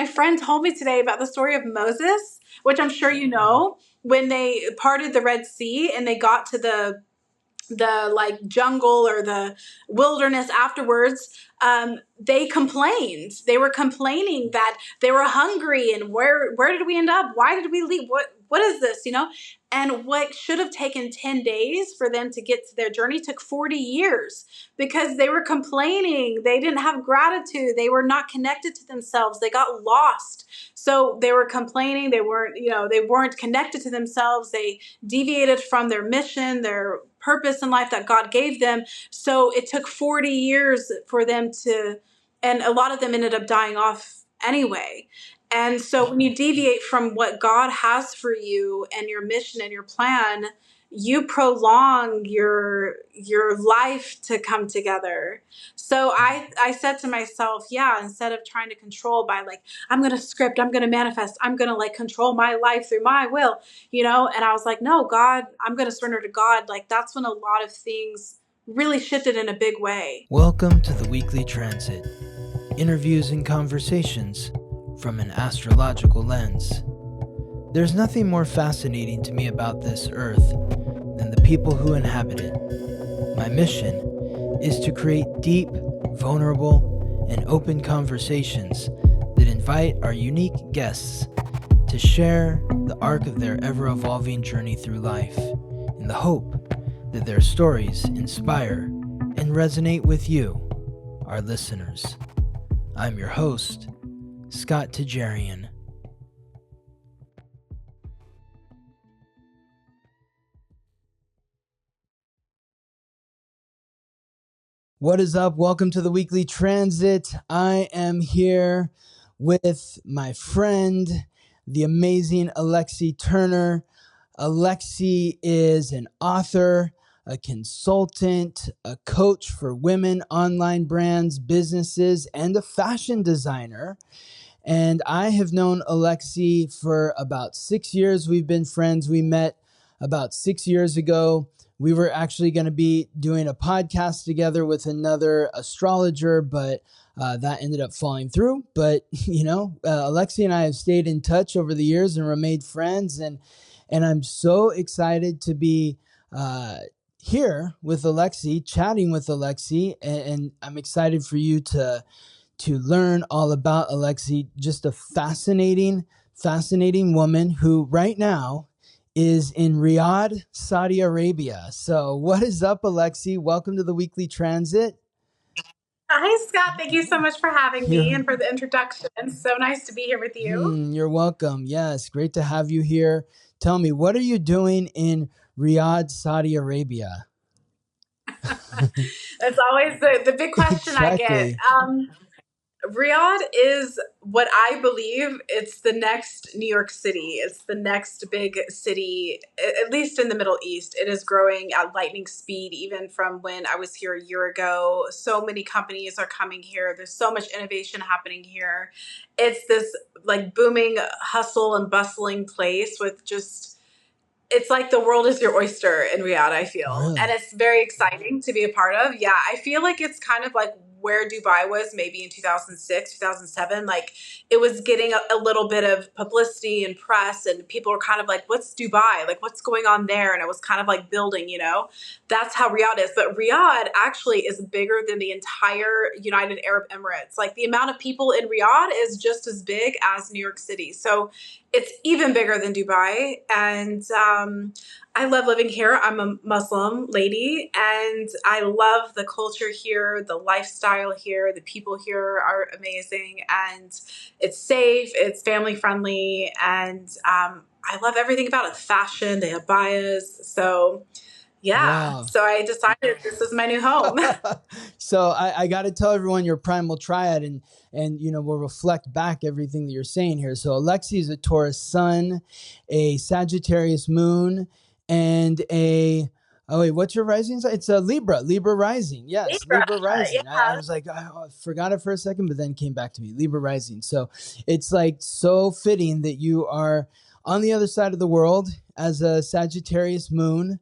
my friend told me today about the story of Moses, which I'm sure you know, when they parted the Red Sea and they got to the like jungle or the wilderness afterwards. They complained. They were complaining that they were hungry and where did we end up? Why did we leave? What is this? And what should have taken 10 days for them to get to their journey took 40 years because they were complaining. They didn't have gratitude. They were not connected to themselves. They got lost. So they were complaining. They weren't connected to themselves. They deviated from their mission, their purpose in life that God gave them. So it took 40 years for them and a lot of them ended up dying off anyway. And so when you deviate from what God has for you and your mission and your plan, you prolong your life to come together. So I said to myself, instead of trying to control by like, I'm going to script, I'm going to manifest, I'm going to like control my life through my will, and I was like, no, God, I'm going to surrender to God. Like that's when a lot of things really shifted in a big way. Welcome to the Weekly Transit. Interviews and conversations from an astrological lens. There's nothing more fascinating to me about this earth than the people who inhabit it. My mission is to create deep, vulnerable, and open conversations that invite our unique guests to share the arc of their ever-evolving journey through life in the hope that their stories inspire and resonate with you, our listeners. I'm your host, Scott Tajarian. What is up? Welcome to the Weekly Transit. I am here with my friend, the amazing Alexi Turner. Alexi is an author, a consultant, a coach for women, online brands, businesses, and a fashion designer. And I have known Alexi for about 6 years. We've been friends. We met about 6 years ago. We were actually going to be doing a podcast together with another astrologer, but that ended up falling through. But, Alexi and I have stayed in touch over the years and remained friends. And I'm so excited to be here with Alexi, chatting with Alexi. And I'm excited for you to learn all about Alexi, just a fascinating woman who right now is in Riyadh, Saudi Arabia. So what is up, Alexi? Welcome to the Weekly Transit. Hi, Scott. Thank you so much for having me and for the introduction. So nice to be here with you. You're welcome. Yes, great to have you here. Tell me, what are you doing in Riyadh, Saudi Arabia? That's always the big question Exactly. I get. Riyadh is what I believe it's the next New York City. It's the next big city, at least in the Middle East. It is growing at lightning speed, even from when I was here a year ago. So many companies are coming here. There's so much innovation happening here. It's this like booming hustle and bustling place with just, it's like the world is your oyster in Riyadh, I feel. Really? And it's very exciting to be a part of. Yeah, I feel like it's kind of like where Dubai was maybe in 2006, 2007. Like it was getting a little bit of publicity and press and people were kind of like, what's Dubai? Like what's going on there? And it was kind of like building, that's how Riyadh is. But Riyadh actually is bigger than the entire United Arab Emirates. Like the amount of people in Riyadh is just as big as New York City. So it's even bigger than Dubai. And I love living here. I'm a Muslim lady and I love the culture here, the lifestyle here. The people here are amazing and it's safe, it's family friendly. And I love everything about it. Fashion, they have abayas. So yeah, wow. So I decided this is my new home. So I got to tell everyone your primal triad and we'll reflect back everything that you're saying here. So Alexi is a Taurus sun, a Sagittarius moon, and what's your rising sign? It's a Libra rising. Yes, Libra rising. Yeah. I was like, I forgot it for a second, but then came back to me, Libra rising. So it's like so fitting that you are on the other side of the world as a Sagittarius moon,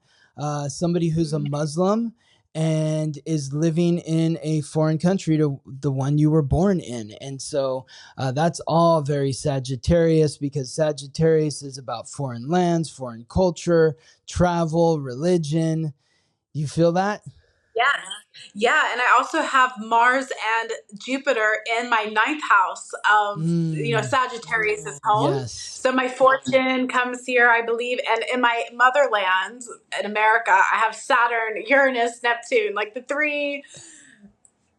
somebody who's a Muslim and is living in a foreign country to the one you were born in. And so that's all very Sagittarius, because Sagittarius is about foreign lands, foreign culture, travel, religion. You feel that? Yeah. Yeah. And I also have Mars and Jupiter in my ninth house of, Sagittarius is home. Yes. So my fortune comes here, I believe. And in my motherland in America, I have Saturn, Uranus, Neptune, like the three,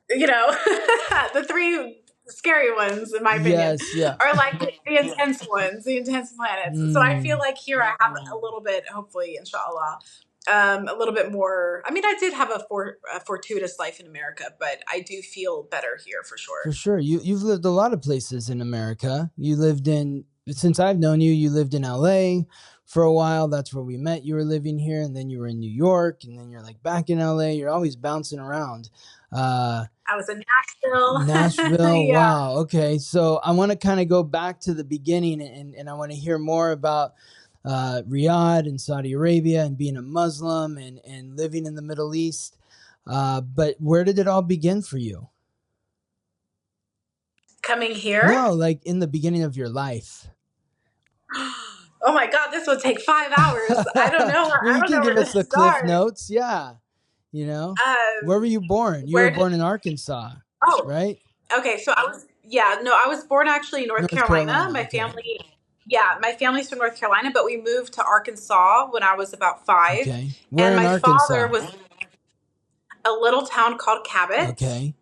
the three scary ones, in my opinion, Yes, yeah. are like the intense ones, the intense planets. So I feel like here I have a little bit, hopefully, inshallah, a little bit more. I mean, I did have a fortuitous life in America, but I do feel better here for sure. For sure. You've lived a lot of places in America. You lived in, since I've known you, you lived in LA for a while. That's where we met. You were living here, and then you were in New York, and then you're like back in LA. You're always bouncing around. I was in Nashville. Nashville. Yeah. Wow. Okay. So I want to kind of go back to the beginning, and I want to hear more about Riyadh and Saudi Arabia and being a Muslim and living in the Middle East. But where did it all begin for you? Coming here? No, like in the beginning of your life. Oh my God, this would take 5 hours. I don't know. Well, you can give us the start. Cliff Notes. Yeah. Where were you born? You were born in Arkansas. Oh, right? Okay, so I was born actually in North Carolina. My family's from North Carolina, but we moved to Arkansas when I was about 5. Okay. Where and in my Arkansas? father was a little town called Cabot. Okay.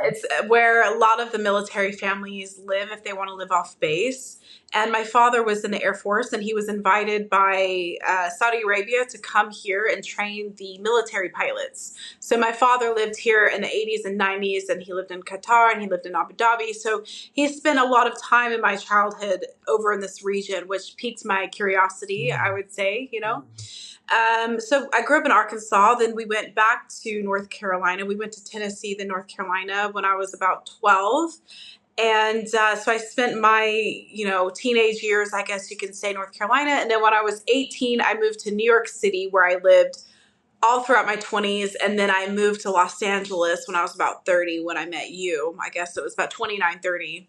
It's where a lot of the military families live if they want to live off base. And my father was in the Air Force, and he was invited by Saudi Arabia to come here and train the military pilots. So my father lived here in the 80s and 90s, and he lived in Qatar, and he lived in Abu Dhabi. So he spent a lot of time in my childhood over in this region, which piqued my curiosity, I would say, So I grew up in Arkansas. Then we went back to North Carolina. We went to Tennessee, then North Carolina when I was about 12. And so I spent my, teenage years, I guess you can say, North Carolina. And then when I was 18, I moved to New York City, where I lived all throughout my 20s. And then I moved to Los Angeles when I was about 30 when I met you. I guess it was about 29, 30.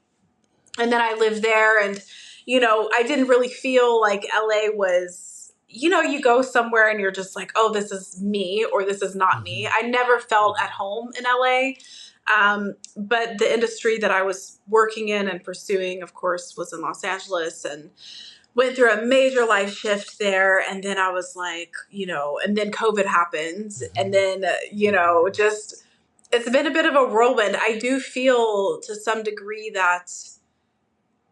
And then I lived there. And, I didn't really feel like LA was, you go somewhere and you're just like, oh, this is me or this is not me. I never felt at home in LA. But the industry that I was working in and pursuing, of course, was in Los Angeles, and went through a major life shift there. And then I was like, and then COVID happened. And then, just, it's been a bit of a whirlwind. I do feel to some degree that,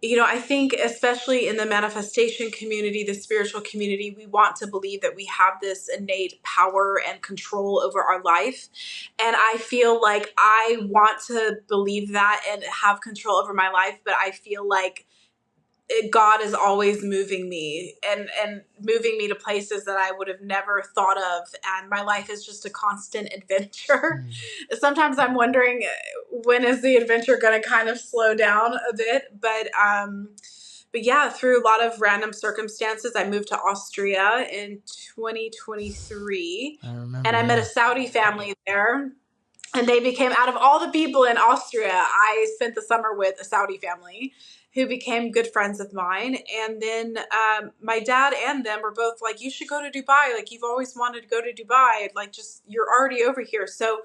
I think especially in the manifestation community, the spiritual community, we want to believe that we have this innate power and control over our life. And I feel like I want to believe that and have control over my life, but I feel like God is always moving me and moving me to places that I would have never thought of. And my life is just a constant adventure. Sometimes I'm wondering, when is the adventure going to kind of slow down a bit? But yeah, through a lot of random circumstances, I moved to Austria in 2023. I remember. And I met a Saudi family there. And they became, out of all the people in Austria, I spent the summer with a Saudi family who became good friends of mine. And then my dad and them were both like, you should go to Dubai. Like, you've always wanted to go to Dubai. Like, just, you're already over here. So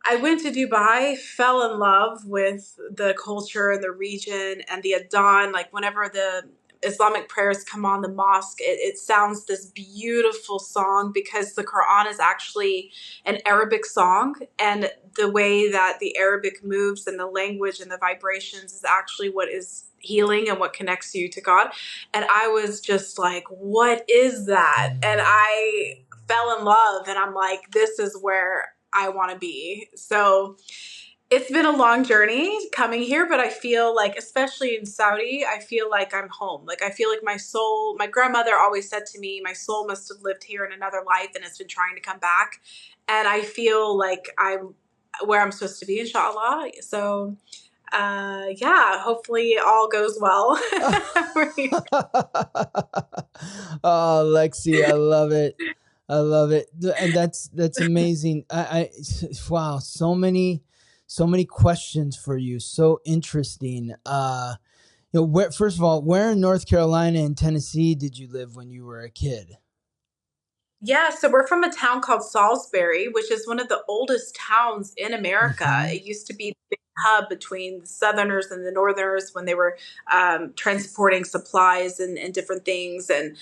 I went to Dubai, fell in love with the culture and the region and the adhan. Like, whenever the Islamic prayers come on the mosque, it sounds this beautiful song, because the Quran is actually an Arabic song, and the way that the Arabic moves and the language and the vibrations is actually what is healing and what connects you to God. And I was just like, what is that? And I fell in love, and I'm like, this is where I want to be. So it's been a long journey coming here, but I feel like, especially in Saudi, I feel like I'm home. Like, I feel like my soul, my grandmother always said to me, my soul must have lived here in another life and it's been trying to come back. And I feel like I'm where I'm supposed to be, inshallah. So, yeah, hopefully it all goes well. Oh, Lexi, I love it. I love it. And that's amazing. Wow, so many questions for you. So interesting. First of all, where in North Carolina and Tennessee did you live when you were a kid? Yeah, so we're from a town called Salisbury, which is one of the oldest towns in America. Mm-hmm. It used to be the big hub between the Southerners and the Northerners when they were transporting supplies and different things. And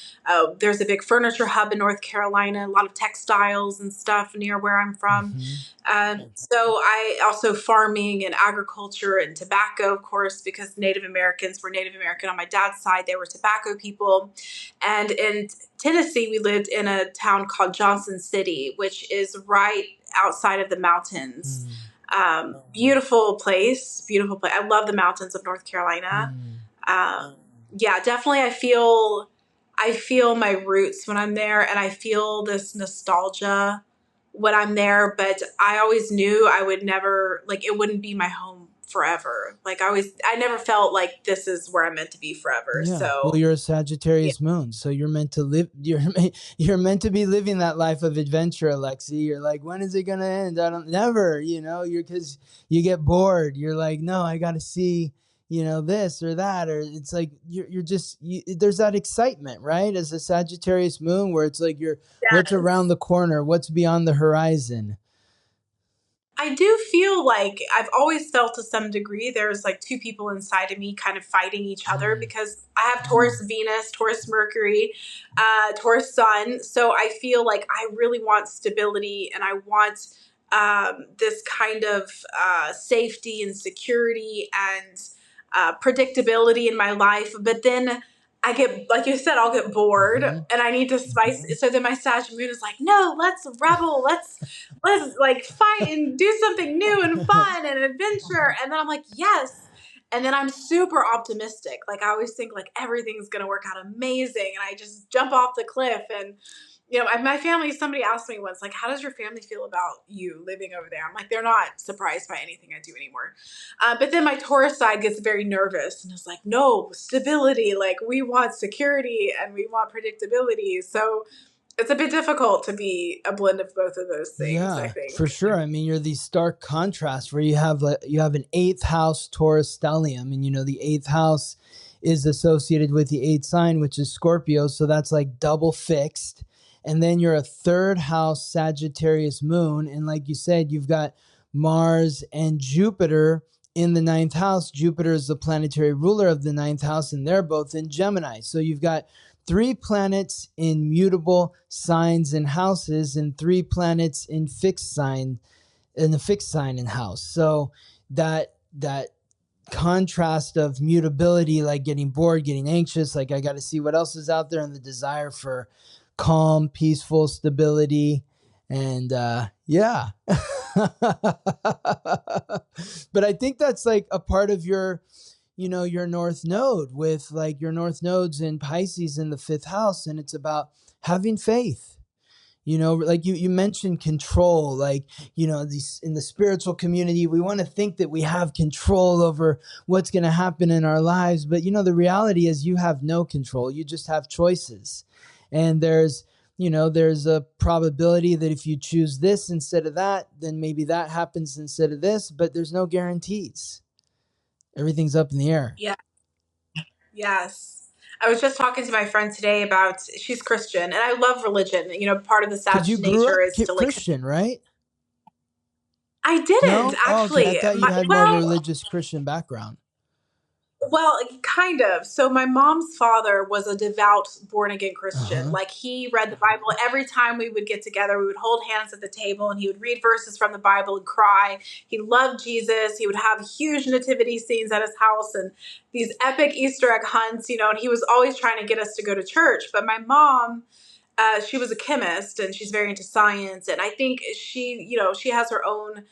there's a big furniture hub in North Carolina, a lot of textiles and stuff near where I'm from. Mm-hmm. So I also farming and agriculture and tobacco, of course, because Native Americans were Native American on my dad's side. They were tobacco people. And in Tennessee, we lived in a town called Johnson City, which is right outside of the mountains. Beautiful place, beautiful place. I love the mountains of North Carolina. Yeah, definitely. I feel my roots when I'm there, and I feel this nostalgia when I'm there. But I always knew I would never, like, it wouldn't be my home forever. Like I never felt like this is where I'm meant to be forever. Yeah. Well, So you're a Sagittarius moon, so you're meant to live. You're meant to be living that life of adventure, Alexi. You're like, when is it gonna end? I don't never. You're because you get bored. You're like, no, I got to see, this or that, or it's like you're just there's that excitement, right? As a Sagittarius moon, where it's like what's yes. around the corner, what's beyond the horizon. I do feel like I've always felt to some degree there's like two people inside of me kind of fighting each other because I have Taurus Venus, Taurus Mercury, Taurus Sun. So I feel like I really want stability and I want this kind of safety and security and predictability in my life. But then I get, like you said, I'll get bored and I need to spice it. So then my Sag moon is like, no, let's rebel. Let's like fight and do something new and fun and adventure. And then I'm like, yes. And then I'm super optimistic. Like I always think like everything's going to work out amazing. And I just jump off the cliff. And, my family, somebody asked me once, like, how does your family feel about you living over there? I'm like, they're not surprised by anything I do anymore. But then my Taurus side gets very nervous and is like, no, stability. Like we want security and we want predictability. So it's a bit difficult to be a blend of both of those things, I think. For sure. I mean, you're these stark contrasts where you have an eighth house Taurus stellium, and the eighth house is associated with the eighth sign, which is Scorpio. So that's like double fixed. And then you're a third house Sagittarius moon. And like you said, you've got Mars and Jupiter in the ninth house. Jupiter is the planetary ruler of the ninth house, and they're both in Gemini. So you've got 3 planets in mutable signs and houses and 3 planets in the fixed sign and house. So that contrast of mutability, like getting bored, getting anxious, like I got to see what else is out there, and the desire for calm, peaceful stability. And yeah. But I think that's like a part of your North Node, with like your North Node's in Pisces in the 5th house. And it's about having faith, like you mentioned control, like, these in the spiritual community, we want to think that we have control over what's going to happen in our lives. But, the reality is you have no control. You just have choices. And there's a probability that if you choose this instead of that, then maybe that happens instead of this, but there's no guarantees. Everything's up in the air. Yeah. Yes. I was just talking to my friend today about, she's Christian and I love religion. Part of the Sag nature is to like Christian, right? I didn't actually. Oh, okay. I thought you had more of a religious Christian background. Well, kind of. So my mom's father was a devout born again Christian. Like he read the Bible every time we would get together. We would hold hands at the table and he would read verses from the Bible and cry. He loved Jesus. He would have huge nativity scenes at his house and these epic Easter egg hunts, and he was always trying to get us to go to church. But my mom, she was a chemist and she's very into science. And I think she has her own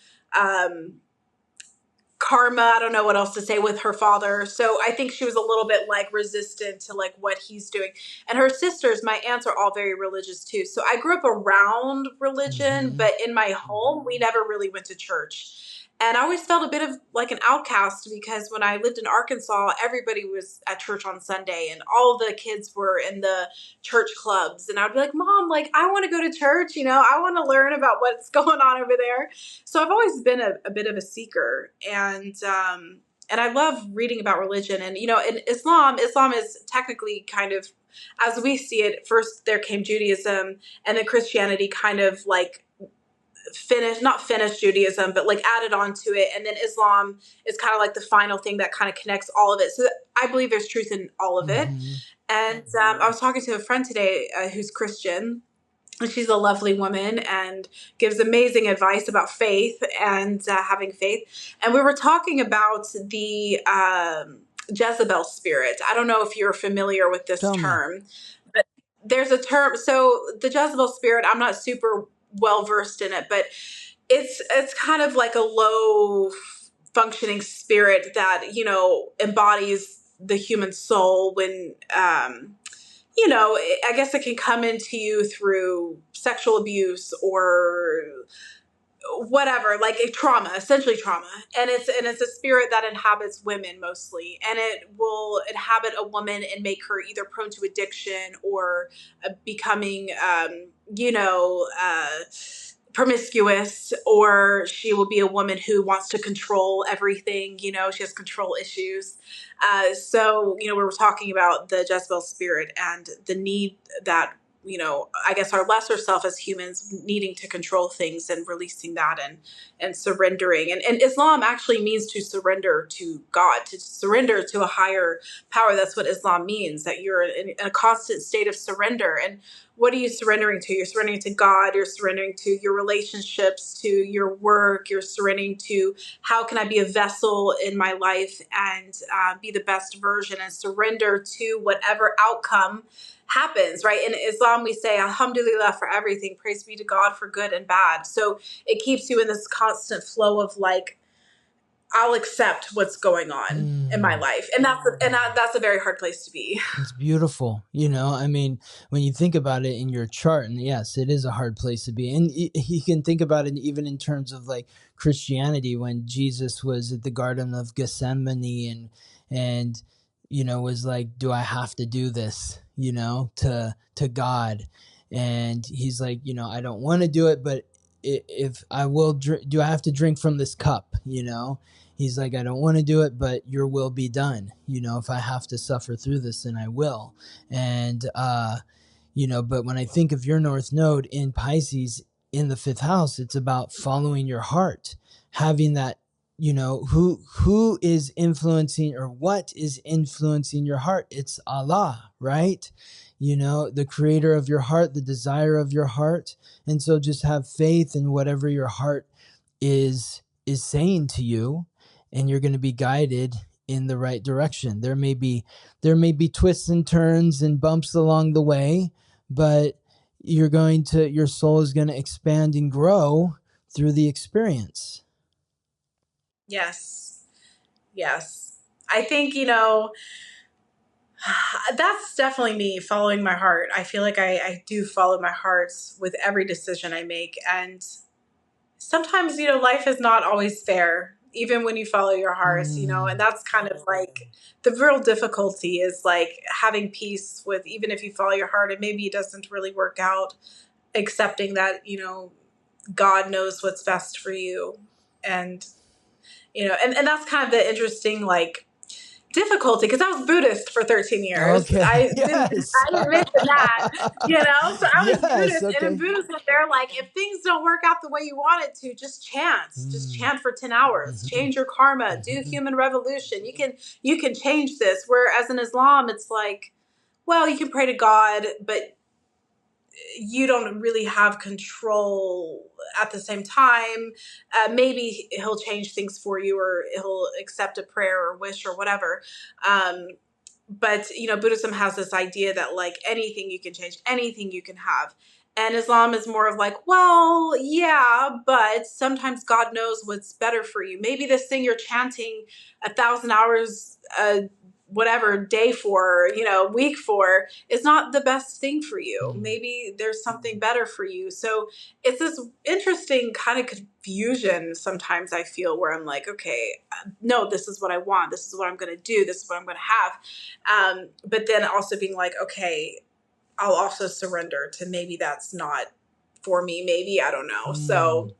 karma. I don't know what else to say with her father. So I think she was a little bit like resistant to like what he's doing. And her sisters, my aunts, are all very religious too. So I grew up around religion, but in my home, we never really went to church. And I always felt a bit of like an outcast because when I lived in Arkansas, everybody was at church on Sunday and all the kids were in the church clubs. And I'd be like, Mom, like, I want to go to church. You know, I want to learn about what's going on over there. So I've always been a bit of a seeker. And I love reading about religion. And, you know, in Islam is technically kind of, as we see it, first there came Judaism and then Christianity kind of like not finished Judaism, but like added on to it. And then Islam is kind of like the final thing that kind of connects all of it. So I believe there's truth in all of it. Mm-hmm. And I was talking to a friend today who's Christian. And she's a lovely woman and gives amazing advice about faith and having faith. And we were talking about the Jezebel spirit. I don't know if you're familiar with this term, but there's a term. So the Jezebel spirit, I'm not super well versed in it, but it's kind of like a low functioning spirit that, you know, embodies the human soul when, you know, I guess it can come into you through sexual abuse or whatever, like a trauma, essentially trauma. And it's a spirit that inhabits women mostly. And it will inhabit a woman and make her either prone to addiction or becoming, you know, promiscuous, or she will be a woman who wants to control everything. You know, she has control issues. So, you know, we were talking about the Jezebel spirit and the need that, you know, I guess our lesser self as humans needing to control things and releasing that and surrendering. And Islam actually means to surrender to God, to surrender to a higher power. That's what Islam means, that you're in a constant state of surrender. And what are you surrendering to? You're surrendering to God. You're surrendering to your relationships, to your work. You're surrendering to how can I be a vessel in my life and be the best version and surrender to whatever outcome happens, right? In Islam, we say, Alhamdulillah for everything. Praise be to God for good and bad. So it keeps you in this constant flow of like, I'll accept what's going on in my life. And that's a very hard place to be. It's beautiful. You know, I mean, when you think about it in your chart, and yes, it is a hard place to be. And you can think about it even in terms of like Christianity, when Jesus was at the Garden of Gethsemane and, you know, was like, do I have to do this, you know, to God? And he's like, you know, I don't want to do it, but if I will, do I have to drink from this cup, you know? He's like, I don't want to do it, but your will be done. You know, if I have to suffer through this, then I will. And, you know, but when I think of your North Node in Pisces in the 5th house, it's about following your heart, having that, you know, who is influencing or what is influencing your heart? It's Allah, right? You know, the creator of your heart, the desire of your heart. And so just have faith in whatever your heart is saying to you, and you're going to be guided in the right direction. There may be twists and turns and bumps along the way, but your soul is going to expand and grow through the experience. Yes. I think, you know, that's definitely me following my heart. I feel like I do follow my heart with every decision I make. And sometimes, you know, life is not always fair, even when you follow your heart, you know, and that's kind of like the real difficulty is like having peace with, even if you follow your heart and maybe it doesn't really work out, accepting that, you know, God knows what's best for you. And, you know, and that's kind of the interesting, like, difficulty, because I was Buddhist for 13 years. Okay. I Yes. didn't mention that, you know? So I was Buddhist, okay. and in Buddhism, they're like, if things don't work out the way you want it to, just chant. Just chant for 10 hours. Change your karma. Do human revolution. You can change this. Whereas in Islam, it's like, well, you can pray to God, but you don't really have control at the same time. Maybe he'll change things for you, or he'll accept a prayer or wish or whatever. But, you know, Buddhism has this idea that like anything you can change, anything you can have. And Islam is more of like, well, yeah, but sometimes God knows what's better for you. Maybe this thing you're chanting 1,000 hours a whatever day for, week for, is not the best thing for you. Maybe there's something better for you. So it's this interesting kind of confusion sometimes I feel, where I'm like, okay, no, this is what I want. This is what I'm going to do. This is what I'm going to have. But then also being like, okay, I'll also surrender to maybe that's not for me. Maybe, I don't know. So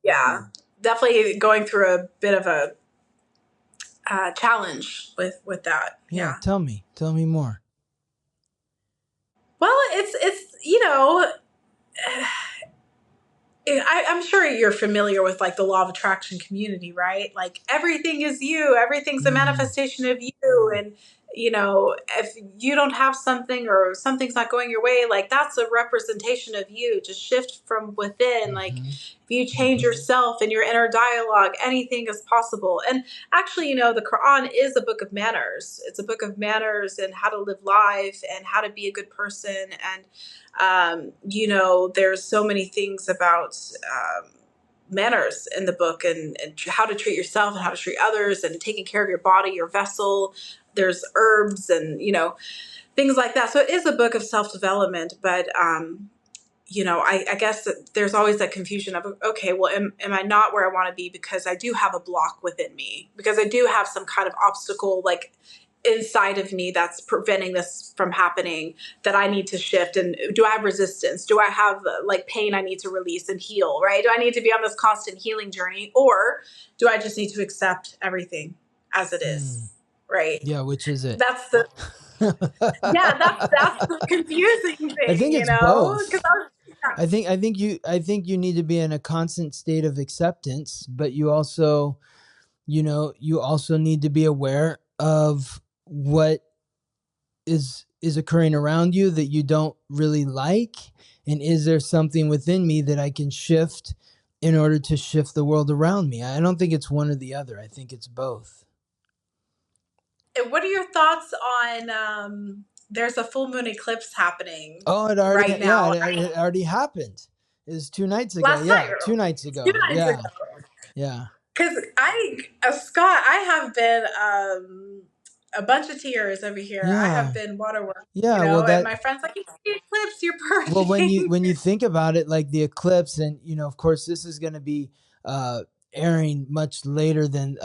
yeah, definitely going through a bit of a challenge with that. Yeah. Tell me more. Well, it's I'm sure you're familiar with like the law of attraction community, right? Like everything is you, everything's a manifestation of you. And, if you don't have something or something's not going your way, like that's a representation of you. Just shift from within. Like if you change yourself and your inner dialogue, anything is possible. And actually, the Quran is a book of manners. It's a book of manners and how to live life and how to be a good person. And, there's so many things about manners in the book, and how to treat yourself and how to treat others, and taking care of your body, your vessel. There's herbs and, things like that. So it is a book of self-development, but, I guess that there's always that confusion of, okay, well, am I not where I want to be because I do have a block within me, because I do have some kind of obstacle, like inside of me, that's preventing this from happening, that I need to shift? And do I have resistance? Do I have like pain I need to release and heal, right? Do I need to be on this constant healing journey, or do I just need to accept everything as it is? Right. Yeah. Which is it? That's the, that's the confusing thing. I think it's both. I think you need to be in a constant state of acceptance, but you also need to be aware of what is occurring around you that you don't really like. And is there something within me that I can shift in order to shift the world around me? I don't think it's one or the other. I think it's both. And what are your thoughts on, there's a full moon eclipse happening? Oh, it already, right now. It already happened. It was 2 nights ago. Last night, 2 nights ago. 2 nights ago. Yeah. Because Scott, I have been a bunch of tears over here. Yeah. I have been waterworks. Yeah, and my friends like, it's the eclipse, you're perfect. Well, when you think about it, like the eclipse, and of course, this is going to be airing much later than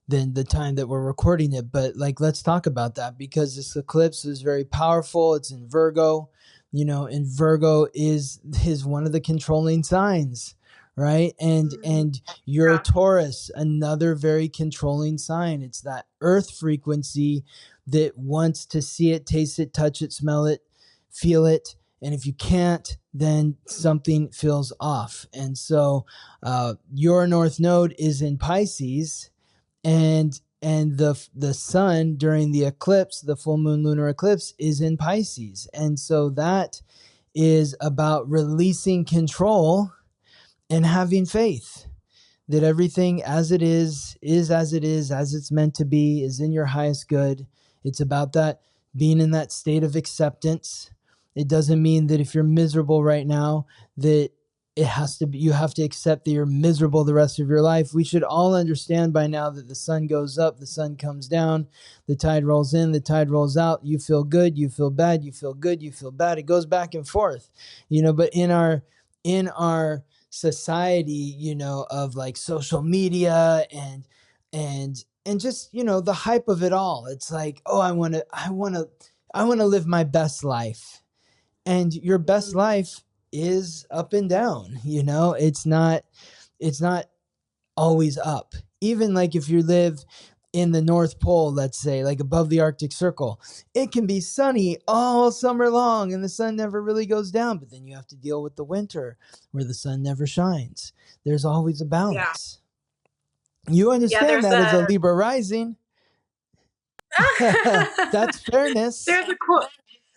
the time that we're recording it. But like, let's talk about that, because this eclipse is very powerful. It's in Virgo, and Virgo is one of the controlling signs. Right. And you're a Taurus, another very controlling sign. It's that earth frequency that wants to see it, taste it, touch it, smell it, feel it. And if you can't, then something feels off. And so your North Node is in Pisces, and the sun during the eclipse, the full moon lunar eclipse, is in Pisces. And so that is about releasing control and having faith that everything as it is as it is, as it's meant to be, is in your highest good. It's about that, being in that state of acceptance. It doesn't mean that if you're miserable right now, that it has to be, you have to accept that you're miserable the rest of your life. We should all understand by now that the sun goes up, the sun comes down, the tide rolls in, the tide rolls out. You feel good, you feel bad, you feel good, you feel bad. It goes back and forth, but in our society, of like social media and just, the hype of it all. It's like, oh, I want to live my best life. And your best life is up and down, it's not always up. Even like if you live in the North Pole, let's say, like above the Arctic Circle, it can be sunny all summer long and the sun never really goes down. But then you have to deal with the winter where the sun never shines. There's always a balance. Yeah. You understand that as a Libra rising. That's fairness. There's a quote.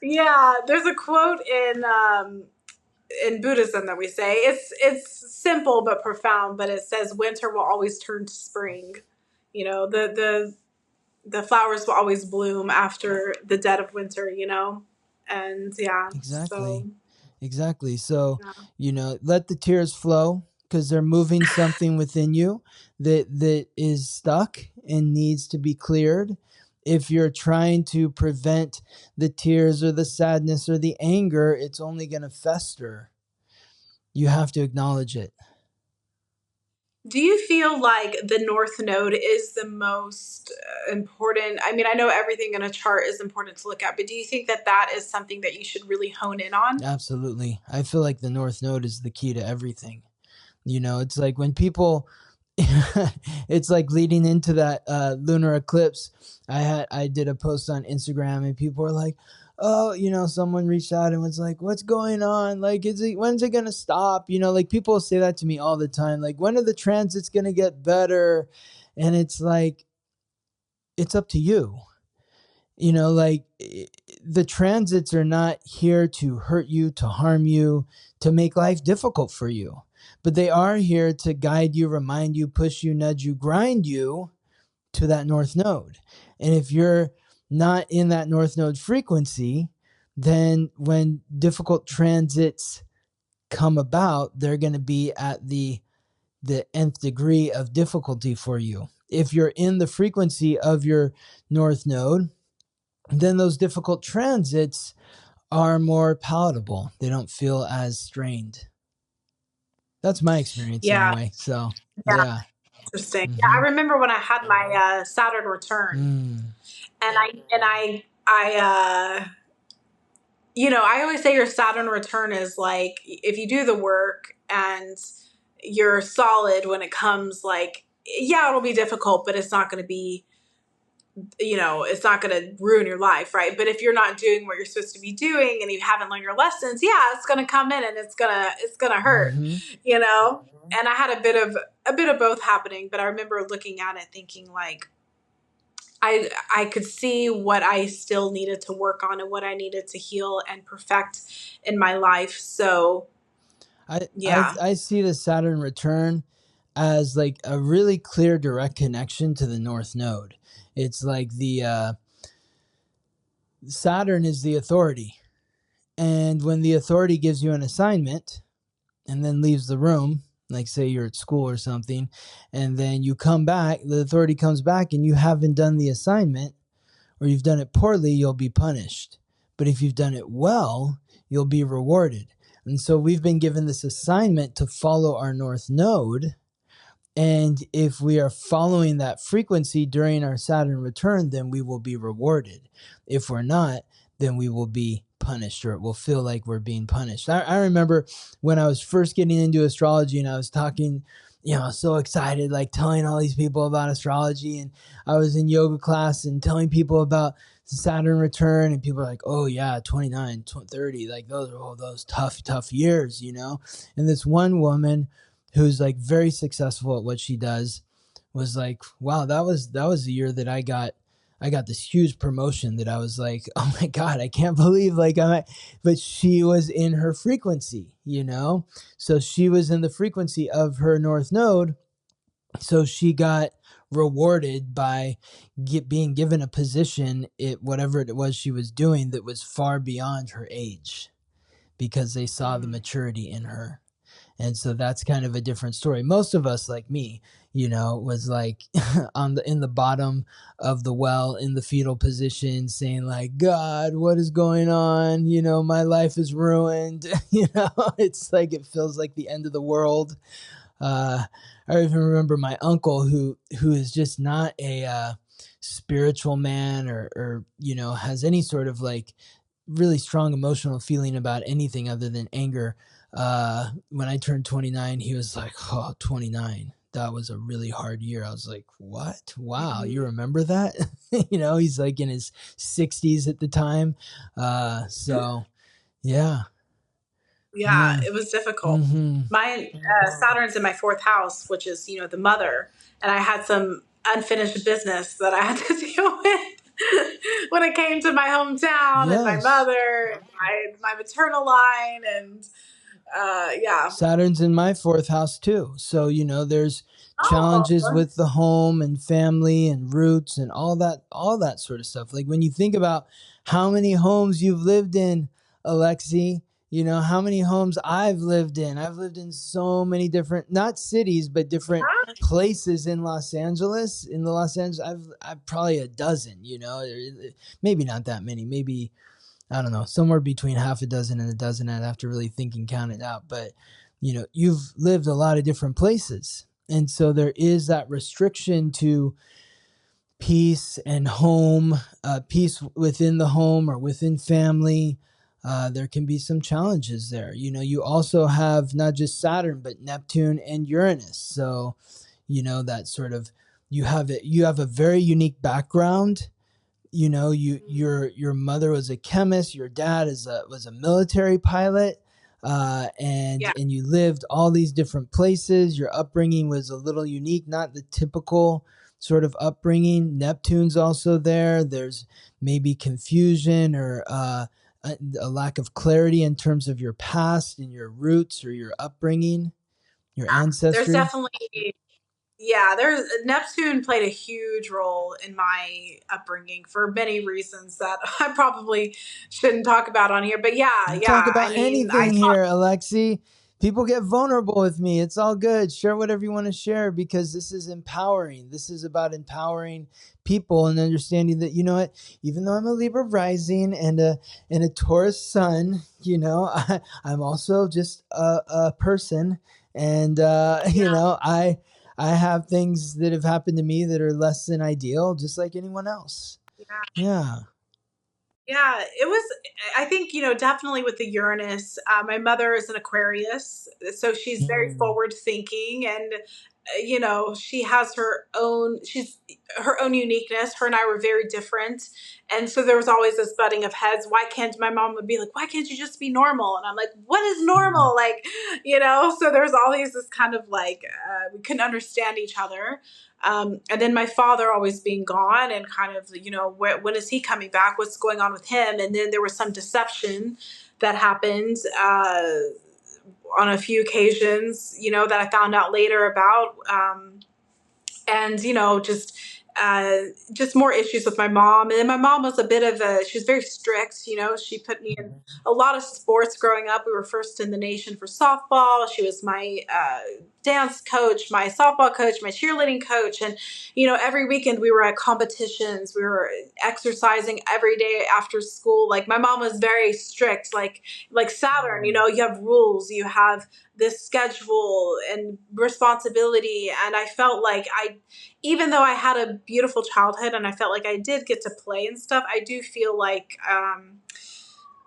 Yeah, there's a quote in Buddhism that we say. It's simple but profound, but it says winter will always turn to spring. The flowers will always bloom after the dead of winter, and yeah. Exactly. So, let the tears flow, because they're moving something within you that is stuck and needs to be cleared. if you're trying to prevent the tears or the sadness or the anger, it's only going to fester. You have to acknowledge it. Do you feel like the North Node is the most important? I mean, I know everything in a chart is important to look at, but do you think that that is something that you should really hone in on? Absolutely. I feel like the North Node is the key to everything. You know, it's like when people, it's like leading into that lunar eclipse. I did a post on Instagram and people were like, oh, you know, someone reached out and was like, what's going on? Like, when's it going to stop? You know, like people say that to me all the time. Like, when are the transits going to get better? And it's like, it's up to you. You know, like the transits are not here to hurt you, to harm you, to make life difficult for you. But they are here to guide you, remind you, push you, nudge you, grind you to that North Node. And if you're not in that North Node frequency, then when difficult transits come about, they're going to be at the nth degree of difficulty for you. If you're in the frequency of your North Node, then those difficult transits are more palatable. They don't feel as strained. That's my experience anyway. So, yeah. Interesting. Yeah, I remember when I had my Saturn return, and I you know, I always say your Saturn return is like, if you do the work and you're solid when it comes, like, yeah, it'll be difficult, but it's not going to be, you know, it's not going to ruin your life, right? But if you're not doing what you're supposed to be doing and you haven't learned your lessons, yeah, it's going to come in and it's going to hurt, you know? And I had a bit of both happening, but I remember looking at it thinking like, I could see what I still needed to work on and what I needed to heal and perfect in my life. So I see the Saturn return as like a really clear direct connection to the North Node. It's like the Saturn is the authority. And when the authority gives you an assignment and then leaves the room, like say you're at school or something, and then you come back, the authority comes back and you haven't done the assignment or you've done it poorly, you'll be punished. But if you've done it well, you'll be rewarded. And so we've been given this assignment to follow our North Node. And if we are following that frequency during our Saturn return, then we will be rewarded. If we're not, then we will be punished, or it will feel like we're being punished. I remember when I was first getting into astrology and I was talking, you know, so excited, like telling all these people about astrology. And I was in yoga class and telling people about Saturn return, and people are like, oh yeah, 29, 30, like those are all those tough years, you know? And this one woman who's like very successful at what she does was like, wow, that was the year that I got this huge promotion that I was like, oh my God, I can't believe but she was in her frequency, you know? So she was in the frequency of her North Node. So she got rewarded by being given a position at whatever it was she was doing that was far beyond her age, because they saw the maturity in her. And so that's kind of a different story. Most of us, like me, you know, was like in the bottom of the well in the fetal position saying like, God, what is going on? You know, my life is ruined. You know, it's like, it feels like the end of the world. I even remember my uncle who is just not a spiritual man or, you know, has any sort of like really strong emotional feeling about anything other than anger. When I turned 29, he was like, oh, 29. That was a really hard year. I was like, what? Wow. You remember that? You know, he's like in his 60s at the time. So yeah. Yeah, it was difficult. My Saturn's in my fourth house, which is, you know, the mother. And I had some unfinished business that I had to deal with when it came to my hometown and my mother, and my maternal line. And yeah. Saturn's in my fourth house too. So, you know, there's challenges with the home and family and roots and all that sort of stuff. Like when you think about how many homes you've lived in, Alexi, You know, how many homes I've lived in. I've lived in so many different, not cities, but different places in Los Angeles. In the Los Angeles, I've probably a dozen, you know, maybe not that many, maybe, I don't know, somewhere between half a dozen and a dozen. I'd have to really think and count it out. But, you know, you've lived a lot of different places. And so there is that restriction to peace and home, peace within the home or within family. There can be some challenges there. You know, you also have not just Saturn, but Neptune and Uranus. So, you know, that sort of, you have a very unique background. You know, your mother was a chemist, your dad was a military pilot, and you lived all these different places. Your upbringing was a little unique, not the typical sort of upbringing. Neptune's also there. There's maybe confusion or a lack of clarity in terms of your past and your roots or your upbringing, your There's ancestry. definitely, there's Neptune played a huge role in my upbringing for many reasons that I probably shouldn't talk about on here. But You talk I about mean, I anything here, Alexi. People get vulnerable with me. It's all good. Share whatever you want to share because this is empowering. This is about empowering people and understanding that, you know what, even though I'm a Libra rising and a Taurus sun, you know, I'm also just a person. And, you know, I have things that have happened to me that are less than ideal, just like anyone else. yeah. Yeah. Yeah, it was, I think, you know, definitely with the Uranus. My mother is an Aquarius, so she's very forward thinking and, you know, she has her own uniqueness. Her and I were very different. And so there was always this butting of heads. Why can't my mom would be like, why can't you just be normal? And I'm like, what is normal? Like, you know, so there's always this kind of like, we couldn't understand each other. And then my father always being gone and kind of, you know, when is he coming back? What's going on with him? And then there was some deception that happened on a few occasions, you know, that I found out later about. And, you know, just more issues with my mom. And then my mom was she was very strict. You know, she put me in a lot of sports growing up. We were first in the nation for softball. She was my dance coach, my softball coach, my cheerleading coach. And, you know, every weekend we were at competitions. We were exercising every day after school. Like my mom was very strict, like Saturn, you know, you have rules, you have this schedule and responsibility. And I felt like even though I had a beautiful childhood and I felt like I did get to play and stuff, I do feel like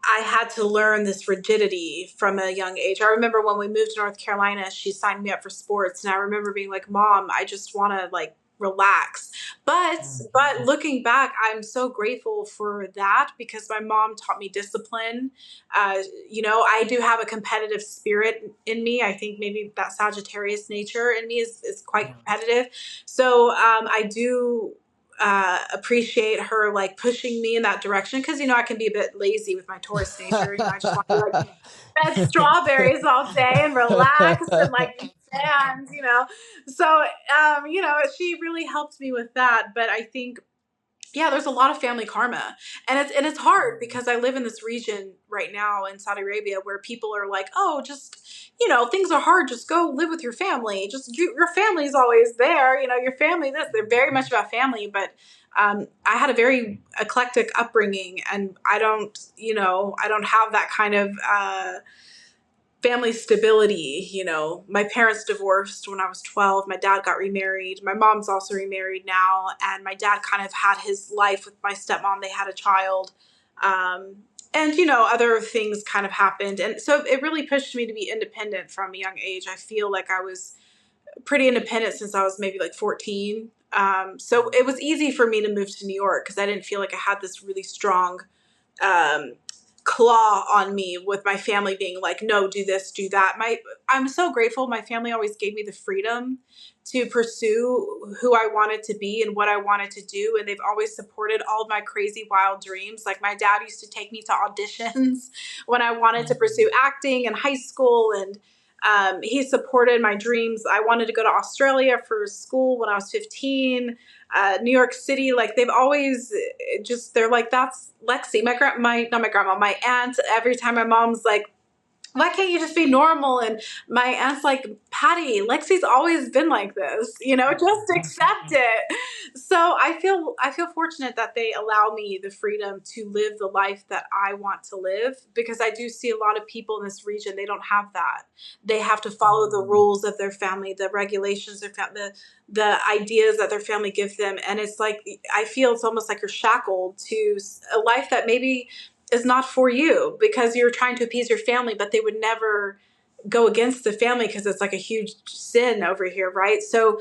I had to learn this rigidity from a young age. I remember when we moved to North Carolina, she signed me up for sports. And I remember being like, Mom, I just want to like relax. But looking back, I'm so grateful for that because my mom taught me discipline. You know, I do have a competitive spirit in me. I think maybe that Sagittarius nature in me is quite competitive. So I do appreciate her like pushing me in that direction because, you know, I can be a bit lazy with my Taurus nature. You know, I just want to like eat strawberries all day and relax and like eat fans, you know. So you know, she really helped me with that. But I think there's a lot of family karma, and it's hard because I live in this region right now in Saudi Arabia where people are like, oh, just, you know, things are hard, just go live with your family, just your family's always there, you know, your family this, they're very much about family. But I had a very eclectic upbringing, and I don't have that kind of family stability. You know, my parents divorced when I was 12. My dad got remarried. My mom's also remarried now. And my dad kind of had his life with my stepmom. They had a child. And, you know, other things kind of happened. And so it really pushed me to be independent from a young age. I feel like I was pretty independent since I was maybe like 14. So it was easy for me to move to New York because I didn't feel like I had this really strong um, claw on me with my family being like, no, do this, do that. I'm so grateful. My family always gave me the freedom to pursue who I wanted to be and what I wanted to do. And they've always supported all of my crazy, wild dreams. Like my dad used to take me to auditions when I wanted to pursue acting in high school. And he supported my dreams. I wanted to go to Australia for school when I was 15. New York City, like they've always they're like, that's Lexi, not my grandma, my aunt. Every time my mom's like why can't you just be normal? And my aunt's like, Patty, Lexi's always been like this, just accept it. So I feel fortunate that they allow me the freedom to live the life that I want to live, because I do see a lot of people in this region, they don't have that. They have to follow the rules of their family, the regulations, the ideas that their family gives them. And it's like, I feel it's almost like you're shackled to a life that maybe is not for you, because you're trying to appease your family, but they would never go against the family because it's like a huge sin over here, right? So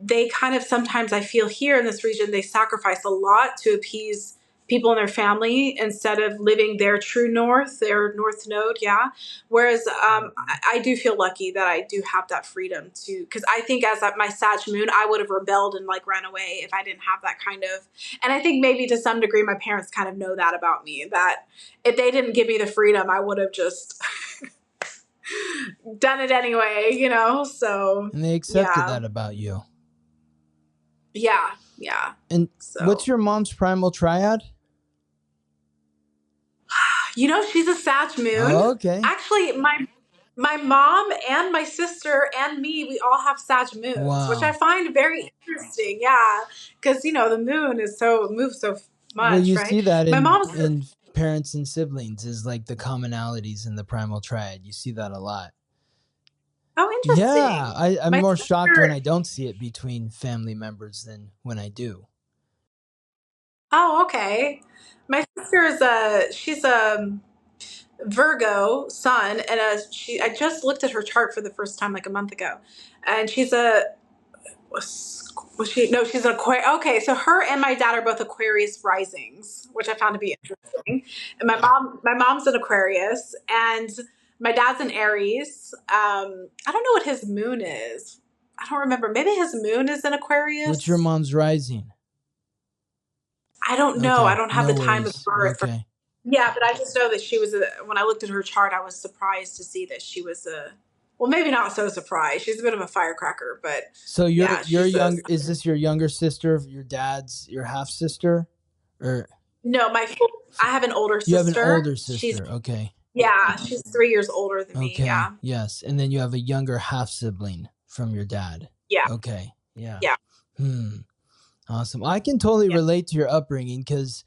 they kind of, sometimes I feel here in this region, they sacrifice a lot to appease people in their family instead of living their true north, their north node. Yeah. Whereas I do feel lucky that I do have that freedom to, because I think as my Sag moon, I would have rebelled and like ran away if I didn't have that kind of, and I think maybe to some degree my parents kind of know that about me, that if they didn't give me the freedom, I would have just done it anyway, so. And they accepted that about you. Yeah. And so, what's your mom's primal triad? She's a Sag moon. Oh, okay. Actually, my mom and my sister and me, we all have Sag moons, Wow. which I find very interesting. Yeah, because the moon moves so much. Well, you right? see that My mom's in parents and siblings is like the commonalities in the primal triad. You see that a lot. Oh, interesting. Yeah, I'm more shocked when I don't see it between family members than when I do. Oh, okay. My sister she's a Virgo sun, and I just looked at her chart for the first time like a month ago, and she's she's an Aquarius. Okay, so her and my dad are both Aquarius risings, which I found to be interesting. And my mom's an Aquarius, and my dad's an Aries. I don't know what his moon is. I don't remember. Maybe his moon is in Aquarius. What's your mom's rising? I don't know. Okay, I don't have no the time worries. of birth. Okay. Yeah, but I just know that she was when I looked at her chart, I was surprised to see that she was well, maybe not so surprised. She's a bit of a firecracker, but so you're young. Is this your younger sister? Your dad's your half sister, or no? I have an older sister. You have an older sister. Okay. Yeah, she's 3 years older than me. Yeah. Yes, and then you have a younger half sibling from your dad. Yeah. Okay. Yeah. Yeah. Awesome. I can totally relate to your upbringing because,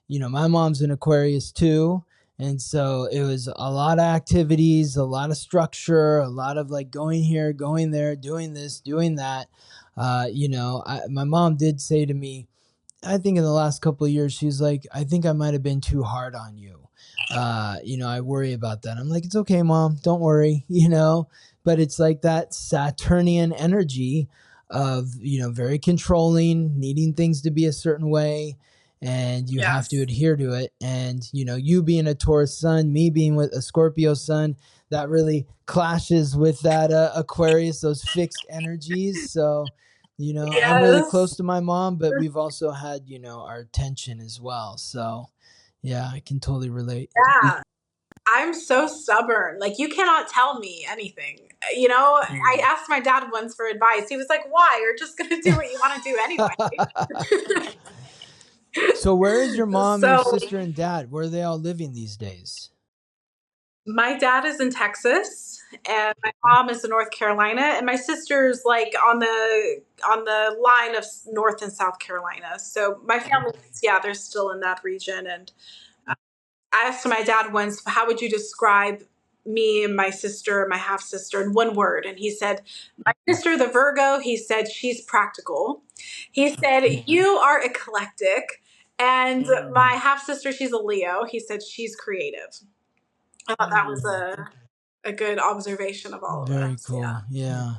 my mom's an Aquarius too. And so it was a lot of activities, a lot of structure, a lot of like going here, going there, doing this, doing that. My mom did say to me, I think in the last couple of years, she's like, I think I might have been too hard on you. I worry about that. I'm like, it's okay, Mom. Don't worry, but it's like that Saturnian energy of, very controlling, needing things to be a certain way. And you have to adhere to it. And, you being a Taurus sun, me being with a Scorpio sun, that really clashes with that Aquarius, those fixed energies. So, I'm really close to my mom, but we've also had, our tension as well. So, yeah, I can totally relate. Yeah. I'm so stubborn. Like, you cannot tell me anything. I asked my dad once for advice. He was like, why? You're just going to do what you want to do anyway. So where is your mom, your sister, and dad? Where are they all living these days? My dad is in Texas, and my mom is in North Carolina, and my sister's like on the line of North and South Carolina. So my family, they're still in that region. And I asked my dad once, how would you describe me and my sister, my half sister, in one word? And he said, my sister, the Virgo, he said, she's practical. He said, you are eclectic. And my half sister, she's a Leo. He said, she's creative. I thought that was a good observation of all of us. Very cool. Yeah.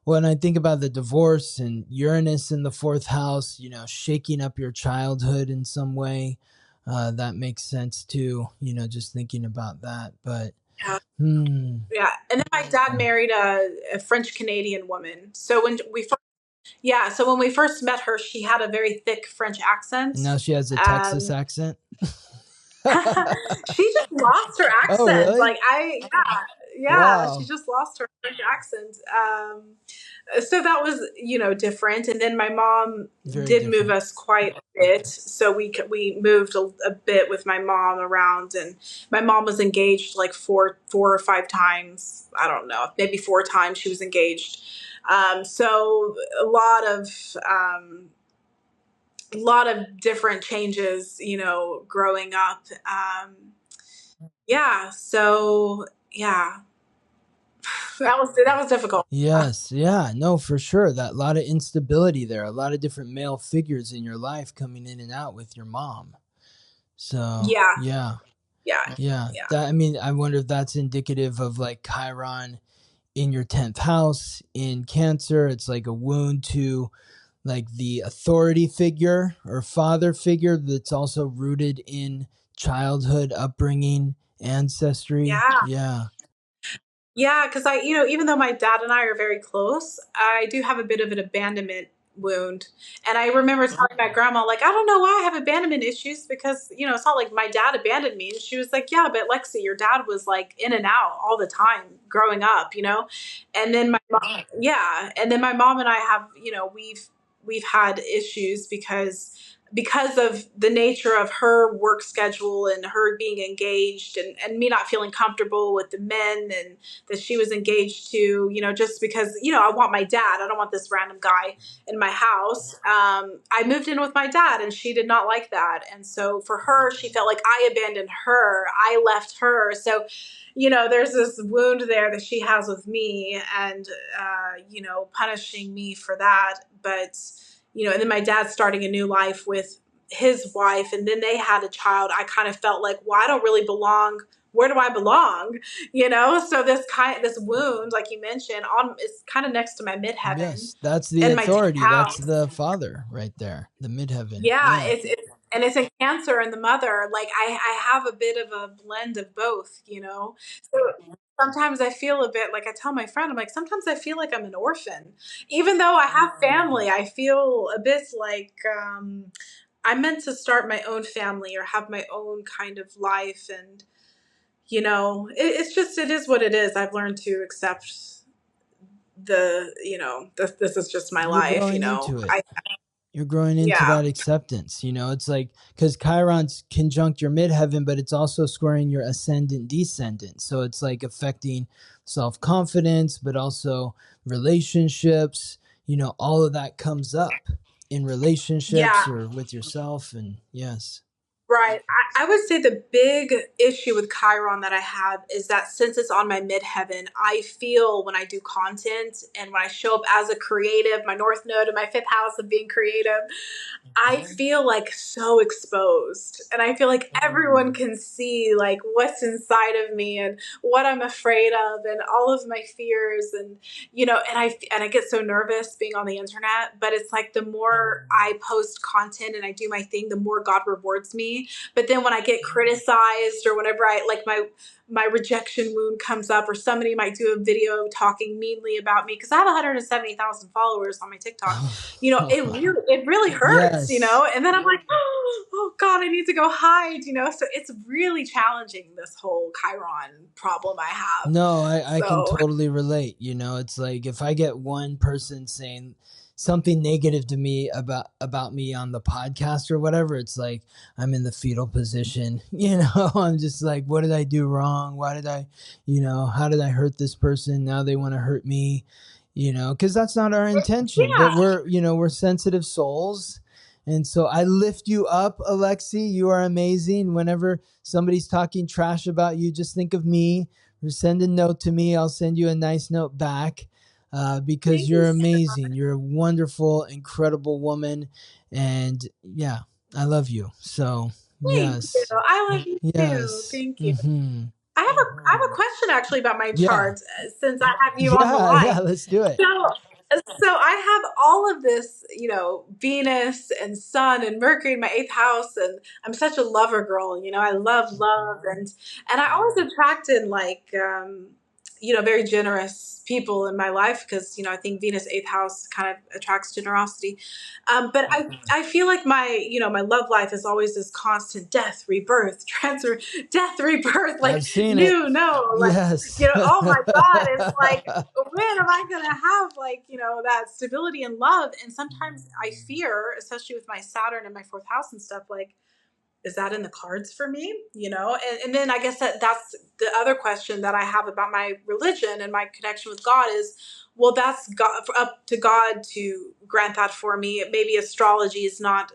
When I think about the divorce and Uranus in the fourth house, shaking up your childhood in some way, that makes sense too, just thinking about that. But yeah. And then my dad married a French Canadian woman. So when we first met her, she had a very thick French accent. And now she has a Texas accent. She just lost her accent. Oh, really? Like Yeah, she Wow. just lost her French accent. So that was, different. And then my mom Very did move different. us quite a bit. So we moved a bit with my mom around, and my mom was engaged like four or five times. I don't know, maybe four times she was engaged. So a lot of different changes, growing up. Yeah. So yeah, that was difficult. Yes, yeah, no, for sure. That lot of instability there, a lot of different male figures in your life coming in and out with your mom. So, Yeah. yeah, Yeah. yeah. Yeah. That I mean, I wonder if that's indicative of like Chiron in your 10th house in Cancer. It's like a wound to like the authority figure or father figure that's also rooted in childhood upbringing, ancestry. Yeah. Yeah. Yeah, because even though my dad and I are very close, I do have a bit of an abandonment wound. And I remember telling my grandma, like, I don't know why I have abandonment issues because, it's not like my dad abandoned me. And she was like, yeah, but Lexi, your dad was like in and out all the time growing up. And then my mom, yeah. And then my mom and I have, we've had issues because of the nature of her work schedule and her being engaged and me not feeling comfortable with the men and that she was engaged to, just because, I want my dad. I don't want this random guy in my house. I moved in with my dad and she did not like that. And so for her, she felt like I abandoned her. I left her. So, there's this wound there that she has with me and, punishing me for that. But, and then my dad's starting a new life with his wife and then they had a child. I kind of felt like, well, I don't really belong. Where do I belong? So this wound, like you mentioned, it's kind of next to my midheaven Yes, that's the and my 10th authority. That's house. the father right there, the midheaven. Yeah, Yeah. it's in Cancer and the mother. Like I have a bit of a blend of both. So sometimes I feel a bit like I tell my friend, I'm like, sometimes I feel like I'm an orphan. Even though I have family, I feel a bit like I'm meant to start my own family or have my own kind of life. And, it is what it is. I've learned to accept this is just my You're life, growing into it. I, You're growing into yeah, that acceptance. It's like because Chiron's conjunct your midheaven, but it's also squaring your ascendant descendant. So it's like affecting self confidence, but also relationships. All of that comes up in relationships yeah. or with yourself. And yes. Right. I would say the big issue with Chiron that I have is that since it's on my midheaven, I feel when I do content and when I show up as a creative, my North Node and my fifth house of being creative, I feel like so exposed and I feel like everyone can see like what's inside of me and what I'm afraid of and all of my fears and and I get so nervous being on the internet, but it's like the more I post content and I do my thing, the more God rewards me. But then when I get criticized or whenever I like my rejection wound comes up or somebody might do a video talking meanly about me because I have 170,000 followers on my TikTok. It really hurts. Yes. And then I'm like, oh God, I need to go hide. So it's really challenging, this whole Chiron problem I have. No, I can So totally relate. It's like if I get one person saying something negative to me about me on the podcast or whatever, it's like I'm in the fetal position. I'm just like, what did I do wrong? Why did how did I hurt this person? Now they want to hurt me, because that's not our intention. But yeah, we're sensitive souls. And so I lift you up, Alexi. You are amazing. Whenever somebody's talking trash about you, just think of me or send a note to me. I'll send you a nice note back because you're thanks. amazing. You're a wonderful, incredible woman. And yeah, I love you. So, Thank you. yes. I love you too. Yes. Thank you. Mm-hmm. I have a question actually about my Yeah. chart since I have you on the Yeah. Yeah. line. Let's do it. So I have all of this, Venus and Sun and Mercury in my eighth house, and I'm such a lover girl. I love love, and I always attracted like, very generous people in my life because, I think Venus 8th house kind of attracts generosity. But I feel like my love life is always this constant death, rebirth, transfer, death, rebirth, like I've seen it. new, no, like, Yes. oh my God, it's like, when am I going to have like, that stability and love? And sometimes I fear, especially with my Saturn and my 4th house and stuff, like, is that in the cards for me? And then I guess that's the other question that I have about my religion and my connection with God is, well, that's God, up to God to grant that for me. Maybe astrology is not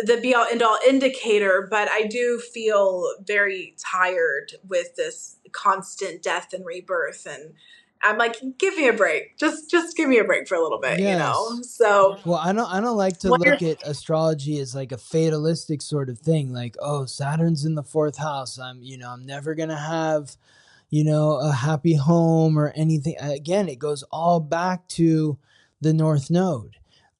the be all end all indicator, but I do feel very tired with this constant death and rebirth. And I'm like, give me a break. Just give me a break for a little bit, Yes. So Well, I don't like to when you're look at astrology as like a fatalistic sort of thing. Like, oh, Saturn's in the 4th house. I'm never gonna have, a happy home or anything. Again, it goes all back to the North Node.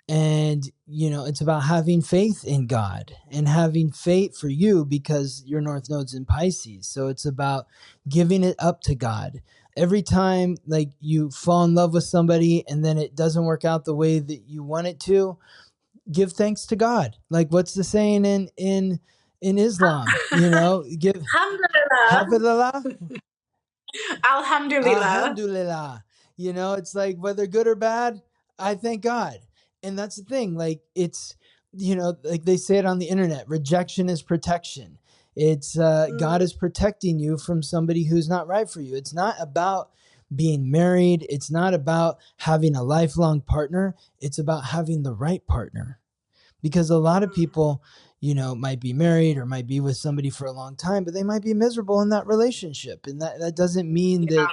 And, it's about having faith in God and having faith for you because your North Node's in Pisces. So it's about giving it up to God. Every time like you fall in love with somebody and then it doesn't work out the way that you want it to, give thanks to God. Like what's the saying in Islam? Give Alhamdulillah. hafidullah. Alhamdulillah. Alhamdulillah. It's like whether good or bad, I thank God. And that's the thing. Like it's, like they say it on the internet, rejection is protection. It's God is protecting you from somebody who's not right for you. It's not about being married. It's not about having a lifelong partner. It's about having the right partner. Because a lot of people, might be married or might be with somebody for a long time, but they might be miserable in that relationship. And that doesn't mean that,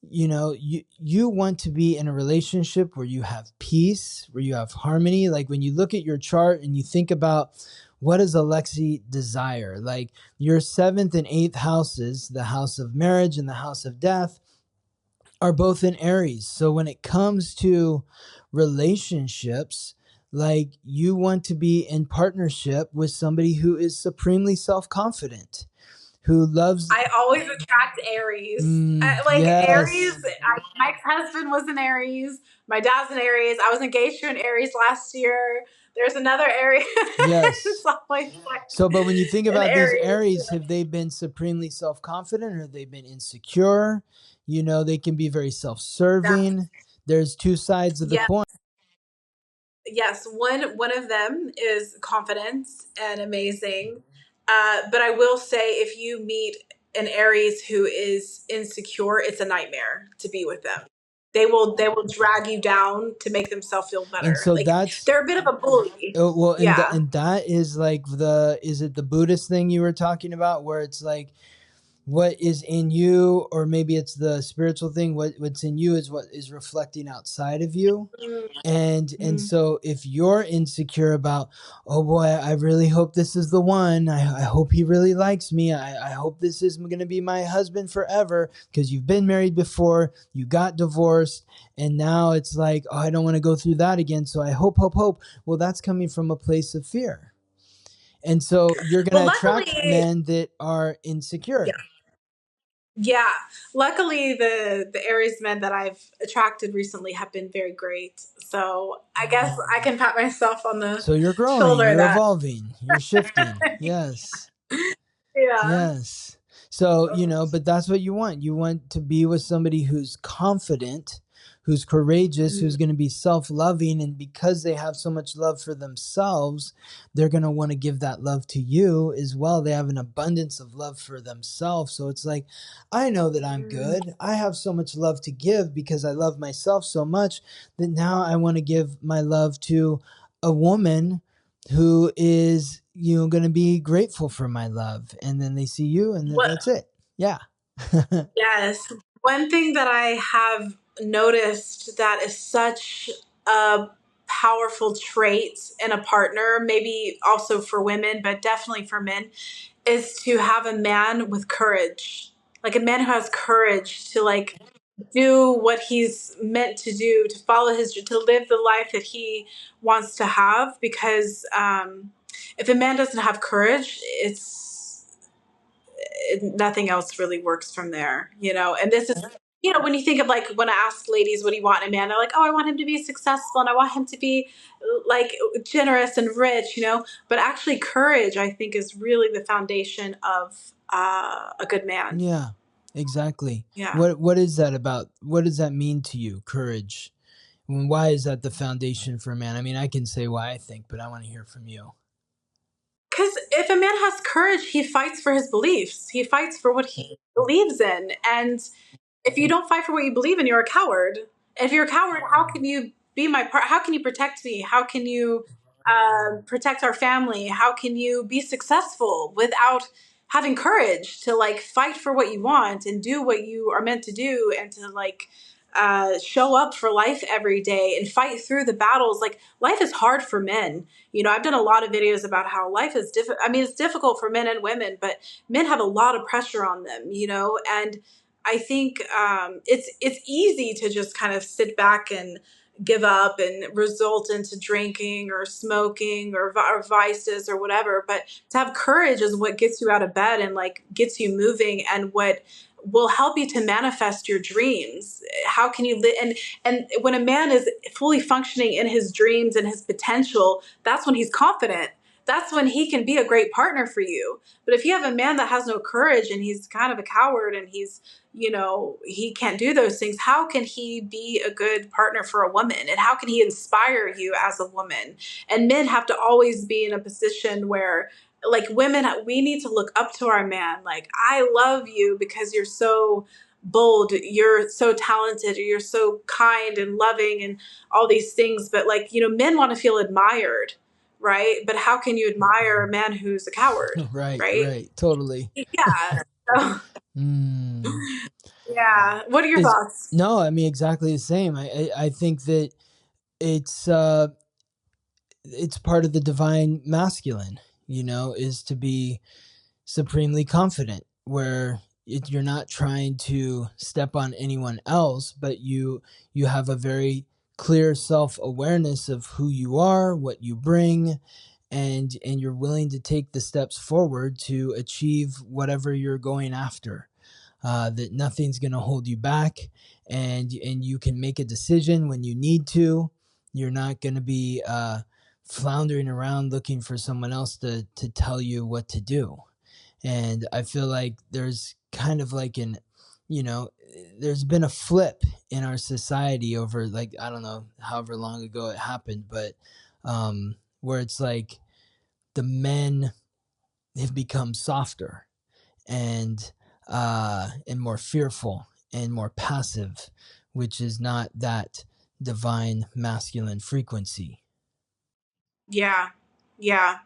you want to be in a relationship where you have peace, where you have harmony. Like when you look at your chart and you think about what does Alexi desire? Like your 7th and 8th houses, the house of marriage and the house of death, are both in Aries. So when it comes to relationships, like you want to be in partnership with somebody who is supremely self-confident, who loves. I always attract Aries. Yes. Aries, my ex-husband was an Aries. My dad's an Aries. I was engaged to an Aries last year. There's another Aries. Yes. It's always like So, but when you think an about these Aries. Aries, have they been supremely self-confident or have they been insecure? They can be very self-serving. There's two sides of the Yeah. coin. Yes, one of them is confidence and amazing. But I will say, if you meet an Aries who is insecure, it's a nightmare to be with them. They will drag you down to make themselves feel And better. so Like that's they're a bit of a bully. well, Yeah. and that is like is it the Buddhist thing you were talking about, where it's like what is in you, or maybe it's the spiritual thing. What's in you is what is reflecting outside of you. And so if you're insecure about, oh boy, I really hope this is the one. I hope he really likes me. I hope this is going to be my husband forever, because you've been married before, you got divorced, and now it's like, oh, I don't want to go through that again. So I hope. Well, that's coming from a place of fear. And so you're going Well, to attract luckily, men that are insecure. yeah. Luckily, the Aries men that I've attracted recently have been very great. So I guess I can pat myself on the So you're growing, shoulder you're that evolving, you're shifting. Yes. yeah. Yes. So, but that's what you want. You want to be with somebody who's confident, who's courageous, who's going to be self-loving. And because they have so much love for themselves, they're going to want to give that love to you as well. They have an abundance of love for themselves. So it's like, I know that I'm good. I have so much love to give because I love myself so much that now I want to give my love to a woman who is going to be grateful for my love, and then they see you and What that's it. Yeah. Yes. One thing that I have noticed that is such a powerful trait in a partner, maybe also for women, but definitely for men, is to have a man with courage. Like a man who has courage to like do what he's meant to do, to follow to live the life that he wants to have. Because if a man doesn't have courage, nothing else really works from there, And this is you know, when you think of like, when I ask ladies, what do you want in a man? They're like, oh, I want him to be successful and I want him to be like generous and rich, you know, but actually courage, I think, is really the foundation of a good man. Yeah, exactly. Yeah. What is that about? What does that mean to you, courage? And why is that the foundation for a man? I mean, I can say why I think, but I want to hear from you. Because if a man has courage, he fights for his beliefs. He fights for what he believes in. And if you don't fight for what you believe in, you're a coward. If you're a coward, how can you be my part? How can you protect me? How can you protect our family? How can you be successful without having courage to like fight for what you want and do what you are meant to do, and to like show up for life every day and fight through the battles? Like, life is hard for men. You know, I've done a lot of videos about how life is difficult. I mean, it's difficult for men and women, but men have a lot of pressure on them, you know, and I think it's easy to just kind of sit back and give up and result into drinking or smoking or vices or whatever. But to have courage is what gets you out of bed and like gets you moving, and what will help you to manifest your dreams. How can you live? And when a man is fully functioning in his dreams and his potential, that's when he's confident. That's when he can be a great partner for you. But if you have a man that has no courage and he's kind of a coward and he's, you know, he can't do those things, how can he be a good partner for a woman? And how can he inspire you as a woman? And men have to always be in a position where, like, women, we need to look up to our man. Like, I love you because you're so bold, you're so talented, you're so kind and loving and all these things. But like, you know, men want to feel admired, right? But how can you admire a man who's a coward, Right, right? right, totally. Yeah. So, Mm. yeah. What are your Is thoughts? no, I mean exactly the same. I think that it's it's part of the divine masculine, you know, is to be supremely confident, where you're not trying to step on anyone else, but you have a very clear self-awareness of who you are, what you bring, and you're willing to take the steps forward to achieve whatever you're going after. That nothing's going to hold you back, and you can make a decision when you need to. You're not going to be floundering around looking for someone else to tell you what to do. And I feel like there's kind of like you know, there's been a flip in our society over, like, I don't know however long ago it happened, but where it's like the men have become softer and more fearful and more passive, which is not that divine masculine frequency. Yeah. Yeah.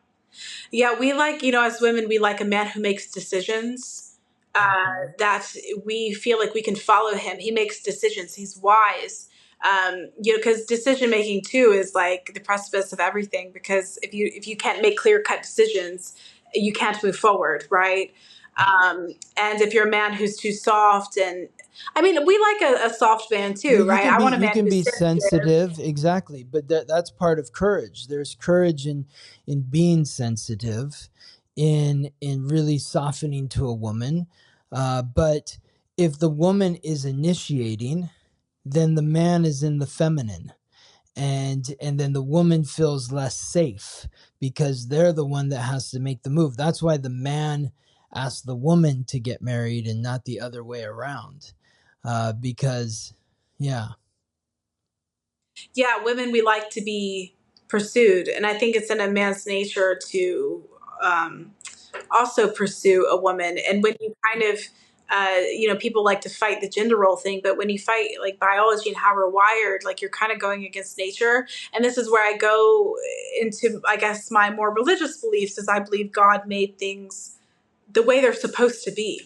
Yeah, we like, you know, as women, we like a man who makes decisions, that we feel like we can follow him. He makes decisions. He's wise. You know, because decision making too is like the precipice of everything. Because if you can't make clear cut decisions, you can't move forward, right? And if you're a man who's too soft, and I mean, we like a soft man Well, too, right? I want a you man can who's be sensitive. sensitive, exactly, but that's part of courage. There's courage in being sensitive, in really softening to a woman. But if the woman is initiating, then the man is in the feminine, and then the woman feels less safe because they're the one that has to make the move. That's why the man asks the woman to get married and not the other way around. Because yeah. Yeah, women, we like to be pursued, and I think it's in a man's nature to um, also pursue a woman. And when you kind of you know, people like to fight the gender role thing, but when you fight like biology and how we're wired, like, you're kind of going against nature. And this is where I go into, I guess, my more religious beliefs, is I believe God made things the way they're supposed to be.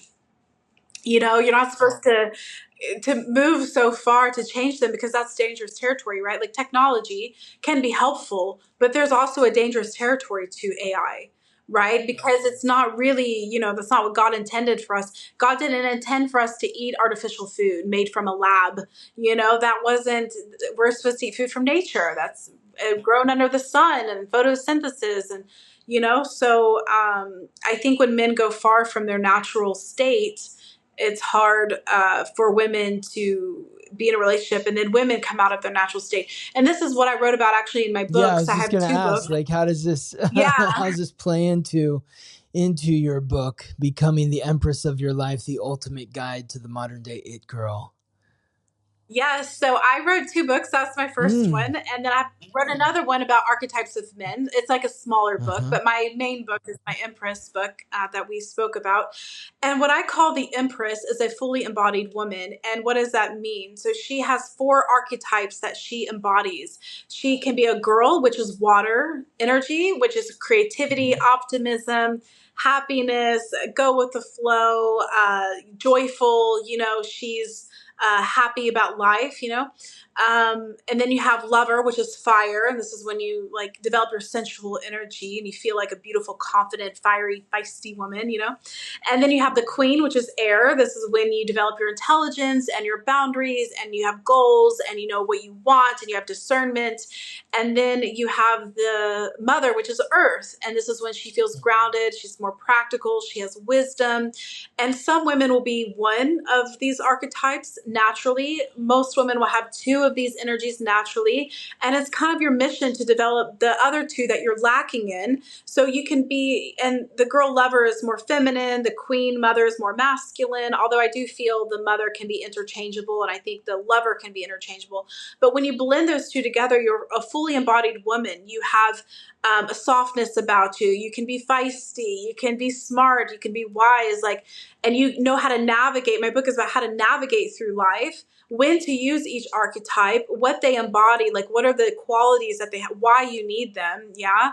You know, you're not supposed to move so far to change them, because that's dangerous territory, right? Like, technology can be helpful, but there's also a dangerous territory to AI, right? Because it's not really, you know, that's not what God intended for us. God didn't intend for us to eat artificial food made from a lab. You know, that wasn't, we're supposed to eat food from nature. That's grown under the sun and photosynthesis. And, you know, so I think when men go far from their natural state, it's hard for women to be in a relationship, and then women come out of their natural state. And this is what I wrote about actually in my Yeah, I books. was I just have gonna 2 ask, books. like, how does this Yeah. how does this play into your book, Becoming the Empress of Your Life, the Ultimate Guide to the Modern Day It Girl? Yes, so I wrote 2 books. That's my first one, and then I wrote another one about archetypes of men. It's like a smaller book, but my main book is my Empress book that we spoke about. And what I call the Empress is a fully embodied woman. And what does that mean? So she has 4 archetypes that she embodies. She can be a girl, which is water energy, which is creativity, optimism, happiness, go with the flow, joyful. She's happy about life, and then you have lover, which is fire, and this is when you like develop your sensual energy and you feel like a beautiful, confident, fiery, feisty woman, and then you have the queen, which is air. This is when you develop your intelligence and your boundaries, and you have goals, and you know what you want, and you have discernment. And then you have the mother, which is earth, and this is when she feels grounded, she's more practical, she has wisdom. And some women will be one of these archetypes naturally. Most women will have 2 of these energies naturally. And it's kind of your mission to develop the other 2 that you're lacking in. So you can be, and the girl lover is more feminine, the queen mother is more masculine, although I do feel the mother can be interchangeable, and I think the lover can be interchangeable. But when you blend those 2 together, you're a fully embodied woman. You have a softness about you. You can be feisty. You can be smart. You can be wise. And you know how to navigate. My book is about how to navigate through life, when to use each archetype, what they embody, like what are the qualities that they have, why you need them, yeah,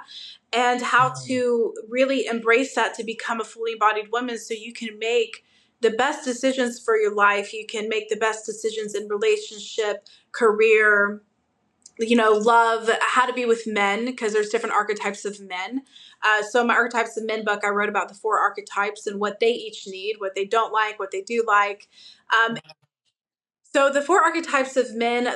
and how to really embrace that to become a fully embodied woman, so you can make the best decisions for your life. You can make the best decisions in relationship, career, love, how to be with men, because there's different archetypes of men. So my Archetypes of Men book, I wrote about the 4 archetypes and what they each need, what they don't like, what they do like. So the 4 archetypes of men,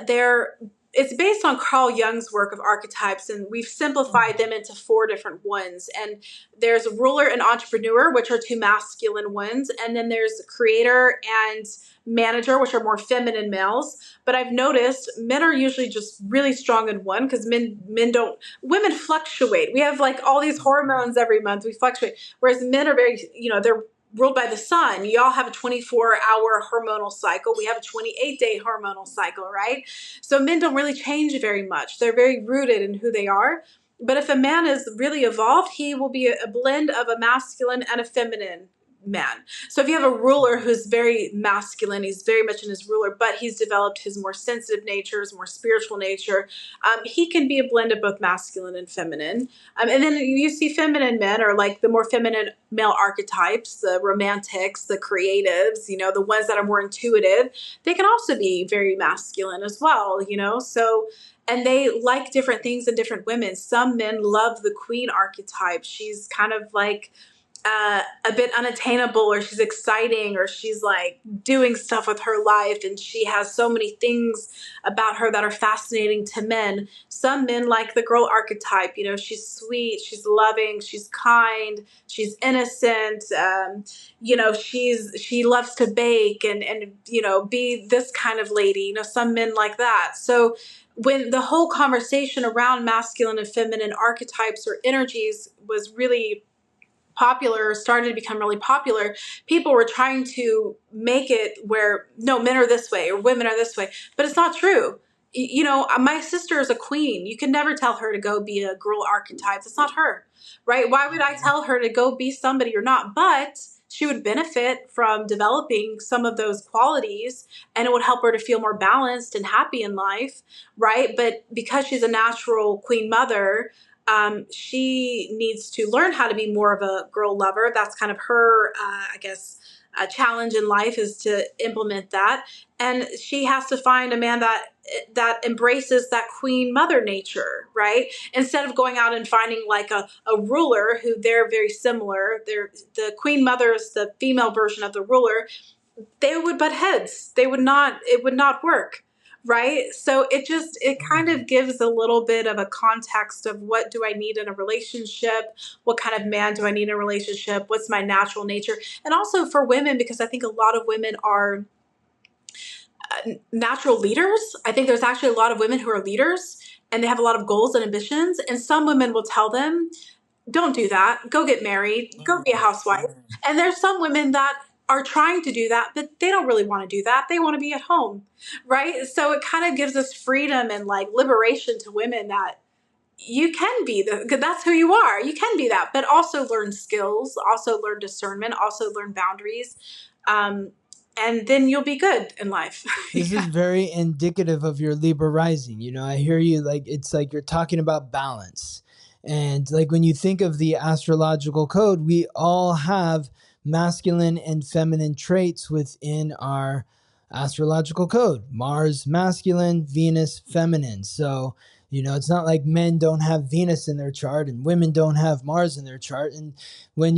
it's based on Carl Jung's work of archetypes, and we've simplified them into 4 different ones. And there's ruler and entrepreneur, which are 2 masculine ones. And then there's creator and manager, which are more feminine males. But I've noticed men are usually just really strong in one, because women fluctuate. We have like all these hormones every month. We fluctuate. Whereas men are very, they're ruled by the sun. Y'all have a 24-hour hormonal cycle. We have a 28-day hormonal cycle, right? So men don't really change very much. They're very rooted in who they are. But if a man is really evolved, he will be a blend of a masculine and a feminine man. So if you have a ruler who's very masculine, he's very much in his ruler, but he's developed his more sensitive nature, his more spiritual nature, he can be a blend of both masculine and feminine. And then you see feminine men are like the more feminine male archetypes, the romantics, the creatives, the ones that are more intuitive. They can also be very masculine as well, so, and they like different things in different women. Some men love the queen archetype. She's kind of like a bit unattainable, or she's exciting, or she's like doing stuff with her life, and she has so many things about her that are fascinating to men. Some men like the girl archetype. She's sweet, she's loving, she's kind, she's innocent. She loves to bake and be this kind of lady. Some men like that. So when the whole conversation around masculine and feminine archetypes or energies was really popular, started to become really popular, people were trying to make it where, no, men are this way or women are this way, but it's not true. My sister is a queen. You can never tell her to go be a girl archetype. It's not her, right? Why would I tell her to go be somebody or not? But she would benefit from developing some of those qualities, and it would help her to feel more balanced and happy in life, right? But because she's a natural queen mother, she needs to learn how to be more of a girl lover. That's kind of her, challenge in life, is to implement that. And she has to find a man that embraces that queen mother nature, right? Instead of going out and finding like a ruler who they're very similar. The queen mother is the female version of the ruler. They would butt heads. It would not work. right? So it kind of gives a little bit of a context of what do I need in a relationship? What kind of man do I need in a relationship? What's my natural nature? And also for women, because I think a lot of women are natural leaders. I think there's actually a lot of women who are leaders and they have a lot of goals and ambitions. And some women will tell them, don't do that. Go get married. Go be a housewife. And there's some women that are trying to do that, but they don't really want to do that. They want to be at home, right? So it kind of gives us freedom and like liberation to women that you can be because that's who you are. You can be that, but also learn skills, also learn discernment, also learn boundaries. Um, and then you'll be good in life. This Yeah. is very indicative of your Libra rising. I hear you, like it's like you're talking about balance. And like when you think of the astrological code, we all have masculine and feminine traits within our astrological code. Mars masculine, Venus feminine. So, it's not like men don't have Venus in their chart and women don't have Mars in their chart. And when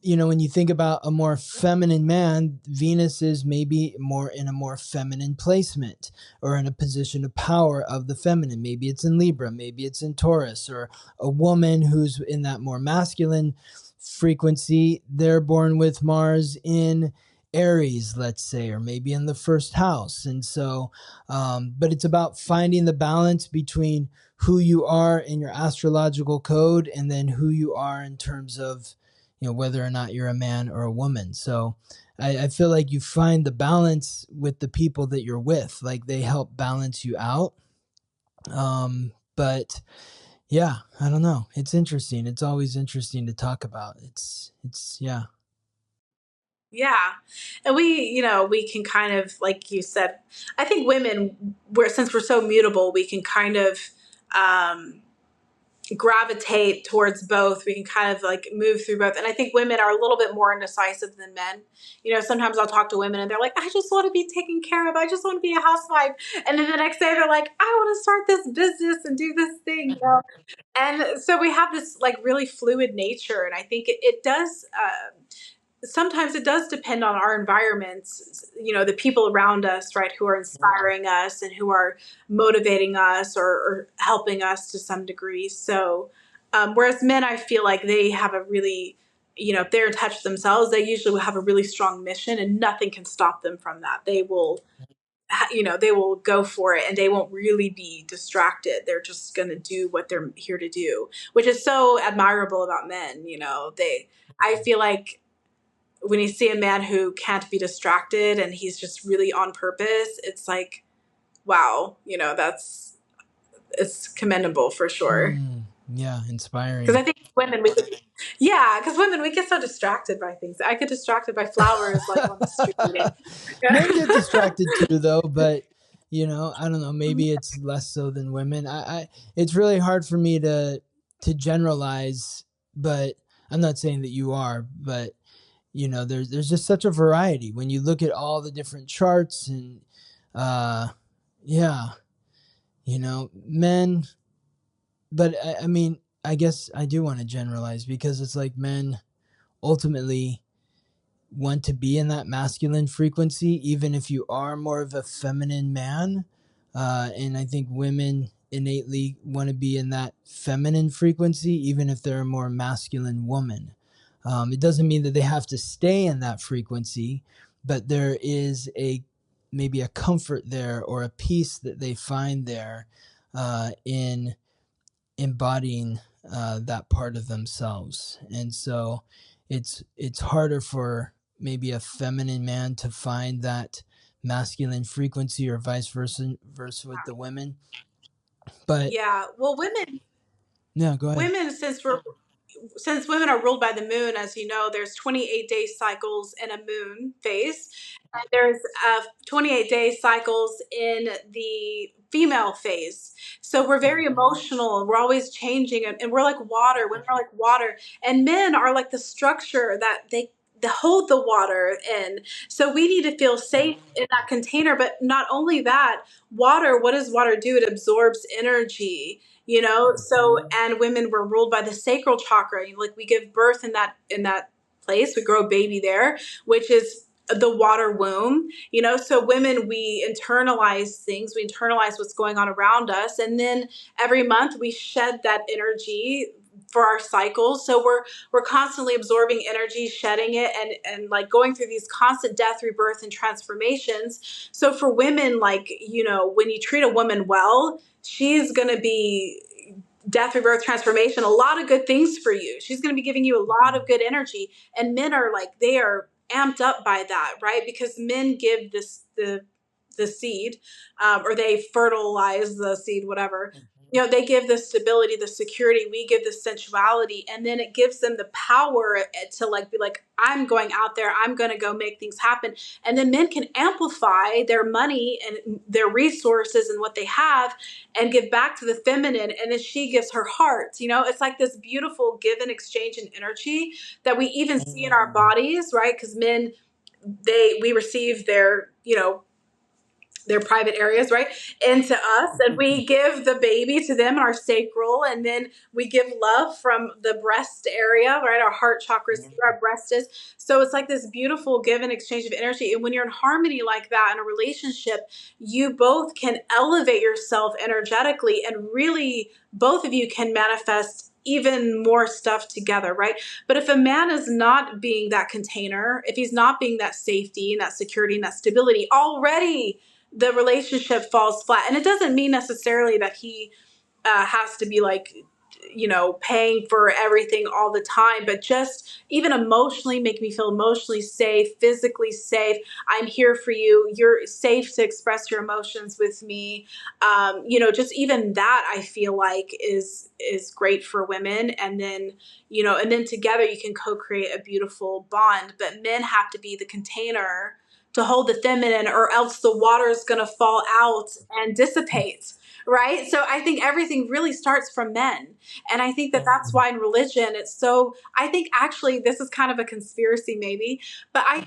when you think about a more feminine man, Venus is maybe more in a more feminine placement or in a position of power of the feminine. Maybe it's in Libra, maybe it's in Taurus, or a woman who's in that more masculine frequency. They're born with Mars in Aries, let's say, or maybe in the first house. And so, but it's about finding the balance between who you are in your astrological code and then who you are in terms of whether or not you're a man or a woman. So I feel like you find the balance with the people that you're with, like they help balance you out. But yeah, I don't know. It's interesting. It's always interesting to talk about. Yeah. Yeah. And we can kind of, like you said, I think women, since we're so mutable, we can kind of, gravitate towards both. We can kind of like move through both. And I think women are a little bit more indecisive than men. Sometimes I'll talk to women and they're like, I just want to be taken care of. I just want to be a housewife. And then the next day they're like, I want to start this business and do this thing. And so we have this like really fluid nature. And I think it does, sometimes it does depend on our environments, the people around us, right, who are inspiring us and who are motivating us or helping us to some degree. So, whereas men, I feel like they have a really, if they're in touch with themselves, they usually will have a really strong mission and nothing can stop them from that. They will, they will go for it and they won't really be distracted. They're just going to do what they're here to do, which is so admirable about men. I feel like, when you see a man who can't be distracted and he's just really on purpose, it's like, wow, it's commendable for sure. Yeah, Because inspiring. I think because women, we get so distracted by things. I get distracted by flowers like on the street. Men get distracted too, though, but I don't know. Maybe it's less so than women. It's really hard for me to generalize, but I'm not saying that you are, but there's just such a variety when you look at all the different charts and yeah, men. But I mean, I guess I do want to generalize because it's like men ultimately want to be in that masculine frequency, even if you are more of a feminine man. And I think women innately want to be in that feminine frequency, even if they're a more masculine woman. It doesn't mean that they have to stay in that frequency, but there is maybe a comfort there or a peace that they find there in embodying that part of themselves. And so it's harder for maybe a feminine man to find that masculine frequency or vice versa with the women. But Yeah. Well, women, no, go ahead. women, since women are ruled by the moon, as you know, there's 28-day cycles in a moon phase. And there's 28-day cycles in the female phase. So we're very emotional and we're always changing and we're like water. Women are like water. And men are like the structure that they hold the water in. So we need to feel safe in that container. But not only that, water, what does water do? It absorbs energy. So, and women were ruled by the sacral chakra. Like we give birth in that place, we grow a baby there, which is the water womb, so women, we internalize things, we internalize what's going on around us, and then every month we shed that energy for our cycles. So we're constantly absorbing energy, shedding it, and like going through these constant death, rebirth, and transformations. So for women, like, when you treat a woman well, she's going to be death, rebirth, transformation, a lot of good things for you. She's going to be giving you a lot of good energy. And men are like, they are amped up by that, right? Because men give the seed, or they fertilize the seed, whatever. They give the stability, the security. We give the sensuality, and then it gives them the power to like be like, I'm going out there. I'm going to go make things happen. And then men can amplify their money and their resources and what they have, and give back to the feminine. And then she gives her heart. It's like this beautiful give and exchange in energy that we even see in our bodies, right? Because men, we receive their private areas, right, into us, and we give the baby to them, our sacral, and then we give love from the breast area, right, our heart chakras, our breast is. So it's like this beautiful give and exchange of energy. And when you're in harmony like that in a relationship, you both can elevate yourself energetically, and really both of you can manifest even more stuff together, right? But if a man is not being that container, if he's not being that safety and that security and that stability, already the relationship falls flat. And it doesn't mean necessarily that he has to be like, paying for everything all the time, but just even emotionally make me feel emotionally safe, physically safe. I'm here for you. You're safe to express your emotions with me. Just even that I feel like is great for women. And then, and then together you can co-create a beautiful bond, but men have to be the container to hold the feminine, or else the water is going to fall out and dissipate. Right. So I think everything really starts from men. And I think that that's why in religion, I think actually this is kind of a conspiracy maybe, but I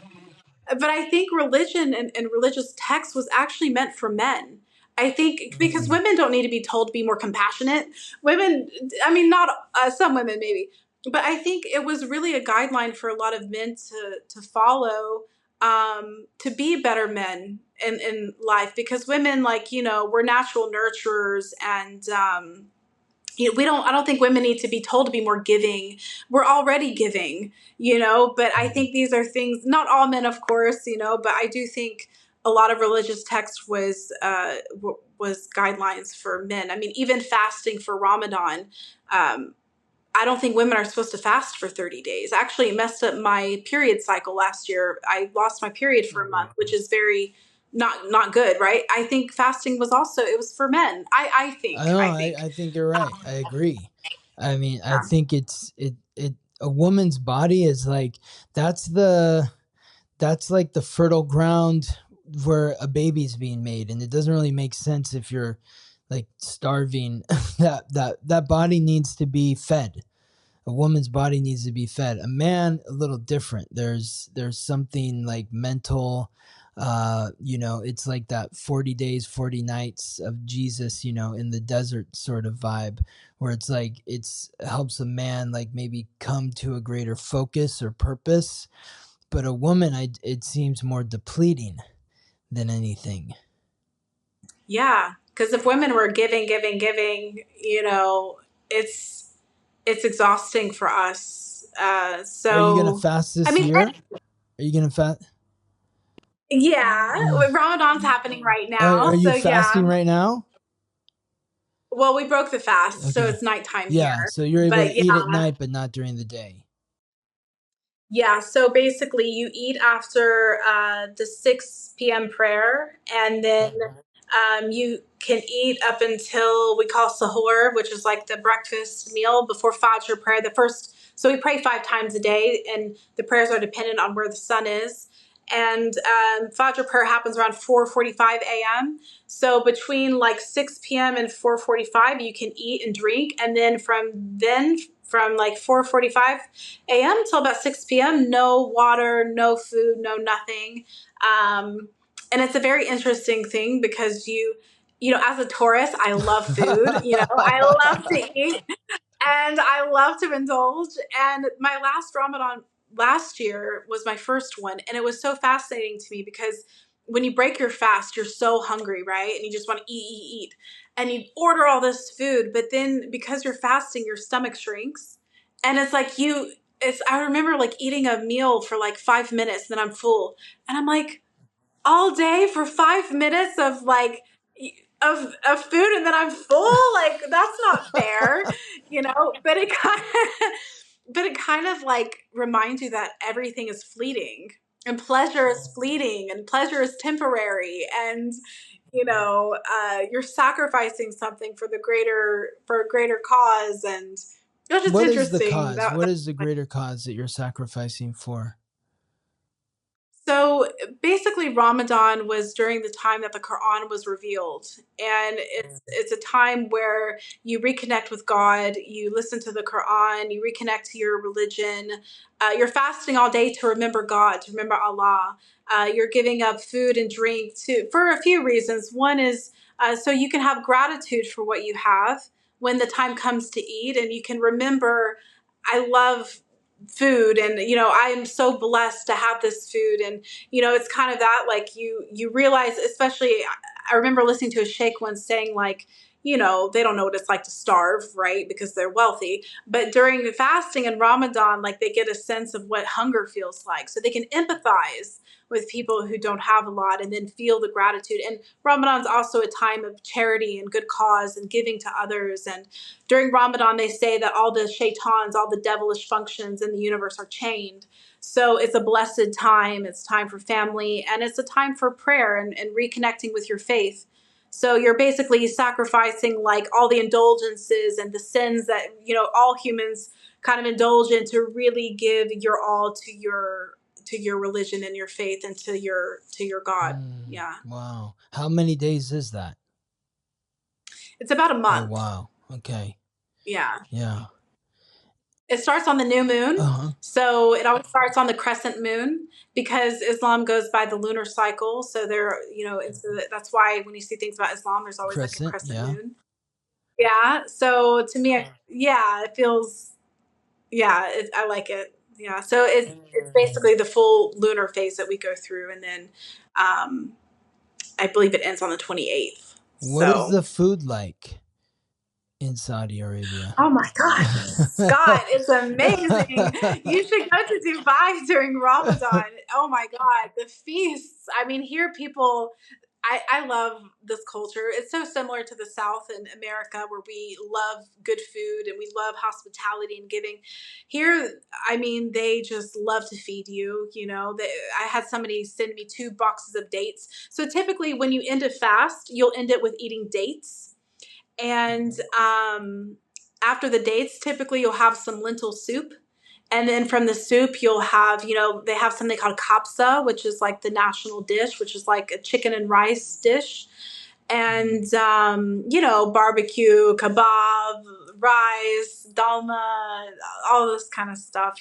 think religion and religious text was actually meant for men. I think because women don't need to be told to be more compassionate. Women, I mean, not some women maybe, but I think it was really a guideline for a lot of men to follow, to be better men in life, because women, like, we're natural nurturers, and I don't think women need to be told to be more giving. We're already giving, but I think these are things, not all men, of course, but I do think a lot of religious text was guidelines for men. I mean, even fasting for Ramadan, I don't think women are supposed to fast for 30 days. Actually, it messed up my period cycle last year. I lost my period for a month, which is very not good, right? I think fasting was for men. I think. I think you're right. I agree. I mean, I think a woman's body is like, that's like the fertile ground where a baby's being made, and it doesn't really make sense if you're like starving. that body needs to be fed. A woman's body needs to be fed. A man, a little different. There's something like mental, it's like that 40 days, 40 nights of Jesus, in the desert sort of vibe, where it's like, it helps a man like maybe come to a greater focus or purpose. But a woman, it seems more depleting than anything. Yeah, because if women were giving, it's exhausting for us. Are you gonna fast I this mean, year? Are you gonna fast? yeah, Ramadan's happening right Are now, you so fasting yeah. right now? Well, we broke the fast, so Okay. it's nighttime Yeah, here. so you're able But to eat at yeah, night, but not during the day. yeah. So basically, you eat after the 6 p.m. prayer, and then you can eat up until we call sahur, which is like the breakfast meal before Fajr prayer. So we pray 5 times a day, and the prayers are dependent on where the sun is. And Fajr prayer happens around 4:45 a.m. So between like 6 p.m. and 4:45, you can eat and drink, and then from like 4:45 a.m. till about 6 p.m., no water, no food, no nothing. And it's a very interesting thing because as a Taurus, I love food. I love to eat and I love to indulge. And my last Ramadan, last year was my first one, and it was so fascinating to me because when you break your fast, you're so hungry, right? And you just want to eat. And you order all this food, but then because you're fasting, your stomach shrinks. And it's like I remember like eating a meal for like 5 minutes, then I'm full. And I'm like, all day for 5 minutes of like of food and then I'm full. Like that's not fair, But it kind of like reminds you that everything is fleeting and pleasure is fleeting and pleasure is temporary, and you're sacrificing something for a greater cause, and it was just What is the interesting. cause? What is the greater cause that you're sacrificing for? So basically, Ramadan was during the time that the Quran was revealed. And it's a time where you reconnect with God, you listen to the Quran, you reconnect to your religion. You're fasting all day to remember God, to remember Allah. You're giving up food and drink for a few reasons. One is so you can have gratitude for what you have when the time comes to eat, and you can remember, I love food, and I am so blessed to have this food, and it's kind of that, like, you realize, especially I remember listening to a sheikh once saying, like, they don't know what it's like to starve, right, because they're wealthy, but during the fasting and Ramadan, like, they get a sense of what hunger feels like, so they can empathize with people who don't have a lot and then feel the gratitude. And Ramadan's also a time of charity and good cause and giving to others. And during Ramadan, they say that all the shaitans, all the devilish functions in the universe are chained. So it's a blessed time. It's time for family, and it's a time for prayer and reconnecting with your faith. So you're basically sacrificing like all the indulgences and the sins that, all humans kind of indulge in, to really give your all to your religion and your faith and to your God. Yeah. Wow. How many days is that? It's about a Oh, month. wow. Okay. Yeah. Yeah. It starts on the new moon. Uh-huh. So it always starts on the crescent moon because Islam goes by the lunar cycle. So that's why when you see things about Islam, there's always like a crescent moon. Yeah. So to me, yeah, it feels, yeah, I like it. Yeah. So it's basically the full lunar phase that we go through. And then I believe it ends on the 28th. What is So. the food like in Saudi Arabia? Oh my gosh, Scott, it's amazing. You should go to Dubai during Ramadan. Oh my God, the feasts. I mean, here people, I love this culture. It's so similar to the South in America, where we love good food and we love hospitality and giving. Here, I mean, they just love to feed you. I had somebody send me 2 boxes of dates. So typically when you end a fast, you'll end it with eating dates. And after the dates, typically you'll have some lentil soup. And then from the soup, you'll have, they have something called kapsa, which is like the national dish, which is like a chicken and rice dish. And, barbecue, kebab, rice, dalma, all this kind of stuff,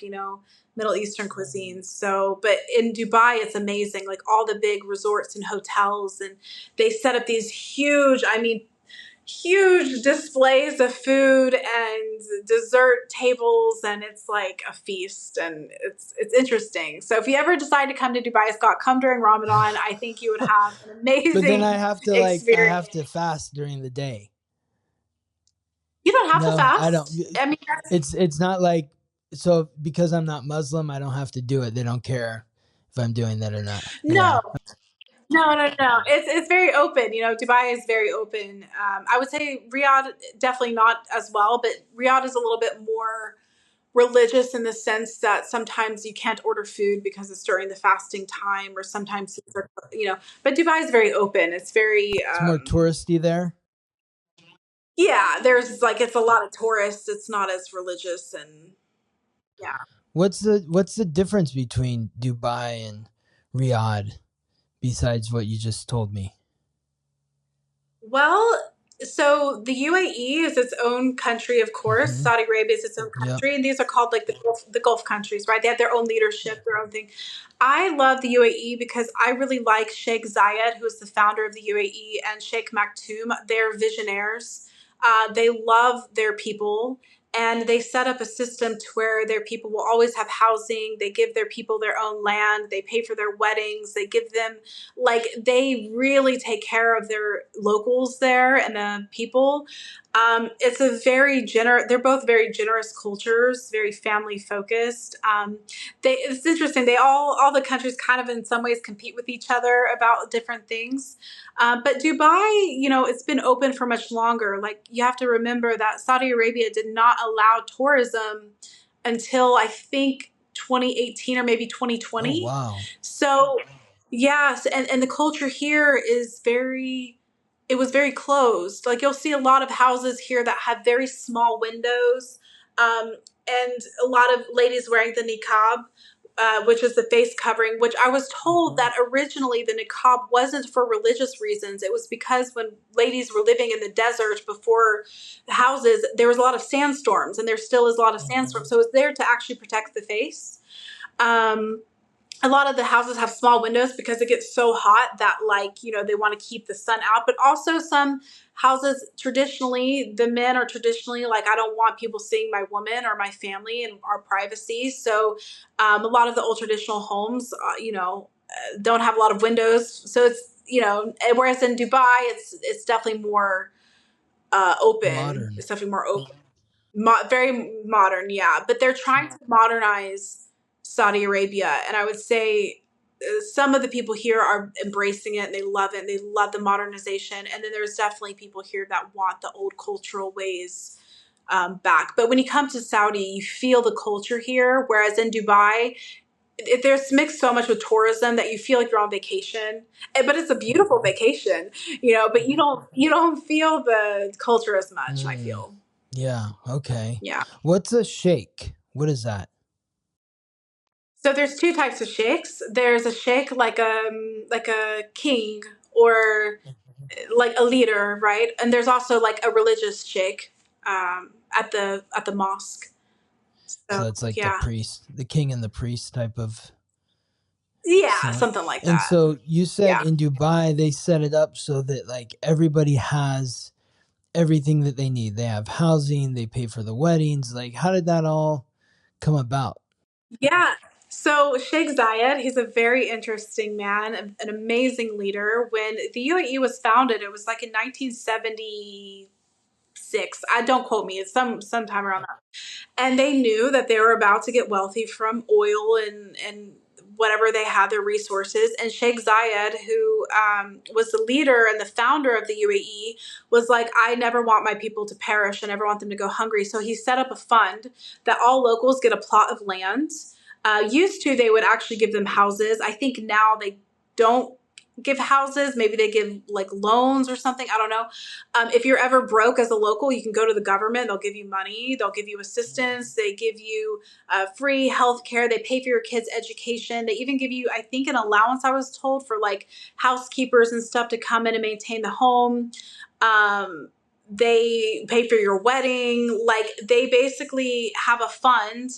Middle Eastern cuisines. So, but in Dubai, it's amazing. Like all the big resorts and hotels, and they set up these huge displays of food and dessert tables, and it's like a feast, and it's interesting. So if you ever decide to come to Dubai, Scott, come during Ramadan. I think you would have an amazing But then I have to fast during the day. You don't have to No, fast. I don't. I mean, It's not like, so because I'm not Muslim, I don't have to do it. They don't care if I'm doing that or not. no. No. It's very open. Dubai is very open. I would say Riyadh definitely not as well, but Riyadh is a little bit more religious in the sense that sometimes you can't order food because it's during the fasting time, or sometimes but Dubai is very open. It's very It's more touristy there. Yeah, there's like, it's a lot of tourists. It's not as religious, and yeah. What's the difference between Dubai and Riyadh besides what you just told me? Well, so the UAE is its own country, of course. Mm-hmm. Saudi Arabia is its own country, and these are called like the Gulf countries, right? They have their own leadership, their own thing. I love the UAE because I really like Sheikh Zayed, who is the founder of the UAE, and Sheikh Maktoum. They're visionaries. They love their people, And they set up a system to where their people will always have housing. They give their people their own land. They pay for their weddings. They give them, like, they really take care of their locals there and the people. It's a very they're both very generous cultures, very family focused. It's interesting. All the countries kind of in some ways compete with each other about different things. But Dubai, it's been open for much longer. Like, you have to remember that Saudi Arabia did not allow tourism until I think 2018 or maybe 2020. Oh, wow. So, yes, and the culture here is it was very closed. Like, you'll see a lot of houses here that have very small windows, and a lot of ladies wearing the niqab, which is the face covering, which I was told that originally the niqab wasn't for religious reasons. It was because when ladies were living in the desert before the houses, there was a lot of sandstorms, and there still is a lot of sandstorms. So it was there to actually protect the face. A lot of the houses have small windows because it gets so hot that, like, they want to keep the sun out. But also some houses, traditionally, the men are traditionally like, I don't want people seeing my woman or my family and our privacy. So a lot of the old traditional homes, don't have a lot of windows. So it's, whereas in Dubai, it's definitely more open. Modern. It's definitely more open. Very modern, yeah. But they're trying to modernize Saudi Arabia, and I would say some of the people here are embracing it and they love it. They love the modernization, and then there's definitely people here that want the old cultural ways back. But when you come to Saudi, you feel the culture here, whereas in Dubai, there's mixed so much with tourism that you feel like you're on vacation. But it's a beautiful vacation, but you don't feel the culture as much. I feel. Yeah. Okay. Yeah. What's a sheikh? What is that? So there's two types of sheikhs. There's a sheikh like a king or like a leader, right? And there's also like a religious sheikh at the mosque. So So that's like the yeah, priest, the king and the priest type of yeah, scene. something like And that. so you said Yeah. in Dubai they set it up so that like everybody has everything that they need. They have housing, they pay for the weddings. Like, how did that all come about? Yeah. So Sheikh Zayed, he's a very interesting man, an amazing leader. When the UAE was founded, it was like in 1976. I don't quote me. It's sometime around that. And they knew that they were about to get wealthy from oil and whatever they had, their resources. And Sheikh Zayed, who was the leader and the founder of the UAE, was like, I never want my people to perish. I never want them to go hungry. So he set up a fund that all locals get a plot of land. Used to, they would actually give them houses. I think now they don't give houses. Maybe they give like loans or something. I don't know. If you're ever broke as a local, you can go to the government. They'll give you money. They'll give you assistance. They give you free health care. They pay for your kids' education. They even give you, I think, an allowance, I was told, for like housekeepers and stuff to come in and maintain the home. They pay for your wedding. Like, they basically have a fund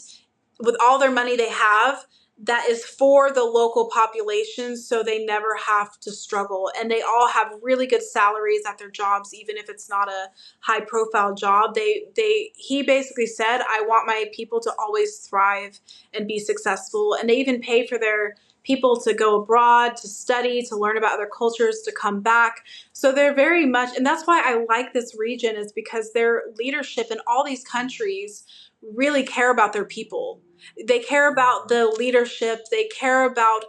with all their money they have that is for the local population, so they never have to struggle. And they all have really good salaries at their jobs, even if it's not a high profile job. He basically said, I want my people to always thrive and be successful. And they even pay for their people to go abroad, to study, to learn about other cultures, to come back. So they're very much, and that's why I like this region, is because their leadership in all these countries really care about their people. They care about the leadership. They care about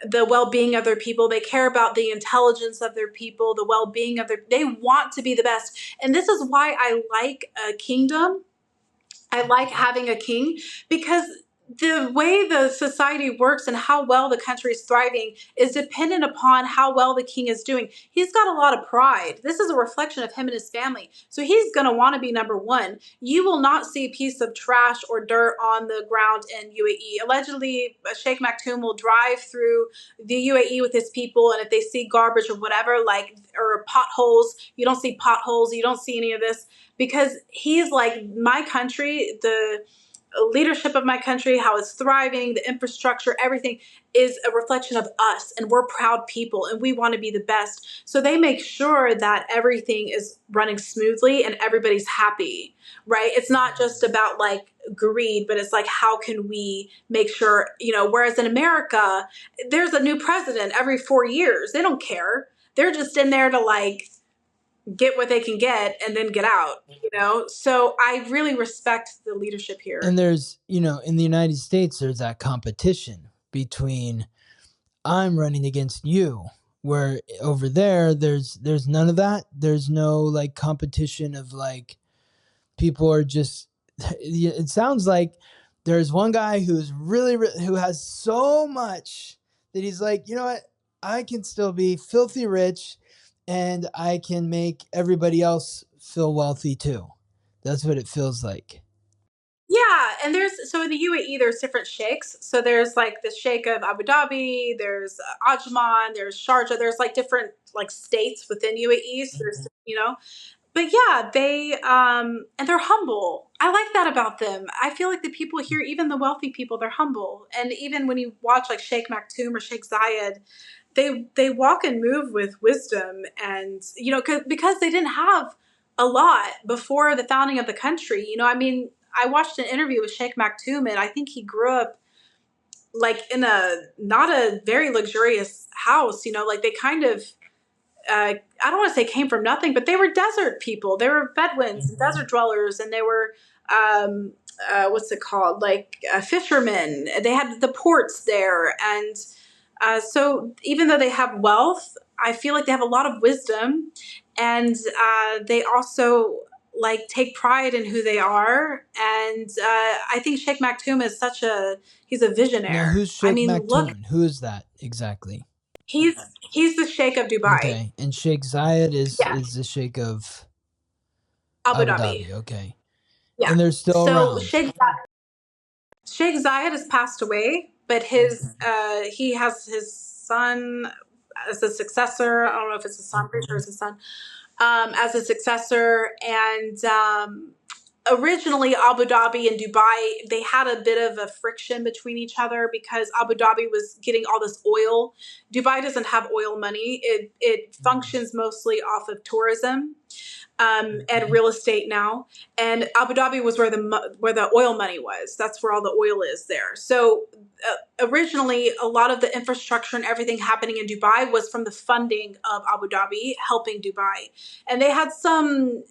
the well-being of their people. They care about the intelligence of their people, the well-being of they want to be the best. And this is why I like a kingdom. I like having a king, because the way the society works and how well the country is thriving is dependent upon how well the king is doing. He's got a lot of pride. This is a reflection of him and his family. So he's going to want to be number one. You will not see a piece of trash or dirt on the ground in UAE. Allegedly, Sheikh Maktoum will drive through the UAE with his people, and if they see garbage or whatever, like, or potholes, you don't see potholes. You don't see any of this, because he's like, my country, leadership of my country, how it's thriving, the infrastructure, everything is a reflection of us, and we're proud people and we want to be the best. So they make sure that everything is running smoothly and everybody's happy, right? It's not just about like greed, but it's like, how can we make sure, whereas in America, there's a new president every 4 years. They don't care. They're just in there to like get what they can get and then get out, So I really respect the leadership here. And there's, in the United States, there's that competition between I'm running against you, where over there's none of that. There's no like competition of like people are just, it sounds like there's one guy who's who has so much that he's like, you know what? I can still be filthy rich and I can make everybody else feel wealthy too. That's what it feels like. Yeah, and so in the UAE, there's different sheikhs. So there's like the Sheikh of Abu Dhabi, there's Ajman, there's Sharjah, there's like different like states within UAE. So there's, but yeah, they and they're humble. I like that about them. I feel like the people here, even the wealthy people, they're humble. And even when you watch like Sheikh Maktoum or Sheikh Zayed, they walk and move with wisdom, and because they didn't have a lot before the founding of the country. I watched an interview with Sheikh Maktoum, and I think he grew up like in not a very luxurious house. Like they kind of I don't want to say came from nothing, but they were desert people. They were Bedouins and desert dwellers, and they were what's it called, like fishermen. They had the ports there, and so even though they have wealth, I feel like they have a lot of wisdom, and they also like take pride in who they are. And I think Sheikh Maktoum is he's a visionary. Now, who's Sheikh Maktoum? Who is that exactly? He's the Sheikh of Dubai. Okay, and Sheikh Zayed is the Sheikh of Abu Dhabi. Okay. Yeah. And they're still around. Sheikh Zayed has passed away, but he has his son as a successor. I don't know if it's a son, pretty sure it's a son, as a successor. And originally Abu Dhabi and Dubai, they had a bit of a friction between each other because Abu Dhabi was getting all this oil. Dubai doesn't have oil money. It functions mostly off of tourism. And real estate now, and Abu Dhabi was where the oil money was. That's where all the oil is there. So originally, a lot of the infrastructure and everything happening in Dubai was from the funding of Abu Dhabi, helping Dubai, and they had some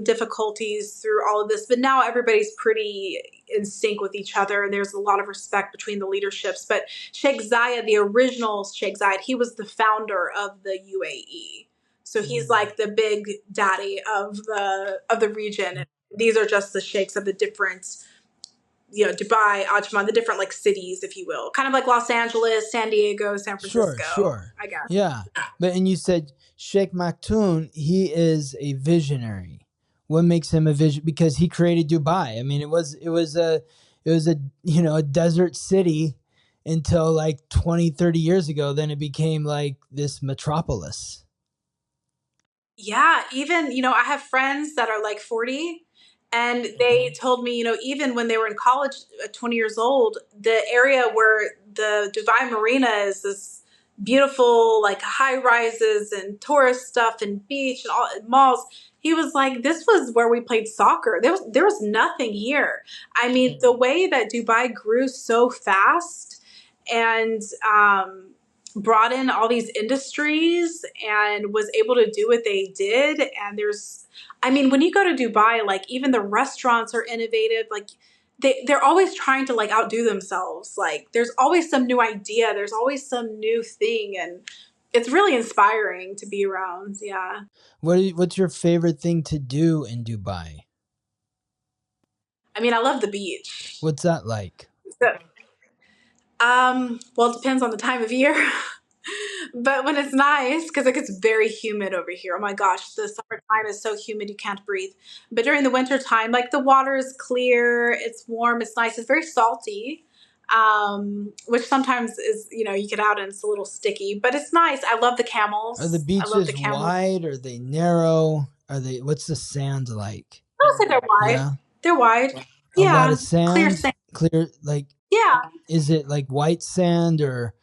difficulties through all of this. But now everybody's pretty in sync with each other, and there's a lot of respect between the leaderships. But Sheikh Zayed, the original Sheikh Zayed, he was the founder of the UAE. So he's like the big daddy of the region. And these are just the sheikhs of the different, Dubai, Ajman, the different like cities, if you will. Kind of like Los Angeles, San Diego, San Francisco. Sure. I guess. Yeah. And you said Sheikh Maktoum, he is a visionary. What makes him a vision? Because he created Dubai. I mean, it was a a desert city until like 20, 30 years ago. Then it became like this metropolis. Yeah, even, I have friends that are like 40, and they told me, even when they were in college at 20 years old, the area where the Dubai Marina is, this beautiful, like high rises and tourist stuff and beach and all malls. He was like, this was where we played soccer. There was nothing here. I mean, the way that Dubai grew so fast and, brought in all these industries and was able to do what they did. And when you go to Dubai, like even the restaurants are innovative. Like they're always trying to like outdo themselves. Like there's always some new idea. There's always some new thing. And it's really inspiring to be around. Yeah. What's your favorite thing to do in Dubai? I love the beach. What's that like? Well, it depends on the time of year. But when it's nice, because it gets very humid over here. Oh my gosh, the summertime is so humid you can't breathe. But during the winter time, like the water is clear, it's warm, it's nice, it's very salty, which sometimes is, you get out and it's a little sticky, but it's nice. I love the camels. Are the beaches wide? Are they narrow? What's the sand like? I'll say they're wide. Yeah. They're wide. A lot Yeah, of clear sand, sand. clear, like, Yeah, is it like white sand or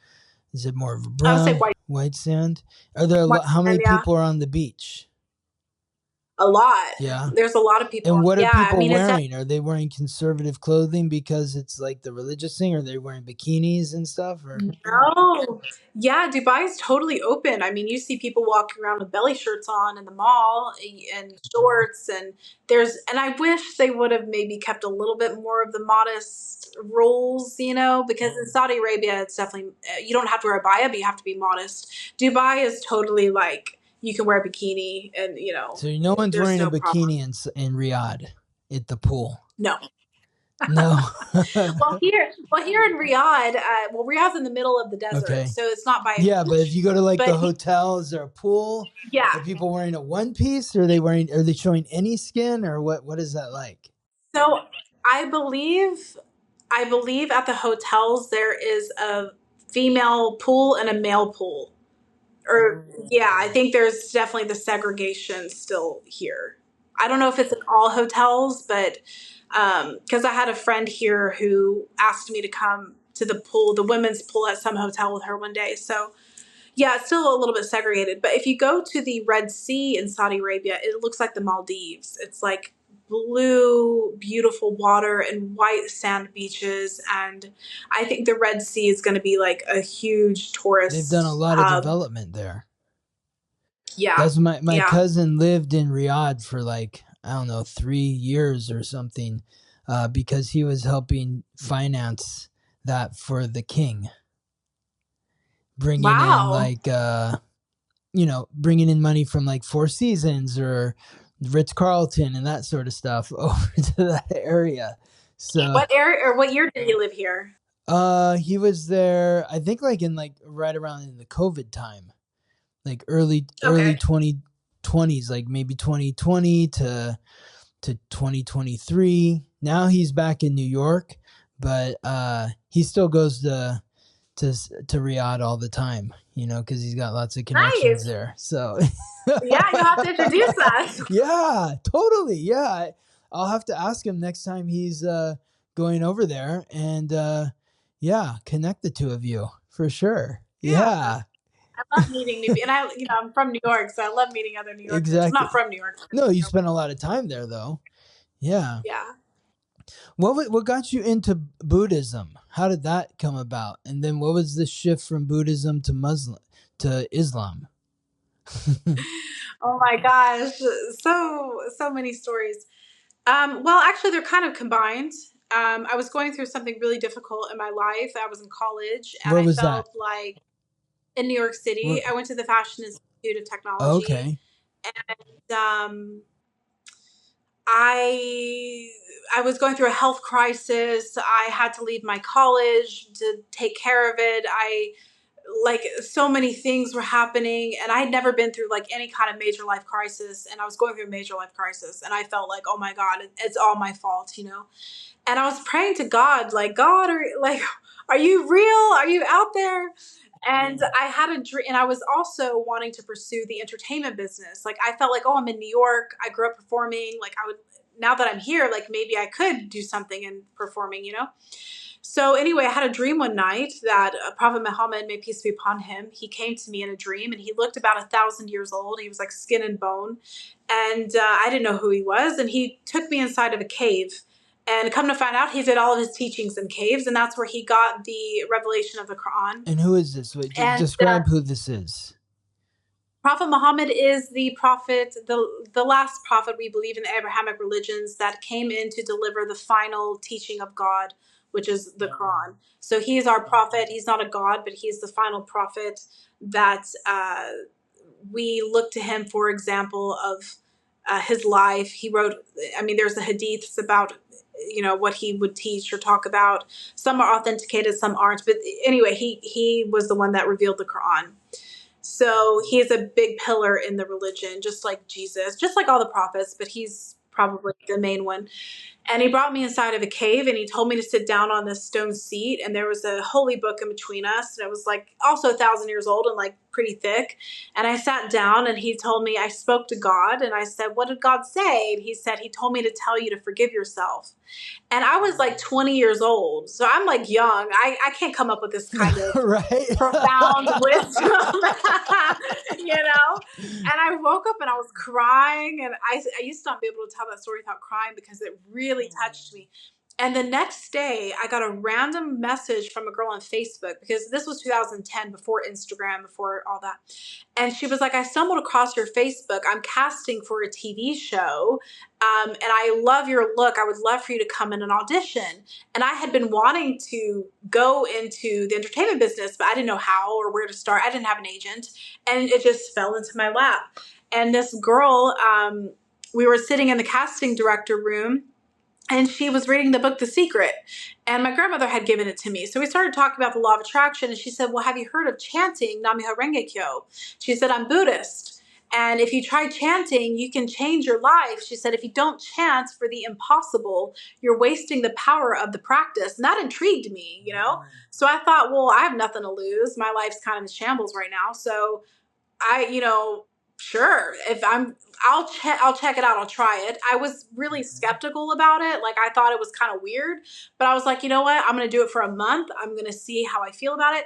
is it more of a I would say brown white sand? Are there white how many sand. Yeah, people are on the beach? a lot. Yeah. There's a lot of people. And what are Yeah, I people mean, it's definitely. wearing? Are they wearing conservative clothing because it's like the religious thing? Or are they wearing bikinis and stuff? Or No. Yeah, Dubai is totally open. I mean, you see people walking around with belly shirts on in the mall and shorts, and and I wish they would have maybe kept a little bit more of the modest rules, because in Saudi Arabia, it's definitely, you don't have to wear a baya, but you have to be modest. Dubai is totally like, you can wear a bikini and, so no one's there's wearing a no problem. bikini in Riyadh at the pool. No. No. Well, here in Riyadh, Riyadh's in the middle of the desert, Okay. so it's not by a Yeah, but if beach. you go to like But the hotel, is there a pool? yeah, Are people wearing a one piece? Or are they showing any skin or what is that like? so I believe at the hotels there is a female pool and a male pool. Or yeah, I think there's definitely the segregation still here. I don't know if it's in all hotels, but because I had a friend here who asked me to come to the pool, the women's pool at some hotel with her one day. So yeah, it's still a little bit segregated. But if you go to the Red Sea in Saudi Arabia, it looks like the Maldives. It's like blue, beautiful water and white sand beaches. And I think the Red Sea is going to be like a huge They've done a tourist lot of hub. development there. Yeah. That's my Yeah. cousin lived in Riyadh for like, I don't know, 3 years or something, because he was helping finance that for the king, bringing in Wow. like bringing in money from like Four Seasons or Ritz Carlton and that sort of stuff over to that area. So What area or what year did he live here? he was there, I think, like in like right around in the COVID time, like early Okay. 2020s, like maybe 2020 to 2023. Now he's back in New York, but he still goes to Riyadh all the time, because he's got lots of connections Nice. there. So Yeah, you'll have to introduce us. yeah, totally. Yeah, I'll have to ask him next time he's going over there, and connect the two of you for sure. Yeah. I love meeting new people. And I'm from New York, so I love meeting other New Yorkers. Exactly. Not from New York. No, you spent a lot of time there though. Yeah. Yeah. What got you into Buddhism? How did that come about? And then what was the shift from Buddhism to Islam? Oh my gosh, so many stories. Well, actually, they're kind of combined. I was going through something really difficult in my life. I was in college, and Where I was felt that? like in New York City. I went to the Fashion Institute of Technology, Okay. and I was going through a health crisis. I had to leave my college to take care of it. Like so many things were happening, and I had never been through like any kind of major life crisis, and I was going through a major life crisis, and I felt like, oh my God, it's all my fault. And I was praying to God, like, God, are you real? Are you out there? And I had a dream, and I was also wanting to pursue the entertainment business. Like, I felt like, oh, I'm in New York. I grew up performing. Like, now that I'm here, like maybe I could do something in performing. So anyway, I had a dream one night that Prophet Muhammad, may peace be upon him, he came to me in a dream, and he looked about 1,000 years old. He was like skin and bone, and I didn't know who he was. And he took me inside of a cave. And come to find out, he did all of his teachings in caves, and that's where he got the revelation of the Quran. And who is this? Wait, And describe who this is. Prophet Muhammad is the prophet, the last prophet, we believe, in the Abrahamic religions, that came in to deliver the final teaching of God, which is the Quran. So he is our prophet. He's not a god, but he's the final prophet that we look to him for example of his life. He wrote, there's the hadiths about what he would teach or talk about. Some are authenticated, some aren't. But anyway, he was the one that revealed the Quran. So he is a big pillar in the religion, just like Jesus, just like all the prophets, but he's probably the main one. And he brought me inside of a cave and he told me to sit down on this stone seat. And there was a holy book in between us. And it was like also 1,000 years old and like pretty thick. And I sat down and he told me, I spoke to God and I said, what did God say? And he said, he told me to tell you to forgive yourself. And I was like 20 years old. So I'm like young. I can't come up with this kind of right. profound wisdom, you know? And I woke up and I was crying. And I used to not be able to tell that story without crying because it really touched me. And the next day, I got a random message from a girl on Facebook because this was 2010, before Instagram, before all that. And she was like, I stumbled across your Facebook. I'm casting for a TV show. And I love your look. I would love for you to come in and audition. And I had been wanting to go into the entertainment business, but I didn't know how or where to start. I didn't have an agent. And it just fell into my lap. And this girl, we were sitting in the casting director room. And she was reading the book, The Secret. And my grandmother had given it to me. So we started talking about the law of attraction. And she said, well, have you heard of chanting Nam-myoho Renge Kyo? She said, I'm Buddhist. And if you try chanting, you can change your life. She said, if you don't chant for the impossible, you're wasting the power of the practice. And that intrigued me, you know? So I thought, well, I have nothing to lose. My life's kind of in shambles right now. So sure, I'll check it out. I'll try it. I was really skeptical about it. Like I thought it was kind of weird, but I was like, you know what? I'm going to do it for a month. I'm going to see how I feel about it.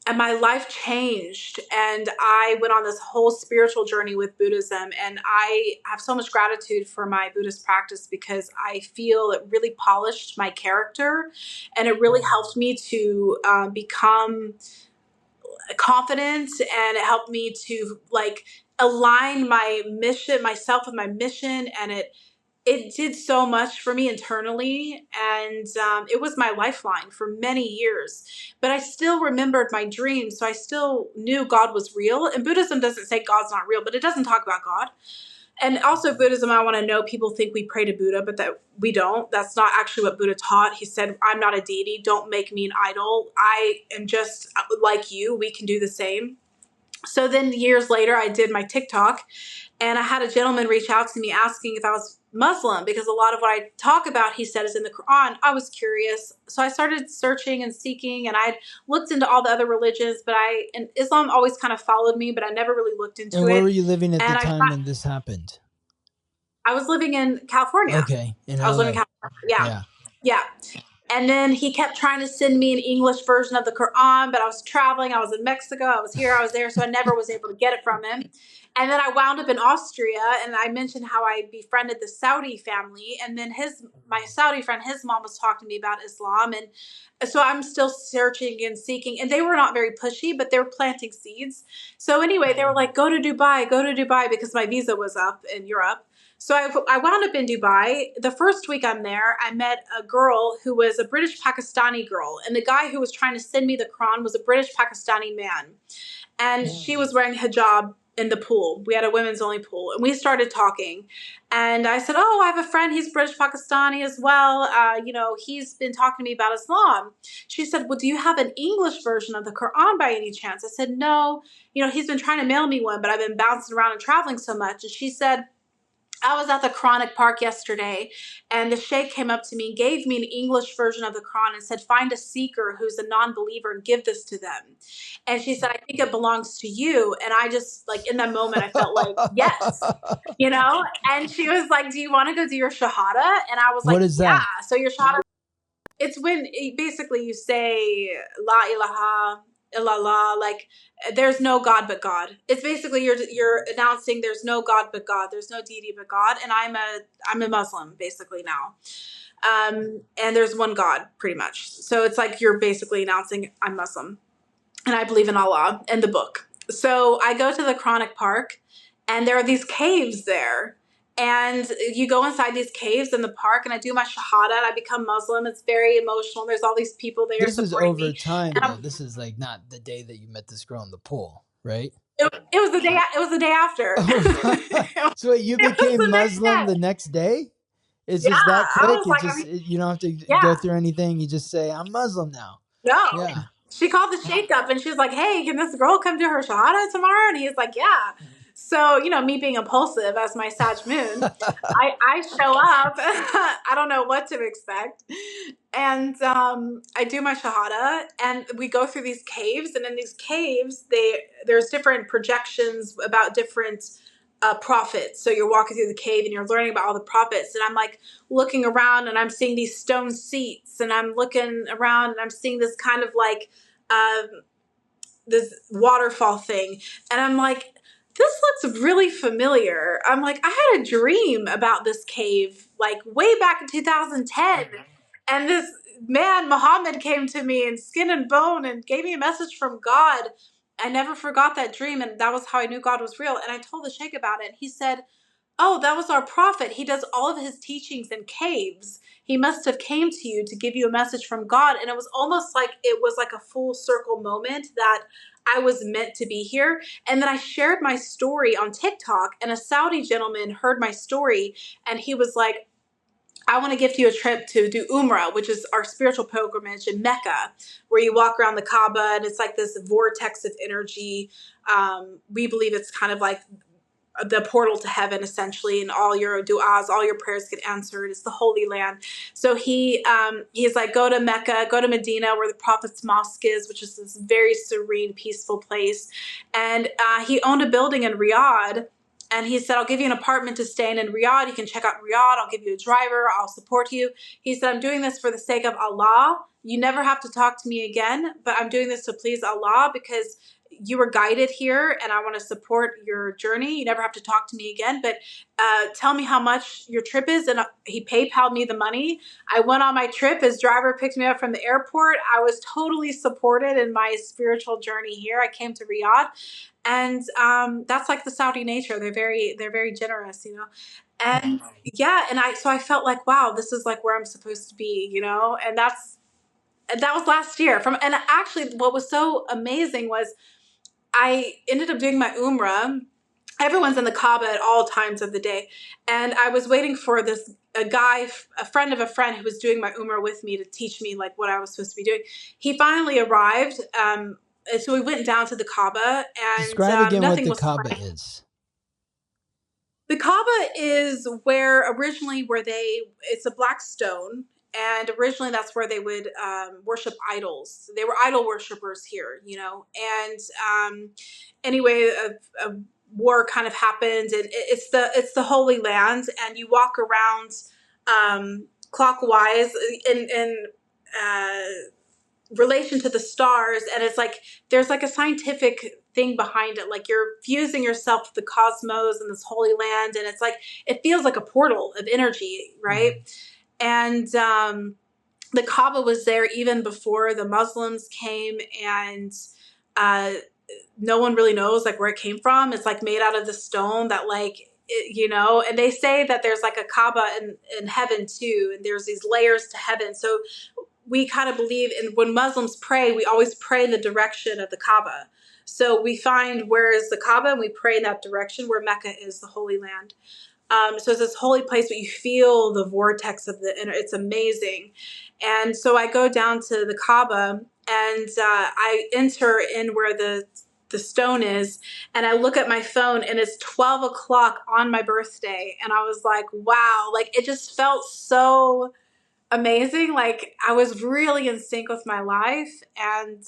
And my life changed. And I went on this whole spiritual journey with Buddhism. And I have so much gratitude for my Buddhist practice because I feel it really polished my character and it really helped me to become confident, and it helped me to like align my mission, myself with my mission, and it did so much for me internally, and it was my lifeline for many years. But I still remembered my dreams, so I still knew God was real. And Buddhism doesn't say God's not real, but it doesn't talk about God. And also Buddhism, I want to know, people think we pray to Buddha, but that we don't. That's not actually what Buddha taught. He said, I'm not a deity. Don't make me an idol. I am just like you. We can do the same. So then years later, I did my TikTok and I had a gentleman reach out to me asking if I was Muslim, because a lot of what I talk about, he said, is in the Quran. I was curious. So I started searching and seeking, and I looked into all the other religions, and Islam always kind of followed me, but I never really looked into it. And where were you living at the time when this happened? I was living in California. Okay. I was living in California. Yeah. And then he kept trying to send me an English version of the Quran, but I was traveling. I was in Mexico. I was here. I was there. So I never was able to get it from him. And then I wound up in Austria, and I mentioned how I befriended the Saudi family. And then my Saudi friend, his mom was talking to me about Islam. And so I'm still searching and seeking. And they were not very pushy, but they were planting seeds. So anyway, they were like, go to Dubai, because my visa was up in Europe. So I wound up in Dubai. The first week I'm there, I met a girl who was a British Pakistani girl. And the guy who was trying to send me the Quran was a British Pakistani man. And she was wearing hijab in the pool. We had a women's only pool. And we started talking. And I said, oh, I have a friend. He's British Pakistani as well. He's been talking to me about Islam. She said, well, do you have an English version of the Quran by any chance? I said, no. He's been trying to mail me one, but I've been bouncing around and traveling so much. And she said, I was at the Quranic Park yesterday, and the sheikh came up to me and gave me an English version of the Quran and said, find a seeker who's a non-believer and give this to them. And she said, I think it belongs to you. And I just, like, in that moment, I felt like, yes, And she was like, do you want to go do your Shahada? And I was like, what is yeah. That? So your Shahada, it's when basically you say, La ilaha illallah, like there's no God but God. It's basically you're announcing there's no God but God. There's no deity but God. And I'm a Muslim basically now. And there's one God pretty much. So it's like you're basically announcing I'm Muslim and I believe in Allah and the book. So I go to the Quranic Park and there are these caves there. And you go inside these caves in the park, and I do my Shahada, and I become Muslim. It's very emotional. There's all these people there. This is over time, though. This is like not the day that you met this girl in the pool, right? It was the day. It was the day after. Oh, so wait, you became Muslim the next day? It's just that quick. You don't have to go through anything. You just say, "I'm Muslim now." No. Yeah. She called the sheikh up, and she was like, "Hey, can this girl come do her Shahada tomorrow?" And he's like, "Yeah." So, me being impulsive as my Sag moon, I show up. I don't know what to expect. And I do my Shahada, and we go through these caves. And in these caves, there's different projections about different prophets. So you're walking through the cave and you're learning about all the prophets. And I'm like looking around and I'm seeing these stone seats, and I'm looking around and I'm seeing this kind of like this waterfall thing. And I'm like, this looks really familiar. I'm like, I had a dream about this cave like way back in 2010. And this man, Muhammad, came to me in skin and bone and gave me a message from God. I never forgot that dream. And that was how I knew God was real. And I told the sheikh about it. He said, oh, that was our prophet. He does all of his teachings in caves. He must have came to you to give you a message from God. And it was almost like it was like a full circle moment that I was meant to be here. And then I shared my story on TikTok, and a Saudi gentleman heard my story, and he was like, I want to gift you a trip to do Umrah, which is our spiritual pilgrimage in Mecca, where you walk around the Kaaba and it's like this vortex of energy. We believe it's kind of like the portal to heaven, essentially, and all your du'as, all your prayers get answered. It's the Holy Land. So he's like, go to Mecca, go to Medina, where the Prophet's mosque is, which is this very serene, peaceful place. And he owned a building in Riyadh. And he said, I'll give you an apartment to stay in Riyadh. You can check out Riyadh. I'll give you a driver. I'll support you. He said, I'm doing this for the sake of Allah. You never have to talk to me again, but I'm doing this to please Allah because you were guided here and I want to support your journey. You never have to talk to me again, but tell me how much your trip is. And he PayPal'd me the money. I went on my trip. His driver picked me up from the airport. I was totally supported in my spiritual journey here. I came to Riyadh. And that's like the Saudi nature. They're very generous, And yeah, and I felt like, wow, this is like where I'm supposed to be, And that was last year. And actually, what was so amazing was I ended up doing my Umrah. Everyone's in the Kaaba at all times of the day, and I was waiting for a friend of a friend who was doing my Umrah with me to teach me like what I was supposed to be doing. He finally arrived. So we went down to the Kaaba, and Describe again nothing what the was Kaaba planned. is. The Kaaba is it's a black stone, and originally that's where they would worship idols. They were idol worshipers here, And anyway, a war kind of happened, and it's the Holy Land, and you walk around clockwise in relation to the stars, and it's like there's like a scientific thing behind it, like you're fusing yourself with the cosmos and this holy land, and it's like it feels like a portal of energy, right? And the Kaaba was there even before the Muslims came, and no one really knows like where it came from. It's like made out of the stone that and they say that there's like a Kaaba in heaven too, and there's these layers to heaven. So we kind of believe in when Muslims pray, we always pray in the direction of the Kaaba. So we find where is the Kaaba and we pray in that direction, where Mecca is the Holy Land. So it's this holy place, but you feel the vortex of the inner. It's amazing. And so I go down to the Kaaba, and I enter in where the stone is, and I look at my phone, and it's 12 o'clock on my birthday. And I was like, wow, like it just felt so amazing. Like I was really in sync with my life. And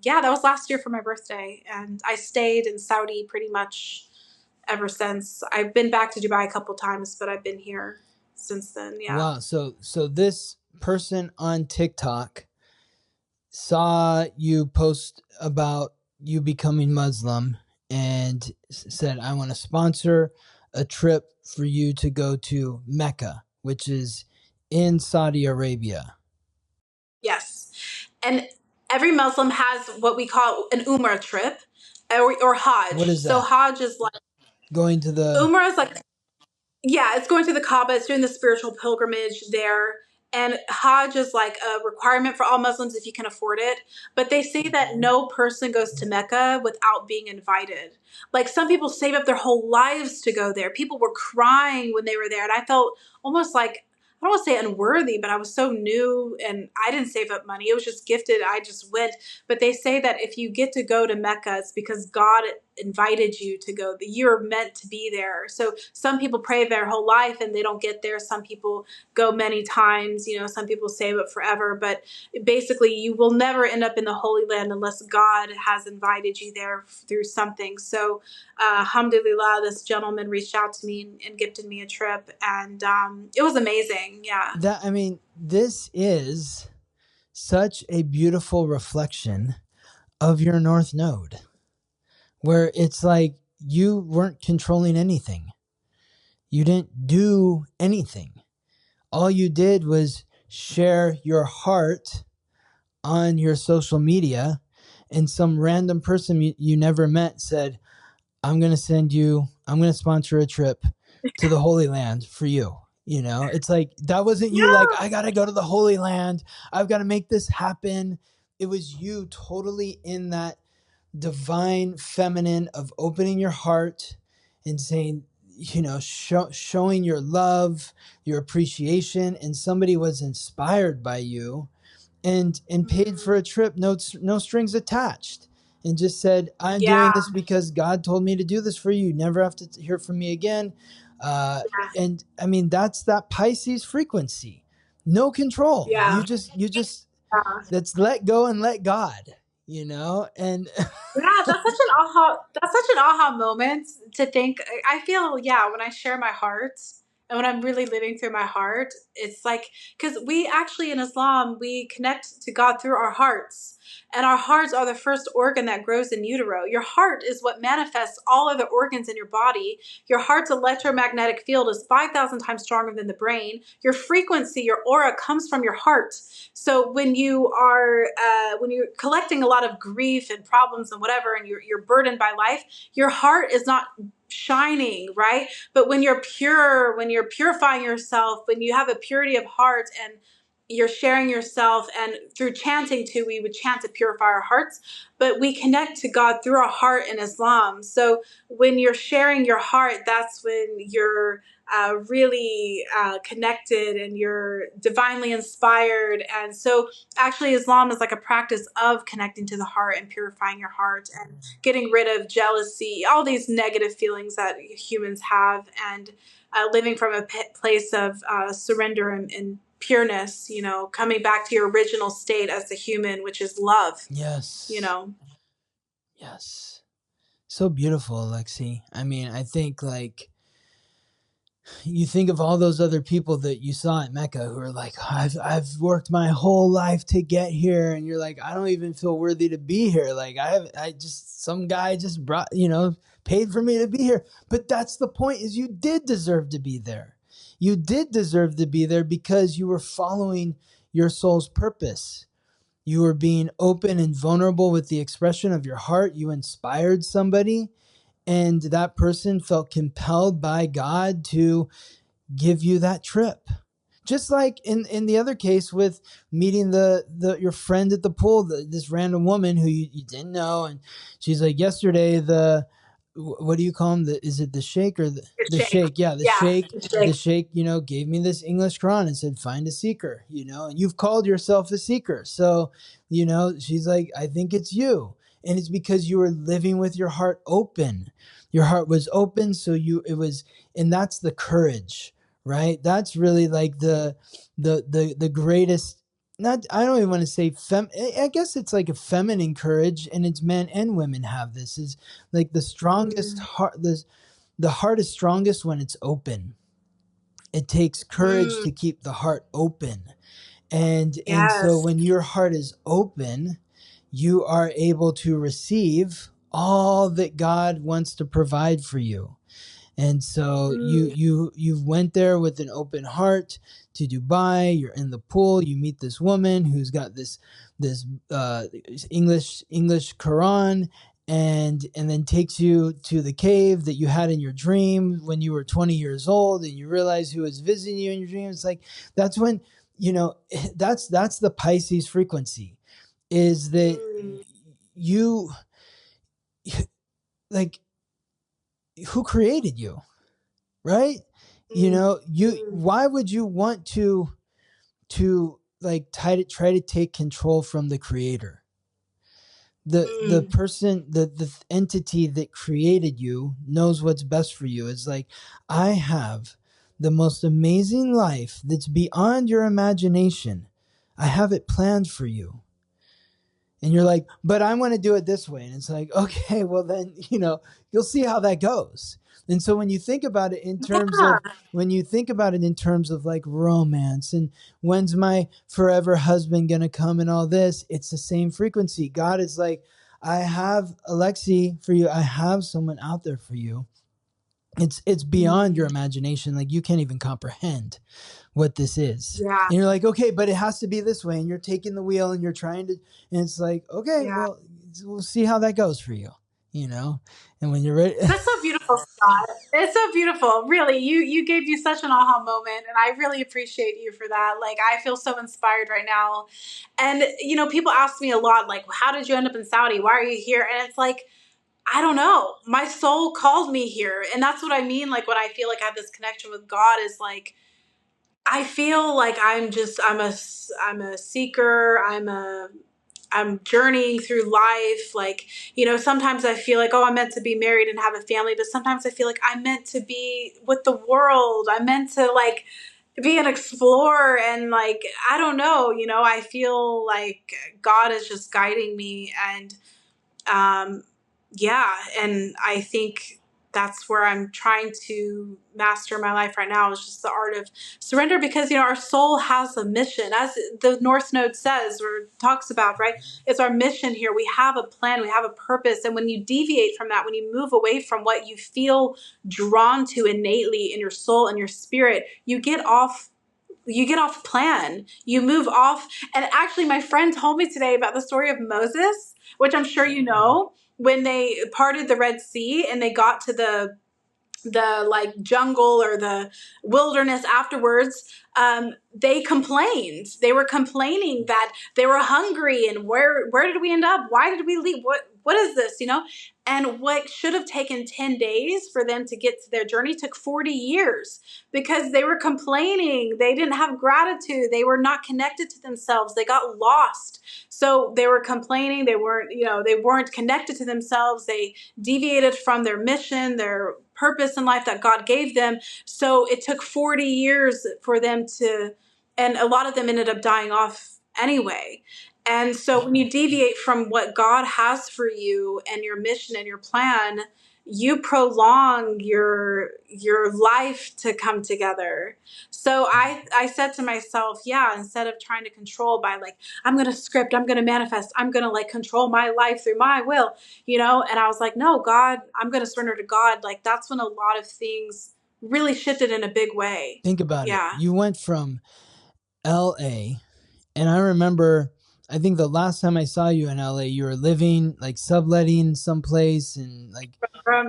yeah, that was last year for my birthday. And I stayed in Saudi pretty much ever since. I've been back to Dubai a couple times, but I've been here since then. Yeah. Wow. So this person on TikTok saw you post about you becoming Muslim and said, I want to sponsor a trip for you to go to Mecca, which is in Saudi Arabia. Yes. And every Muslim has what we call an Umrah trip or Hajj. What is that? So Hajj is like going to the Umrah is like, yeah, it's going to the Kaaba. It's doing the spiritual pilgrimage there. And Hajj is like a requirement for all Muslims if you can afford it. But they say that no person goes to Mecca without being invited. Like some people save up their whole lives to go there. People were crying when they were there. And I felt almost like, I don't want to say unworthy, but I was so new and I didn't save up money. It was just gifted. I just went. But they say that if you get to go to Mecca, it's because God invited you to go, that you're meant to be there. So some people pray their whole life and they don't get there. Some people go many times, you know, some people save it forever, but basically you will never end up in the Holy Land unless God has invited you there through something. So alhamdulillah, this gentleman reached out to me and gifted me a trip, and it was amazing. Yeah. I mean, this is such a beautiful reflection of your North Node, where it's like you weren't controlling anything. You didn't do anything. All you did was share your heart on your social media, and some random person you never met said, I'm going to sponsor a trip to the Holy Land for you. You know, it's like, that wasn't you like, I got to go to the Holy Land. I've got to make this happen. It was you totally in that divine feminine of opening your heart and saying, you know, showing your love, your appreciation, and somebody was inspired by you and paid for a trip, no strings attached, and just said, I'm doing Yeah. this because God told me to do this for you. You never have to hear from me again. Yeah. And I mean, that's that Pisces frequency. No control. Yeah. Yeah. That's let go and let God, you know? And Yeah, that's such an aha moment to think. I feel, yeah, when I share my heart and when I'm really living through my heart, it's like, because we actually in Islam, we connect to God through our hearts. And our hearts are the first organ that grows in utero. Your heart is what manifests all other organs in your body. Your heart's electromagnetic field is 5,000 times stronger than the brain. Your frequency, your aura comes from your heart. So when you're collecting a lot of grief and problems and whatever, and you're burdened by life, your heart is not shining, right? But when you're pure, when you're purifying yourself, when you have a purity of heart and you're sharing yourself, and through chanting too, we would chant to purify our hearts, but we connect to God through our heart in Islam. So when you're sharing your heart, that's when you're really connected and you're divinely inspired. And so actually Islam is like a practice of connecting to the heart and purifying your heart and getting rid of jealousy, all these negative feelings that humans have, and living from a place of surrender and pureness, you know, coming back to your original state as a human, which is love. yes, You know. yes. So beautiful, Alexi. I mean, I think like, you think of all those other people that you saw at Mecca who are like, I've worked my whole life to get here, and you're like, I don't even feel worthy to be here. Like some guy just brought, you know, paid for me to be here. But that's the point, is you did deserve to be there. You did deserve to be there because you were following your soul's purpose. You were being open and vulnerable with the expression of your heart. You inspired somebody, and that person felt compelled by God to give you that trip. Just like in the other case with meeting your friend at the pool, this random woman who you didn't know, and she's like, yesterday what do you call him? Is it the sheikh or the sheikh? Yeah, the Yeah. sheikh. The sheikh, you know, gave me this English Quran and said, find a seeker, you know, and you've called yourself a seeker. So, you know, she's like, I think it's you. And it's because you were living with your heart open. Your heart was open. So and that's the courage, right? That's really like the greatest, not, I don't even want to say I guess it's like a feminine courage, and it's men and women have this, is like the strongest heart. The heart is strongest when it's open. It takes courage to keep the heart open. And so when your heart is open, you are able to receive all that God wants to provide for you. And so you went there with an open heart to Dubai. You're in the pool. You meet this woman who's got this English Quran, and then takes you to the cave that you had in your dream when you were 20 years old, and you realize who was visiting you in your dream. It's like, that's when, you know, that's the Pisces frequency, is that you, like, who created you, right? You know, why would you want to like try to take control from the creator? the Mm. person, the entity that created you knows what's best for you. It's like, I have the most amazing life that's beyond your imagination. I have it planned for you. And you're like, but I want to do it this way. And it's like, okay, well then, you'll see how that goes. And so when you think about it in terms of, Yeah. like romance and when's my forever husband going to come and all this, it's the same frequency. God is like, I have Alexi for you. I have someone out there for you. It's beyond your Mm. imagination. Like you can't even comprehend what this is. Yeah. And you're like, okay, but it has to be this way. And you're taking the wheel and you're trying to, and it's like, okay, Yeah. well, we'll see how that goes for you, And when you're ready, That's so beautiful, Scott. It's so beautiful. Really, you gave you such an aha moment, and I really appreciate you for that. Like, I feel so inspired right now. And people ask me a lot, like, how did you end up in Saudi? Why are you here? And it's like, I don't know. My soul called me here, and that's what I mean. Like, when I feel like I have this connection with God, is like, I feel like I'm a seeker. I'm journeying through life. Like, sometimes I feel like, oh, I'm meant to be married and have a family, but sometimes I feel like I'm meant to be with the world. I'm meant to like be an explorer, and like, I don't know, I feel like God is just guiding me. And um, yeah, and I think that's where I'm trying to master my life right now, is just the art of surrender, because our soul has a mission, as the North Node says or talks about, right? It's our mission here. We have a plan, we have a purpose, and when you deviate from that, when you move away from what you feel drawn to innately in your soul and your spirit, you get off plan, you move off. And actually, my friend told me today about the story of Moses, which I'm sure you know, when they parted the Red Sea and they got to the like jungle or the wilderness afterwards. They complained. They were complaining that they were hungry, and where did we end up? Why did we leave? What is this? And what should have taken 10 days for them to get to their journey took 40 years, because they were complaining. They didn't have gratitude. They were not connected to themselves. They got lost. So they were complaining. They weren't connected to themselves. They deviated from their mission, their purpose in life that God gave them. So it took 40 years for them and a lot of them ended up dying off anyway. And so when you deviate from what God has for you and your mission and your plan, you prolong your life to come together. So I said to myself, yeah, instead of trying to control by like, I'm going to script, I'm going to manifest, I'm going to like control my life through my will, and I was like, no, God, I'm going to surrender to God. Like, that's when a lot of things really shifted in a big way. think about it. Yeah. You went from LA, and I remember, I think the last time I saw you in LA, you were living like subletting someplace, and like,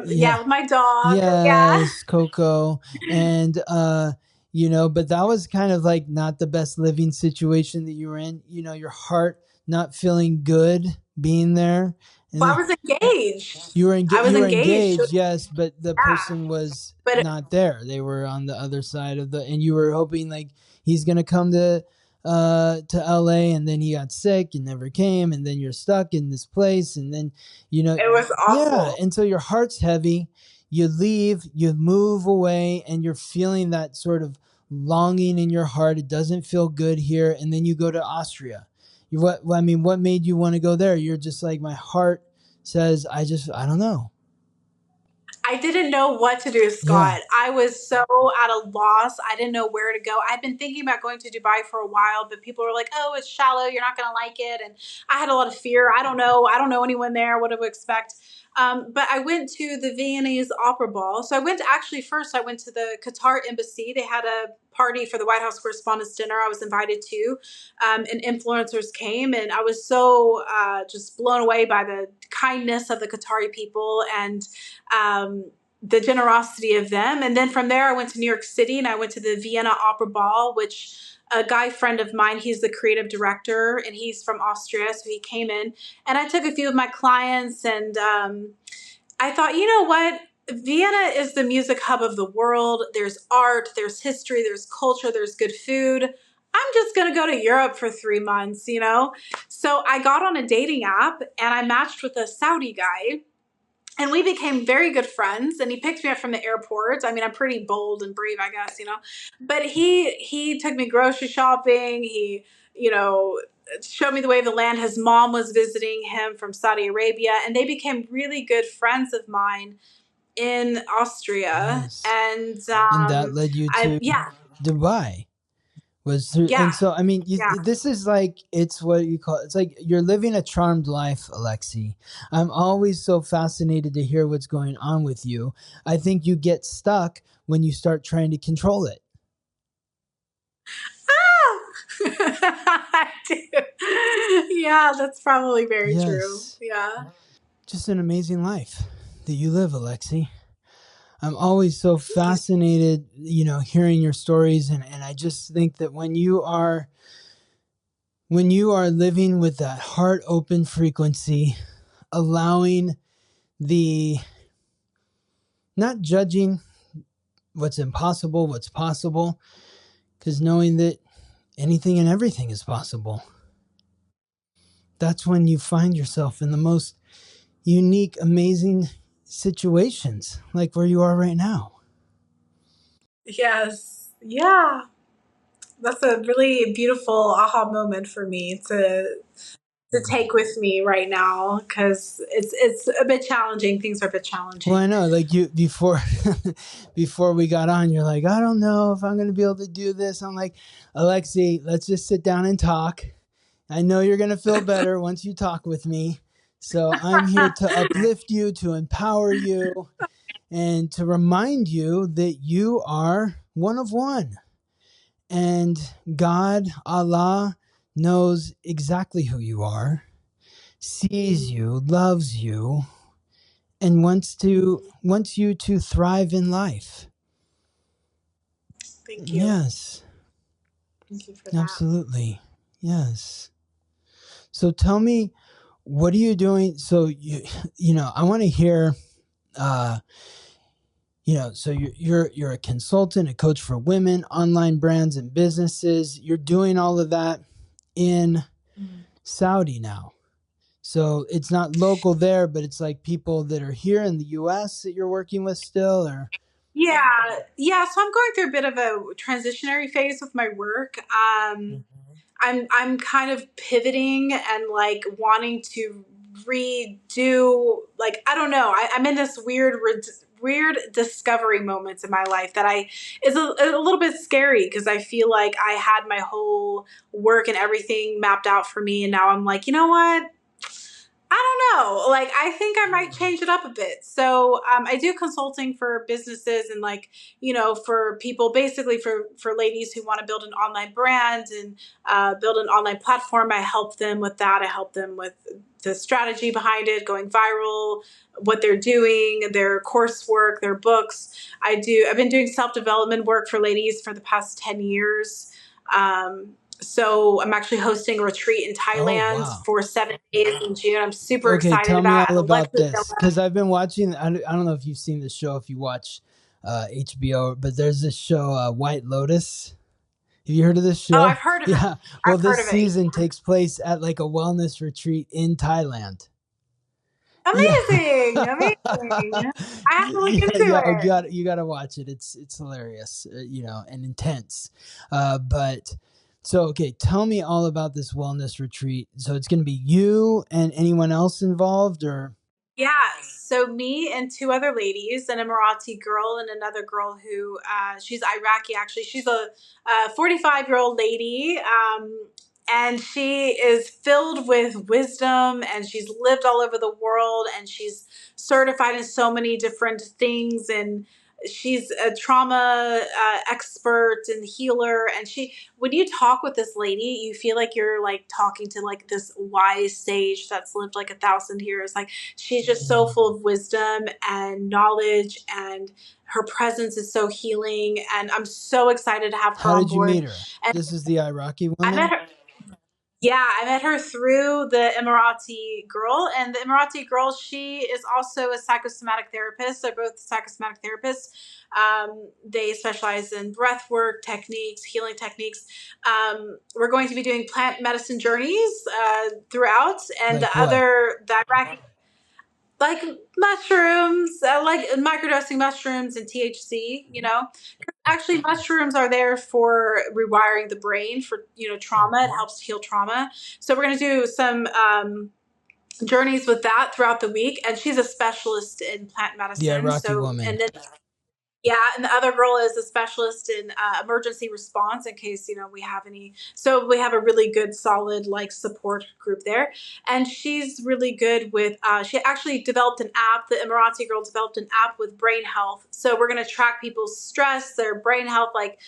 yeah, With my dog. Yeah. yes, Coco. And but that was kind of like not the best living situation that you were in, your heart not feeling good being there. And Well, I then was engaged. you were I was you were engaged. engaged, yes, but the Yeah. person was But not there. They were on the other side of and you were hoping like he's gonna come to LA, and then he got sick and never came, and then you're stuck in this place, and then it was yeah, awful. and so your heart's heavy. You leave, you move away, and you're feeling that sort of longing in your heart. It doesn't feel good here, and then you go to Austria. What made you want to go there? You're just like, my heart says, I don't know. I didn't know what to do, Yeah. Scott. I was so at a loss. I didn't know where to go. I'd been thinking about going to Dubai for a while, but people were like, "Oh, it's shallow. You're not going to like it." And I had a lot of fear. I don't know. I don't know anyone there. What do I expect? But I went to the Viennese Opera Ball. So I went to the Qatar embassy. They had a party for the White House Correspondents' Dinner I was invited to, and influencers came, and I was so just blown away by the kindness of the Qatari people, and the generosity of them. And then from there, I went to New York City, and I went to the Vienna Opera Ball, which a guy friend of mine, he's the creative director, and he's from Austria. So he came in, and I took a few of my clients, and I thought, you know what? Vienna is the music hub of the world. There's art, there's history, there's culture, there's good food. I'm just going to go to Europe for 3 months, you know? So I got on a dating app and I matched with a Saudi guy. And we became very good friends, and he picked me up from the airport. I mean, I'm pretty bold and brave, I guess, you know. But he took me grocery shopping. He, you know, showed me the way of the land. His mom was visiting him from Saudi Arabia, and they became really good friends of mine in Austria. Yes. And And that led you to yeah, Dubai. Was through, yeah, and so I mean, yeah. this is like, it's what you call, it's like you're living a charmed life, Alexi. I'm always so fascinated to hear what's going on with you. I think you get stuck when you start trying to control it. I do. Yeah, that's probably very true. Yes, Yeah. just an amazing life that you live, Alexi. I'm always so Thank you. fascinated, hearing your stories, and I just think that when you are living with that heart open frequency, allowing the, not judging what's impossible, what's possible, because knowing that anything and everything is possible, that's when you find yourself in the most unique, amazing situations, like where you are right now. Yes. Yeah. That's a really beautiful aha moment for me to take with me right now because it's a bit challenging. Things are a bit Well, I challenging. know, like you before, before we got on, you're like, I don't know if I'm going to be able to do this. I'm like, Alexi, let's just sit down and talk. I know you're going to feel better once you talk with me. So I'm here to uplift you, to empower you, and to remind you that you are one of one. And God, Allah, knows exactly who you are, sees you, loves you, and wants you to thrive in life. Thank you. Yes. Thank you for that. Absolutely. Yes. So tell me, what are you doing? So I want to hear, so you're a consultant, a coach for women, online brands and businesses. You're doing all of that in Saudi now. So it's not local there, but it's like people that are here in the US that you're working with still, or? Yeah. So I'm going through a bit of a transitionary phase with my work. I'm kind of pivoting and like wanting to redo, like, I don't know. I'm in this weird discovery moments in my life that is a little bit scary because I feel like I had my whole work and everything mapped out for me, and now I'm like, you know what? I don't know. Like, I think I might change it up a bit. So I do consulting for businesses and, like, you know, for people, basically for ladies who want to build an online brand and build an online platform. I help them with that. I help them with the strategy behind it, going viral, what they're doing, their coursework, their books. I've been doing self-development work for ladies for the past 10 years. So I'm actually hosting a retreat in Oh, Thailand wow. for 7 days in June. I'm super Okay, excited tell me about all it. about Alexi this, Turner. because I've been watching. I don't know if you've seen the show, if you watch HBO, but there's this show, White Lotus. Have you heard of this Oh, show? I've heard of it. Yeah. Well, I've heard this of it. season takes place at like a wellness retreat in Thailand. Yeah. Amazing. Amazing. I have to look into Yeah. it. You got to watch it. It's hilarious, and intense. But so, okay, tell me all about this wellness retreat. So it's going to be you and anyone else involved, or? Yeah, so me and two other ladies, an Emirati girl and another girl who she's Iraqi actually. She's a 45-year-old lady, and she is filled with wisdom, and she's lived all over the world, and she's certified in so many different things, and she's a trauma expert and healer. And when you talk with this lady, you feel like you're like talking to like this wise sage that's lived like 1,000 years. Like, she's just so full of wisdom and knowledge, and her presence is so healing. And I'm so excited to have her How on did you board. meet her? And This is the Iraqi I met woman? her. Yeah, I met her through the Emirati girl, and the Emirati girl, she is also a psychosomatic therapist. They're both psychosomatic therapists. They specialize in breath work techniques, healing techniques. We're going to be doing plant medicine journeys throughout, and the Like what? other that like mushrooms, like microdosing mushrooms and THC. Actually, mushrooms are there for rewiring the brain for trauma. It helps heal trauma. So we're going to do some journeys with that throughout the week. And she's a specialist in plant The medicine. Iraqi So woman. and then yeah, and the other girl is a specialist in emergency response in case we have any. So we have a really good, solid like support group there, and she's really good with. She actually developed an app. The Emirati girl developed an app with brain health. So we're going to track people's stress, their brain health, like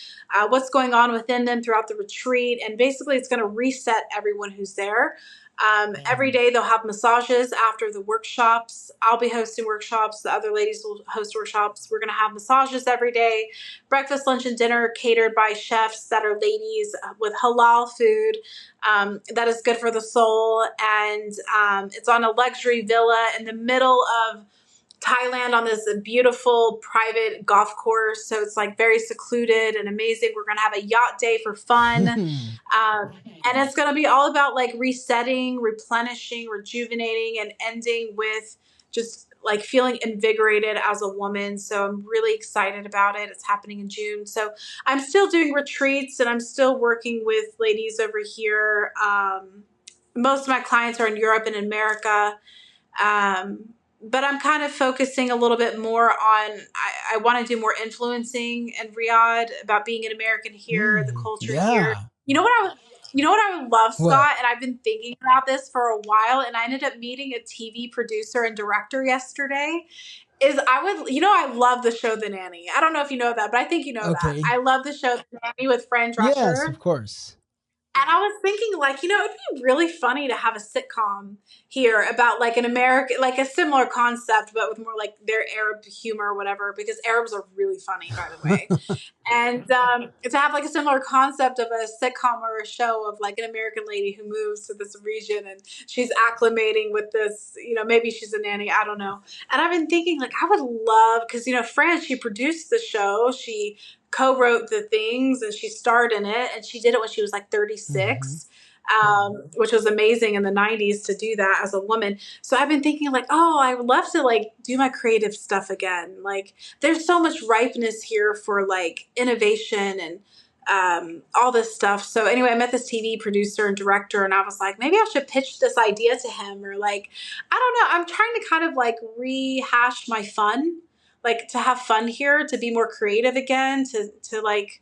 what's going on within them throughout the retreat, and basically it's going to reset everyone who's there. Every day they'll have massages after the workshops. I'll be hosting workshops. The other ladies will host workshops. We're going to have massages every day, breakfast, lunch, and dinner catered by chefs that are ladies with halal food that is good for the soul. And it's on a luxury villa in the middle of Thailand on this beautiful private golf course. So it's like very secluded and amazing. We're going to have a yacht day for fun. And it's going to be all about like resetting, replenishing, rejuvenating, and ending with just like feeling invigorated as a woman. So I'm really excited about it. It's happening in June. So I'm still doing retreats and I'm still working with ladies over here. Most of my clients are in Europe and America. But I'm kind of focusing a little bit more on, I want to do more influencing in Riyadh about being an American here, the culture here. Yeah. You know what I would love, What? Scott, and I've been thinking about this for a while, and I ended up meeting a TV producer and director yesterday. I love the show The Nanny. I don't know if you know that, but I think you know that. Okay. I love the show The Nanny with Fran Yes, Drescher. of course. And I was thinking, like, it'd be really funny to have a sitcom here about like an American, like a similar concept, but with more like their Arab humor or whatever, because Arabs are really funny, by the way. And to have like a similar concept of a sitcom or a show of like an American lady who moves to this region and she's acclimating with this, maybe she's a nanny, I don't know. And I've been thinking, like, I would love, because, Fran, she produced the show. She co-wrote the things and she starred in it, and she did it when she was like 36, which was amazing in the 90s to do that as a woman. So I've been thinking like, oh, I would love to like do my creative stuff again. Like there's so much ripeness here for like innovation and all this stuff. So anyway, I met this TV producer and director, and I was like, maybe I should pitch this idea to him, or like, I don't know. I'm trying to kind of like rehash my fun, like to have fun here, to be more creative again, to like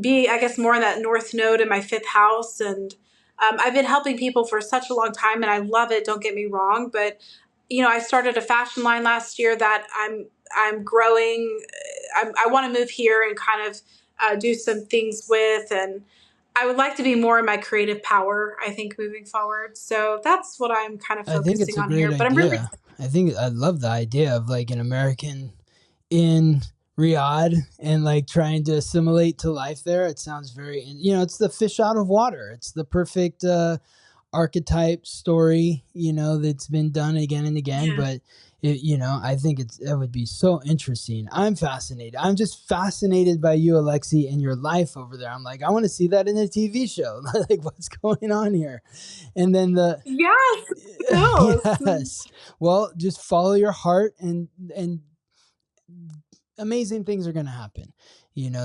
be, I guess, more in that north node in my fifth house. And I've been helping people for such a long time, and I love it. Don't get me wrong, but I started a fashion line last year that I'm growing. I want to move here and kind of do some things with, and I would like to be more in my creative power, I think, moving forward. So that's what I'm kind of I think it's focusing a on great here. But I'm really idea. I love the idea of like an American in Riyadh and like trying to assimilate to life there. It sounds very, it's the fish out of water. It's the perfect archetype story, that's been done again and again. yeah. But I think it would be so interesting. I'm fascinated. I'm just fascinated by you, Alexi, and your life over there. I'm like, I want to see that in a TV show. Like, what's going on here? And then Yes, who knows? yes. Well, just follow your heart, and amazing things are going to happen.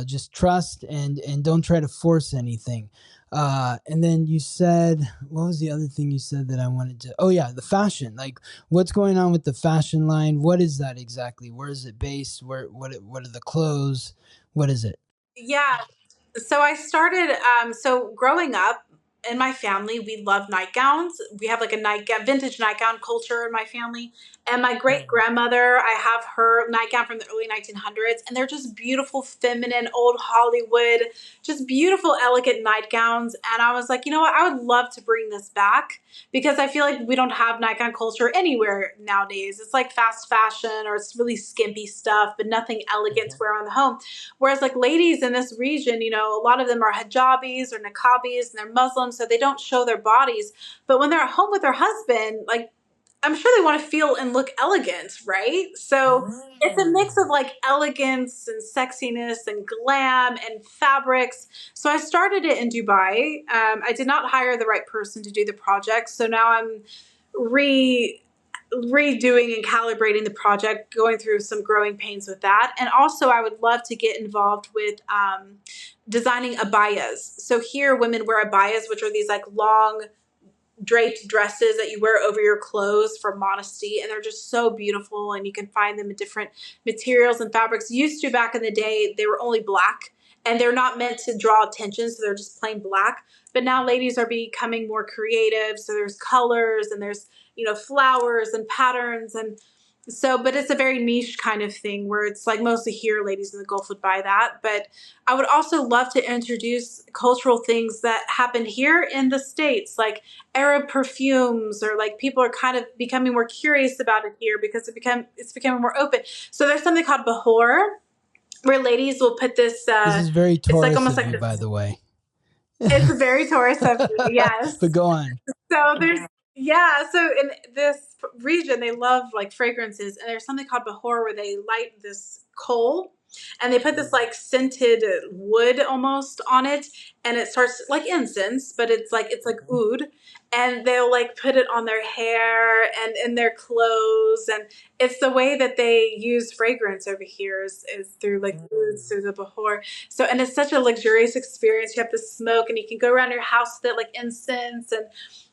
Just trust and don't try to force anything. And then you said, what was the other thing you said that I wanted to? Oh yeah, the fashion. Like, what's going on with the fashion line? What is that exactly? Where is it based? What are the clothes? What is it? Yeah. So I started, so growing up in my family, we love nightgowns. We have like a nightgown, vintage nightgown culture in my family. And my great grandmother, I have her nightgown from the early 1900s, and they're just beautiful, feminine, old Hollywood, just beautiful, elegant nightgowns. And I was like, you know what? I would love to bring this back, because I feel like we don't have nightgown culture anywhere nowadays. It's like fast fashion, or it's really skimpy stuff, but nothing elegant to wear on the home. Whereas like ladies in this region, a lot of them are hijabis or niqabis, and they're Muslims. so they don't show their bodies. But when they're at home with their husband, like, I'm sure they want to feel and look elegant, right? So it's a mix of like elegance and sexiness and glam and fabrics. So I started it in Dubai. I did not hire the right person to do the project. So now I'm redoing and calibrating the project, going through some growing pains with that. And also I would love to get involved with designing abayas. So here women wear abayas, which are these like long draped dresses that you wear over your clothes for modesty, and they're just so beautiful, and you can find them in different materials and fabrics. Used to, back in the day, they were only black, and they're not meant to draw attention, so they're just plain black. But now ladies are becoming more creative, so there's colors and there's, you know, flowers and patterns, and so, but it's a very niche kind of thing where it's like mostly here ladies in the Gulf would buy that. But I would also love to introduce cultural things that happen here in the States, like Arab perfumes, or like people are kind of becoming more curious about it here because it's becoming more open. So there's something called Bahor, where ladies will put this. This is very It's like Taurus almost of like you, this. by the way. It's very Taurus of me, yes. But go on. So there's, yeah, so in this region, they love like fragrances, and there's something called Bahor where they light this coal and they put this like scented wood almost on it, and it starts like incense, but it's like oud, and they'll like put it on their hair and in their clothes, and it's the way that they use fragrance over here is through like ouds, through the Bahor. So, and it's such a luxurious experience. You have to smoke, and you can go around your house with it like incense and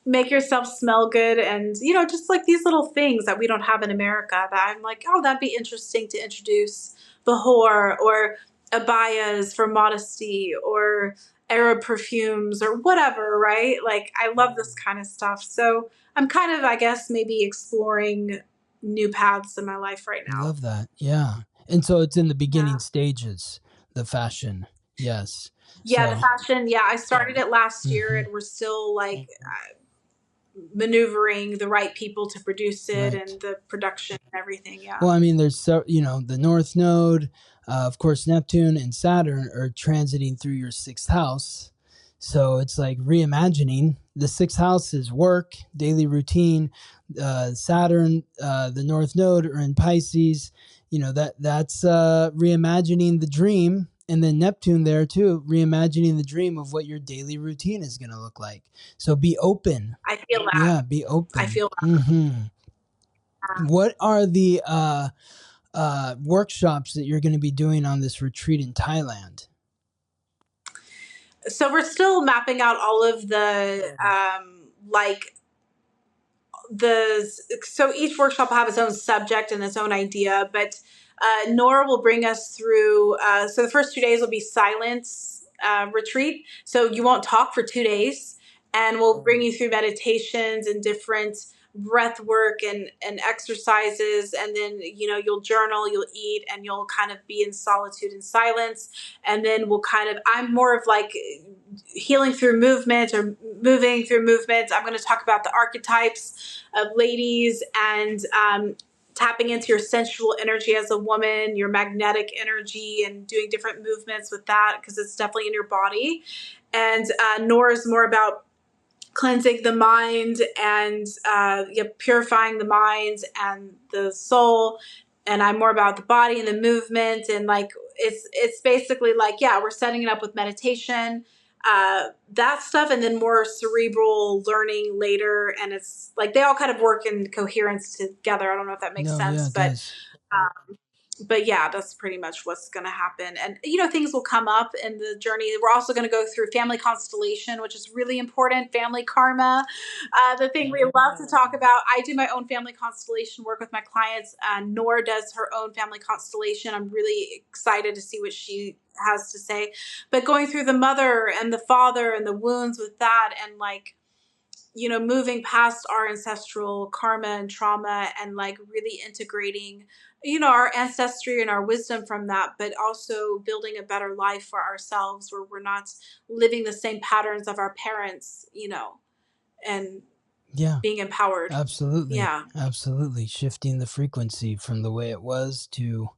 make yourself smell good, and you know, just like these little things that we don't have in America that I'm like, oh, that'd be interesting to introduce. Bahor or abayas for modesty or Arab perfumes or whatever, right? Like I love this kind of stuff. So I'm kind of, I guess, maybe exploring new paths in my life right now. I love that. Yeah. And so it's in the beginning stages, the fashion. Yes. Yeah, So, the fashion. Yeah, I started it last year, and we're still like maneuvering the right people to produce it, right. and the production and everything. Yeah. Well, I mean, there's so, you know, the North Node, of course, Neptune and Saturn are transiting through your sixth house. So it's like reimagining. The sixth house is work, daily routine. Saturn, the North Node are in Pisces. You know, that's reimagining the dream. And then Neptune there too, reimagining the dream of what your daily routine is going to look like. So be open. I feel that. Yeah, be open. I feel that. Mm-hmm. What are the workshops that you're going to be doing on this retreat in Thailand? So we're still mapping out all of the so each workshop will have its own subject and its own idea, but Nora will bring us through, so the first 2 days will be silence retreat, so you won't talk for 2 days, and we'll bring you through meditations and different breath work and exercises, and then, you know, you'll journal, you'll eat, and you'll kind of be in solitude and silence, and then we'll kind of, I'm more of like healing through movement or moving through movement. I'm going to talk about the archetypes of ladies and tapping into your sensual energy as a woman, your magnetic energy, and doing different movements with that because it's definitely in your body. And Nora's more about cleansing the mind and purifying the mind and the soul, and I'm more about the body and the movement, and like it's basically like, yeah, we're setting it up with meditation, that stuff, and then more cerebral learning later, and it's like they all kind of work in coherence together. I don't know if that makes sense, Yeah, but yeah, that's pretty much what's going to happen. And, you know, things will come up in the journey. We're also going to go through family constellation, which is really important. Family karma, the thing we love to talk about. I do my own family constellation work with my clients. Nora does her own family constellation. I'm really excited to see what she has to say. But going through the mother and the father and the wounds with that, and like, you know, moving past our ancestral karma and trauma, and like really integrating, you know, our ancestry and our wisdom from that, but also building a better life for ourselves where we're not living the same patterns of our parents, you know, and being empowered. Absolutely. Yeah. Absolutely. Shifting the frequency from the way it was to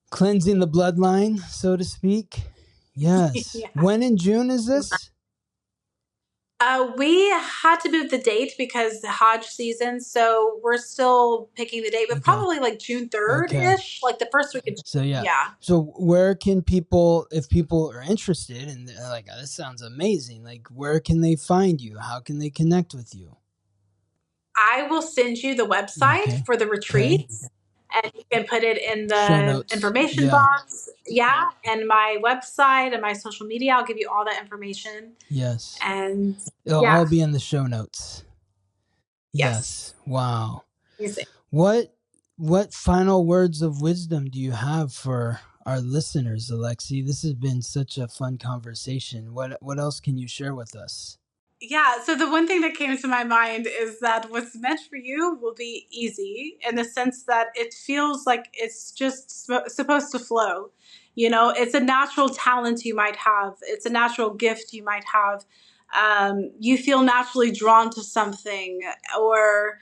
cleansing the bloodline, so to speak. Yes. Yeah. When in June is this? We had to move the date because the Hajj season, so we're still picking the date, but Okay. probably like June 3rd Okay. ish, like the first week of June. So yeah. Yeah. So where can people, if people are interested and they're like, oh, this sounds amazing, like where can they find you? How can they connect with you? I will send you the website for the retreat, and you can put it in Show the notes. information Yeah. box. Yeah. And my website and my social media, I'll give you all that information. Yes. And It'll all be in the show notes. Yes. Wow. Amazing. What final words of wisdom do you have for our listeners, Alexi? This has been such a fun conversation. What else can you share with us? Yeah, so the one thing that came to my mind is that what's meant for you will be easy in the sense that it feels like it's just supposed to flow. You know, it's a natural talent you might have, it's a natural gift you might have. You feel naturally drawn to something, or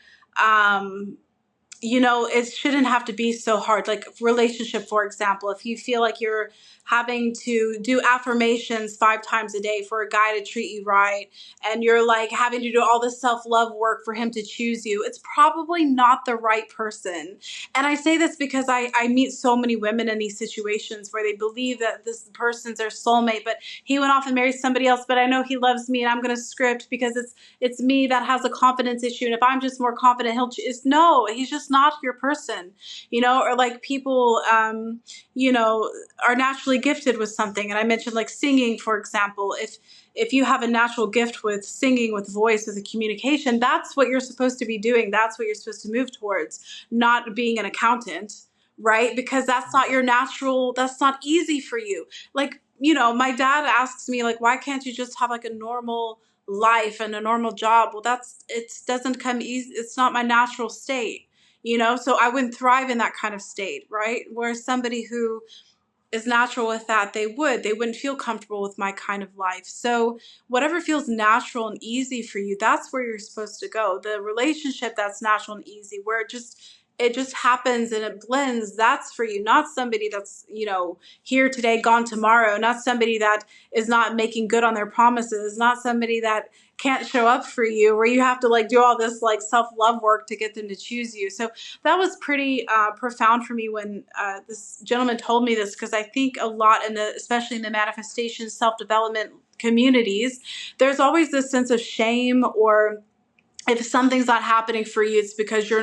you know, it shouldn't have to be so hard. Like relationship, for example, if you feel like you're having to do affirmations 5 times a day for a guy to treat you right, and you're like having to do all this self-love work for him to choose you, it's probably not the right person. And I say this because I meet so many women in these situations where they believe that this person's their soulmate, but he went off and married somebody else, but I know he loves me and I'm going to script because it's me that has a confidence issue. And if I'm just more confident, no, he's just not your person, you know. Or like people, you know, are naturally gifted with something. And I mentioned like singing, for example. If you have a natural gift with singing, with voice, with a communication, that's what you're supposed to be doing. That's what you're supposed to move towards, not being an accountant, right? Because that's not your natural, that's not easy for you. Like, you know, my dad asks me like, why can't you just have like a normal life and a normal job? Well, it doesn't come easy. It's not my natural state, you know? So I wouldn't thrive in that kind of state, right? Whereas somebody who is natural with that, they wouldn't feel comfortable with my kind of life. So whatever feels natural and easy for you, that's where you're supposed to go. The relationship that's natural and easy, where it just happens and it blends, that's for you. Not somebody that's, you know, here today, gone tomorrow. Not somebody that is not making good on their promises. Not somebody that can't show up for you, where you have to like do all this like self-love work to get them to choose you. So that was pretty profound for me when this gentleman told me this, because I think a lot especially in the manifestation self-development communities, there's always this sense of shame, or if something's not happening for you, it's because you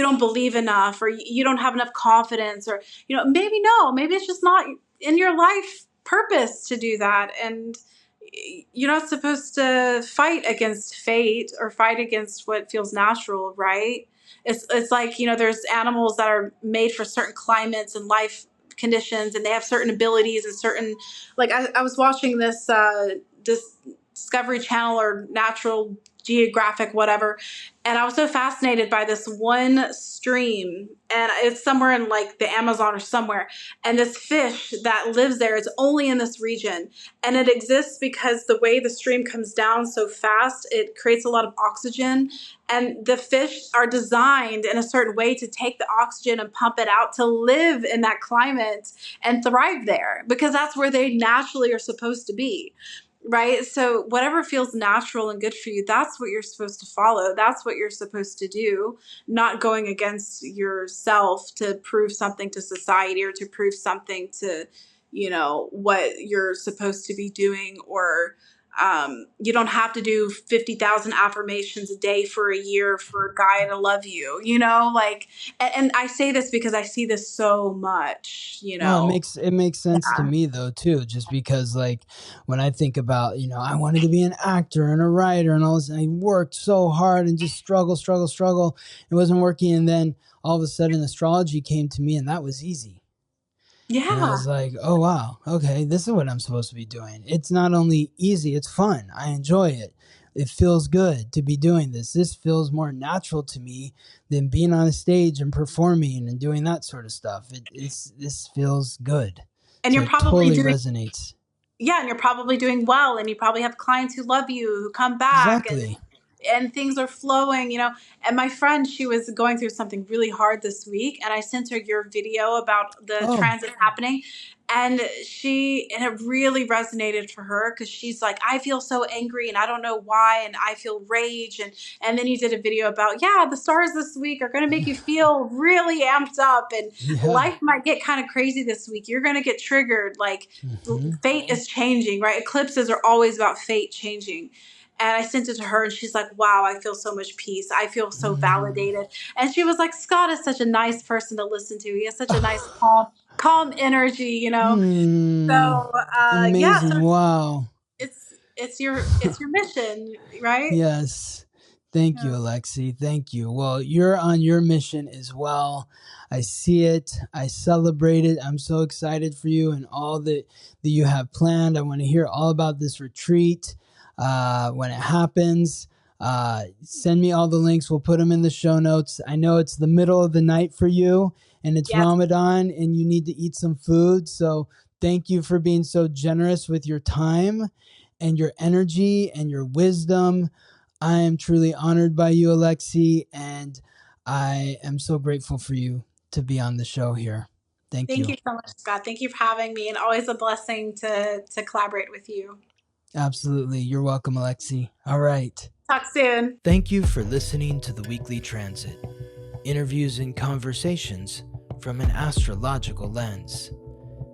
don't believe enough, or you don't have enough confidence, or, you know, maybe it's just not in your life purpose to do that. And you're not supposed to fight against fate or fight against what feels natural, right? It's like, you know, there's animals that are made for certain climates and life conditions, and they have certain abilities and certain, like I was watching this Discovery Channel or Natural Geographic, whatever. And I was so fascinated by this one stream, and it's somewhere in like the Amazon or somewhere. And this fish that lives there is only in this region. And it exists because the way the stream comes down so fast, it creates a lot of oxygen. And the fish are designed in a certain way to take the oxygen and pump it out to live in that climate and thrive there, because that's where they naturally are supposed to be. Right? So whatever feels natural and good for you, that's what you're supposed to follow. That's what you're supposed to do, not going against yourself to prove something to society, or to prove something to, you know, what you're supposed to be doing. Or you don't have to do 50,000 affirmations a day for a year for a guy to love you, you know, like, and I say this because I see this so much, you know. Well, it makes sense to me though too, just because like when I think about, you know, I wanted to be an actor and a writer and all this, and I worked so hard and just struggle. It wasn't working, and then all of a sudden astrology came to me, and that was easy. Yeah. And I was like, oh wow, okay, this is what I'm supposed to be doing. It's not only easy, it's fun. I enjoy it. It feels good to be doing this. This feels more natural to me than being on a stage and performing and doing that sort of stuff. This feels good. And So you're it probably totally doing resonates. Yeah, and you're probably doing well, and you probably have clients who love you, who come back. And Exactly. and things are flowing, you know. And my friend, she was going through something really hard this week, and I sent her your video about the Oh, transit happening. And it really resonated for her, because she's like, I feel so angry and I don't know why, and I feel rage. And then you did a video about, yeah, the stars this week are going to make you feel really amped up, and yeah. life might get kind of crazy this week. You're going to get triggered. Like, fate is changing, right? Eclipses are always about fate changing. And I sent it to her, and she's like, wow, I feel so much peace. I feel so validated. And she was like, Scott is such a nice person to listen to. He has such a nice, calm energy, you know? So, yeah, Amazing. so Wow. it's your mission, right? Yes. Thank you, Yeah. Alexi. Thank you. Well, you're on your mission as well. I see it. I celebrate it. I'm so excited for you and all that you have planned. I want to hear all about this retreat when it happens. Send me all the links. We'll put them in the show notes. I know it's the middle of the night for you, and it's Yes. Ramadan, and you need to eat some food. So thank you for being so generous with your time and your energy and your wisdom. I am truly honored by you, Alexi, and I am so grateful for you to be on the show here. Thank Thank you. you so much, Scott. Thank you for having me, and always a blessing to collaborate with you. Absolutely. You're welcome, Alexi. All right. Talk soon. Thank you for listening to the Weekly Transit. Interviews and conversations from an astrological lens.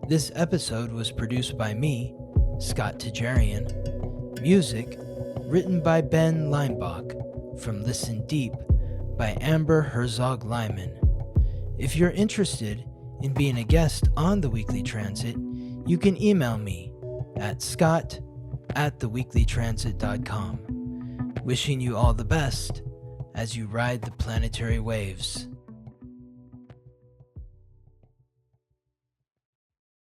This episode was produced by me, Scott Tajarian. Music written by Ben Leinbach from Listen Deep by Amber Herzog Lyman. If you're interested in being a guest on the Weekly Transit, you can email me at scott@theweeklytransit.com. Wishing you all the best as you ride the planetary waves.